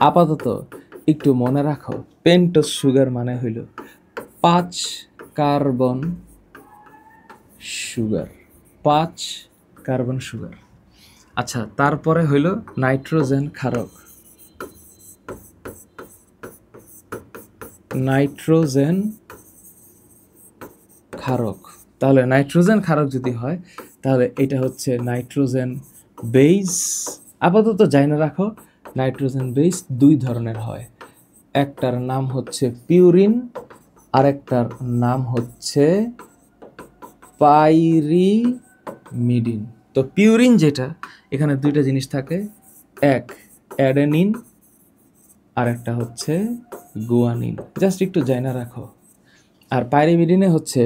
Speaker 1: আপাতত একটু মনে রাখো, পেন্টোজ সুগার মানে হইল 5 কার্বন সুগার, 5 কার্বন সুগার। আচ্ছা, তারপরে হইল নাইট্রোজেন ক্ষারক, নাইট্রোজেন ক্ষারক। তাহলে নাইট্রোজেন ক্ষারক যদি হয়, তাহলে এটা হচ্ছে নাইট্রোজেন বেস। আপাতত জানা রাখো, নাইট্রোজেন বেস 2 ধরনের হয়, একটার নাম হচ্ছে পিউরিন, আর একটার নাম হচ্ছে পাইরিমিডিন। তো পিউরিন যেটা, এখানে 2টা জিনিস থাকে, এক অ্যাডেনিন আর একটা হচ্ছে গুয়ানিন, জাস্ট একটু জানা রাখো। আর পাইরিমিডিনে হচ্ছে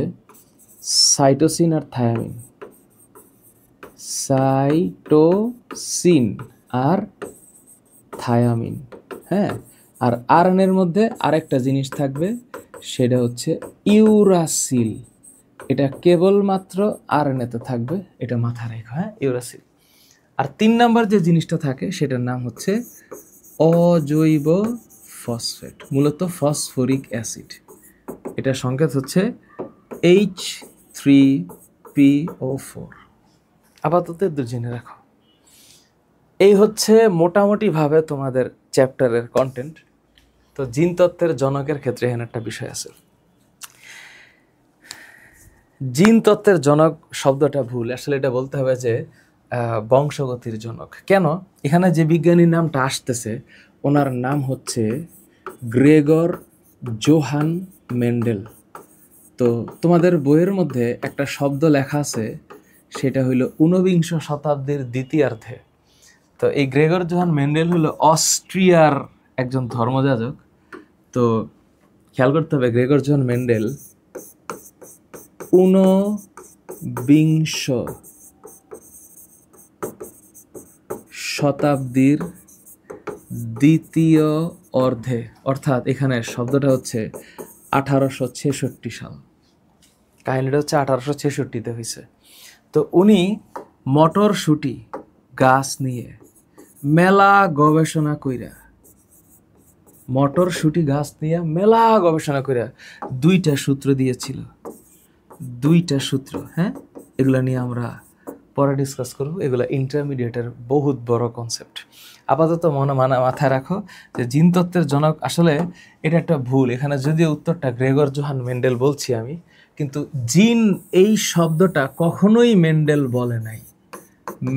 Speaker 1: সাইটোসিন আর থায়ামিন, সাইটোসিন আর থায়ামিন। হ্যাঁ, আর আরএনএর মধ্যে আরেকটা জিনিস থাকবে, সেটা হচ্ছে ইউরাসিল। এটা কেবলমাত্র আরএনএতে থাকবে, এটা মাথায় রেখো, হ্যাঁ, ইউরাসিল। আর 3 নাম্বার যে জিনিসটা থাকে সেটার নাম হচ্ছে অজৈব ফসফেট, মূলত ফসফরিক অ্যাসিড। এটা সংকেত হচ্ছে H3PO4। আপাতত জেনে রাখো। এই হচ্ছে মোটামুটিভাবে তোমাদের চ্যাপ্টারের কন্টেন্ট। তো জিন তত্ত্বের জনকের ক্ষেত্রে এখানে একটা বিষয় আছে। জিন তত্ত্বের জনক শব্দটা ভুল, আসলে এটা বলতে হবে যে বংশগতির জনক। কেন? এখানে যে বিজ্ঞানীর নামটা আসতেছে ওনার নাম হচ্ছে গ্রেগর জোহান মেন্ডেল। তো তোমাদের বইয়ের মধ্যে একটা শব্দ লেখা আছে, সেটা হইল 19বিংশ শতাব্দীর দ্বিতীয়ার্ধে। তো এই গ্রেগর জোহান মেন্ডেল হলো অস্ট্রিয়ার একজন ধর্মযাজক। তো খেয়াল করতে হবে, গ্রেগর জোহান মেন্ডেল 19বিংশ শতাব্দীর দ্বিতীয় অর্ধে, অর্থাৎ এখানে শব্দটা হচ্ছে 1866 সাল। কাহিনীটা হচ্ছে 1866-তে হয়েছে। তো উনি মটরশুঁটি গাছ নিয়ে মেলা গবেষণা কইরা, মটরশুঁটি গাছ নিয়ে মেলা গবেষণা কইরা 2টা সূত্র দিয়েছিল। 2টা সূত্র, হ্যাঁ, এগুলা নিয়ে আমরা পরে ডিসকাস করব। এগুলো ইন্টারমিডিয়েটের বহুত বড় কনসেপ্ট। আপাতত মাথায় রাখো যে জিন তত্ত্বের জনক, আসলে এটা একটা ভুল। এখানে যদিও উত্তরটা গ্রেগর জোহান মেন্ডেল বলছি আমি, কিন্তু জিন এই শব্দটা কখনোই মেন্ডেল বলে নাই।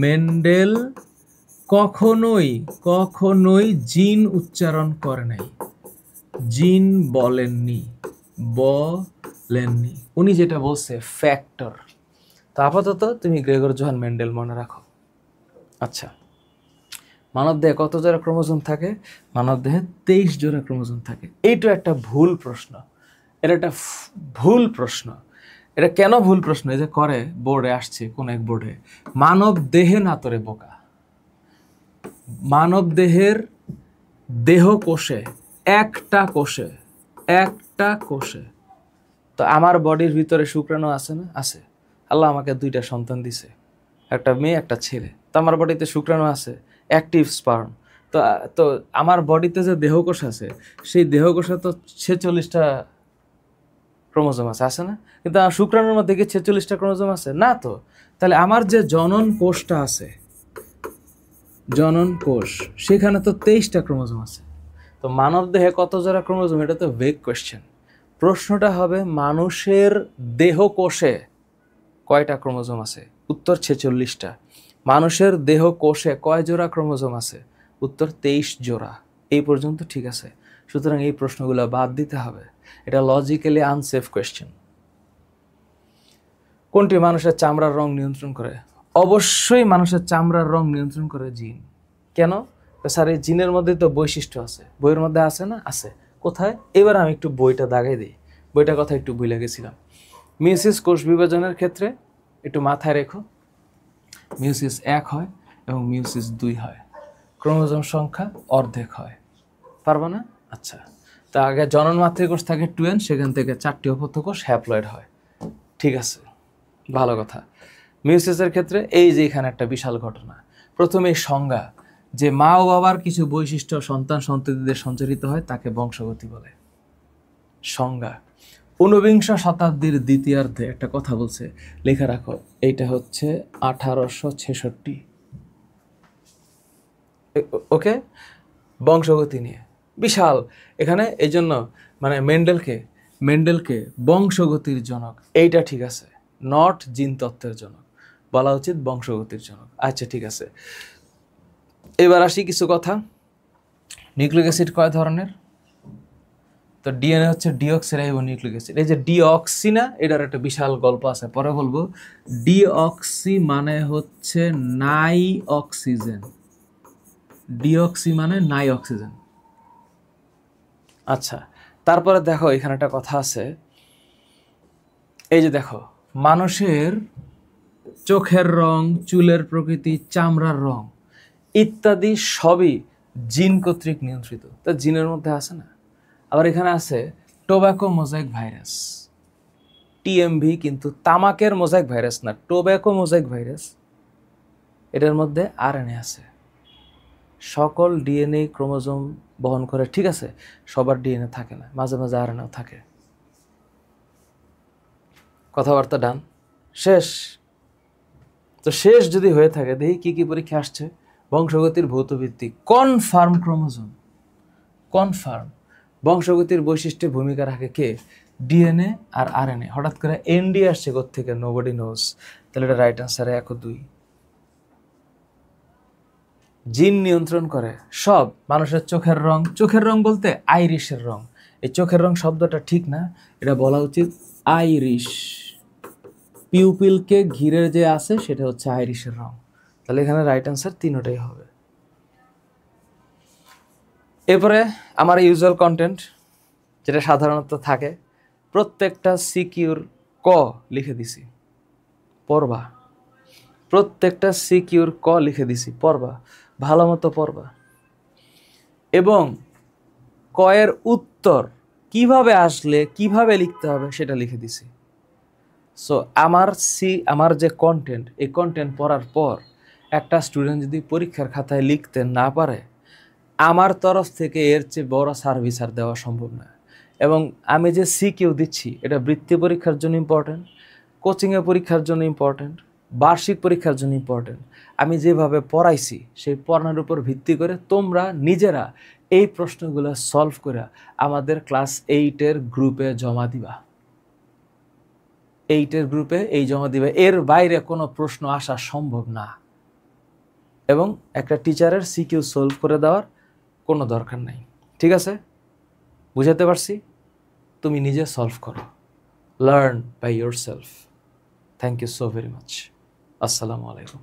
Speaker 1: মেন্ডেল কখনোই জিন উচ্চারণ করে নাই, জিন বলেননি। উনি যেটা বলছে ফ্যাক্টর। তো আপাতত তুমি গ্রেগর জোহান মেন্ডেল মনে রাখো। আচ্ছা, মানবদেহে কত জোড়া ক্রোমোজোম থাকে? মানবদেহে 23 জোড়া ক্রোমোজোম থাকে। এইটা একটা ভুল প্রশ্ন, এটা একটা ভুল প্রশ্ন। এটা কেন ভুল প্রশ্ন? এই যে করে বোর্ডে আসছে, কোন এক বোর্ডে, মানব দেহে না তোরে বোকা, মানব দেহের দেহ কোষে একটা কোষে। তো আমার বডির ভিতরে শুক্রাণু আছে না? আছে। আল্লাহ আমাকে 2টা সন্তান দিছে, একটা মেয়ে একটা ছেলে। তো আমার বডিতে শুক্রাণু আছে, অ্যাক্টিভ স্পার্ম। তো আমার বডিতে যে দেহকোষ আছে, সেই দেহকোষে তো 46টা ক্রোমোজোম আছে না? কিন্তু আমার শুক্রাণুর মধ্যে কি 46টা ক্রোমোজোম আছে? না। তো তাহলে আমার যে জনন কোষটা আছে, জনন কোষ, সেখানে তো 23টা ক্রোমোজোম আছে। তো মানব দেহে কত জোড়া ক্রোমোজোম? এটা তো ভেগ কোয়েশ্চেন। প্রশ্নটা হবে মানুষের দেহ কোষে কয়টা ক্রোমোজোম আছে? উত্তর 46টা। মানুষের দেহ কোষে কয় জোড়া ক্রোমোজোম আছে? উত্তর 23 জোড়া। এই পর্যন্ত ঠিক আছে। সুতরাং এই প্রশ্নগুলো বাদ দিতে হবে, এটা লজিক্যালি আনসেফ কোয়েশ্চেন। কোনটি মানুষের চামড়ার রং নিয়ন্ত্রণ করে? অবশ্যই মানুষের চামড়ার রং নিয়ন্ত্রণ করে জিন। কেন? স্যার এই জিনের মধ্যে তো বৈশিষ্ট্য আছে, বইয়ের মধ্যে আছে না? আছে। কোথায়? এবার আমি একটু বইটা দাগাই দিই, বইটার কথা একটু ভুলে গেছিলাম। মিউসিস কোষ বিভাজনের ক্ষেত্রে একটু মাথায় রেখো, মিউসিস 1 হয় এবং মিউসিস 2 হয়। ক্রোমোজোম সংখ্যা অর্ধেক হয়। পারবো না? আচ্ছা, তা আগে জনন মাতৃকোষ থাকে 2n, সেখান থেকে 4টি অপত্য কোষ হ্যাপ্লয়েড হয়। ঠিক আছে, ভালো কথা। মিউসিসের ক্ষেত্রে এই যে এখানে একটা বিশাল ঘটনা। প্রথমে সংজ্ঞা, যে মা ও বাবার কিছু বৈশিষ্ট্য সন্তান সন্ততিদের সঞ্চারিত হয়, তাকে বংশগতি বলে। সংজ্ঞা। 19বিংশ শতাব্দীর দ্বিতীয়ার্ধে একটা কথা বলছে, লেখা রাখো, এইটা হচ্ছে 1866। ওকে, বংশগতি নিয়ে বিশাল এখানে। এই জন্য মানে মেন্ডেলকে বংশগতির জনক, এইটা ঠিক আছে, নট জিন তত্ত্বের জনক, বলা উচিত বংশগতির জনক। আচ্ছা, ঠিক আছে। এবার আসি কিছু কথা। নিউক্লিক অ্যাসিড কয় ধরনের? তো ডিএনএ হচ্ছে ডিঅক্সিরাইবো নিউক্লিক অ্যাসিড। এই যে ডিঅক্সি না, এটার একটা বিশাল গল্প আছে, পরে বলবো। ডিঅক্সি মানে হচ্ছে নাই অক্সিজেন, ডিঅক্সি মানে নাই অক্সিজেন। আচ্ছা, তারপরে দেখো এখানে একটা কথা আছে, এই যে দেখো, মানুষের চোখের রং, চুলের প্রকৃতি, চামড়ার রং ইত্যাদি সবই জিন কর্তৃক নিয়ন্ত্রিত। তা জিনের মধ্যে আছে না? আবার এখানে আছে টোব্যাকো মোজাইক ভাইরাস, টিএমভি, কিন্তু তামাকের মোজাইক ভাইরাস না, টোব্যাকো মোজাইক ভাইরাস। এটার মধ্যে আরএনএ আছে, সকল ডিএনএ ক্রোমোজোম বহন করে, ঠিক আছে? সবার ডিএনএ থাকে না, মাঝে মাঝে আরএনএও থাকে। কথাবার্তা ডান, শেষ। তো শেষ যদি হয়ে থাকে, দেখি কি কি পরীক্ষা আসছে। বংশগতির ভৌত ভিত্তি, কনফার্ম ক্রোমোজোম, কনফার্ম। বংশগতির বৈশিষ্ট্যে ভূমিকা রাখে কে? ডিএনএ আর আরএনএ। হঠাৎ করে এনডি আসছে কোত্থেকে? Nobody nose. তাহলে এটা রাইট আনসার 1 ও 2। জিন নিয়ন্ত্রণ করে সব। মানুষের চোখের রং, চোখের রং বলতে আইরিশের রং। এই চোখের রং শব্দটা ঠিক না, এটা বলা উচিত আইরিশ। পিউপিলকে ঘিরে যে আছে সেটা হচ্ছে আইরিশের রং। তাহলে এখানে রাইট আনসার 3টাই হবে। এরপরে আমার ইউজুয়াল কন্টেন্ট যেটা সাধারণত থাকে, প্রত্যেকটা সিকিউর ক লিখে দিছি, পড়বা। প্রত্যেকটা সিকিউর ক লিখে দিছি, পড়বা, ভালো মতো পড়বা। এবং কয়ের উত্তর কিভাবে আসলে কিভাবে লিখতে হবে সেটা লিখে দিছি। সো আমার যে কন্টেন্ট, এই কন্টেন্ট পড়ার পর একটা স্টুডেন্ট যদি পরীক্ষার খাতায় লিখতে না পারে, আমার তরফ থেকে এর চেয়ে বড় সার্ভিস আর দেওয়া সম্ভব না। এবং আমি যে সিকিউ দিচ্ছি, এটা বৃত্তি পরীক্ষার জন্য ইম্পর্টেন্ট, কোচিংয়ে পরীক্ষার জন্য ইম্পর্টেন্ট, বার্ষিক পরীক্ষার জন্য ইম্পর্টেন্ট। আমি যেভাবে পড়াইছি সেই পড়ানোর উপর ভিত্তি করে তোমরা নিজেরা এই প্রশ্নগুলো সলভ করে আমাদের ক্লাস 8-এর গ্রুপে জমা দিবা। 8-এর গ্রুপে এই জমা দিবে, এর বাইরে কোনো প্রশ্ন আসা সম্ভব না। এবং একটা টিচারের সিকিউ সলভ করে দেওয়ার কোনো দরকার নাই, ঠিক আছে? বুঝাতে পারছি? তুমি নিজে সলভ করো, learn by yourself. Thank you so very much. আসসালামু আলাইকুম।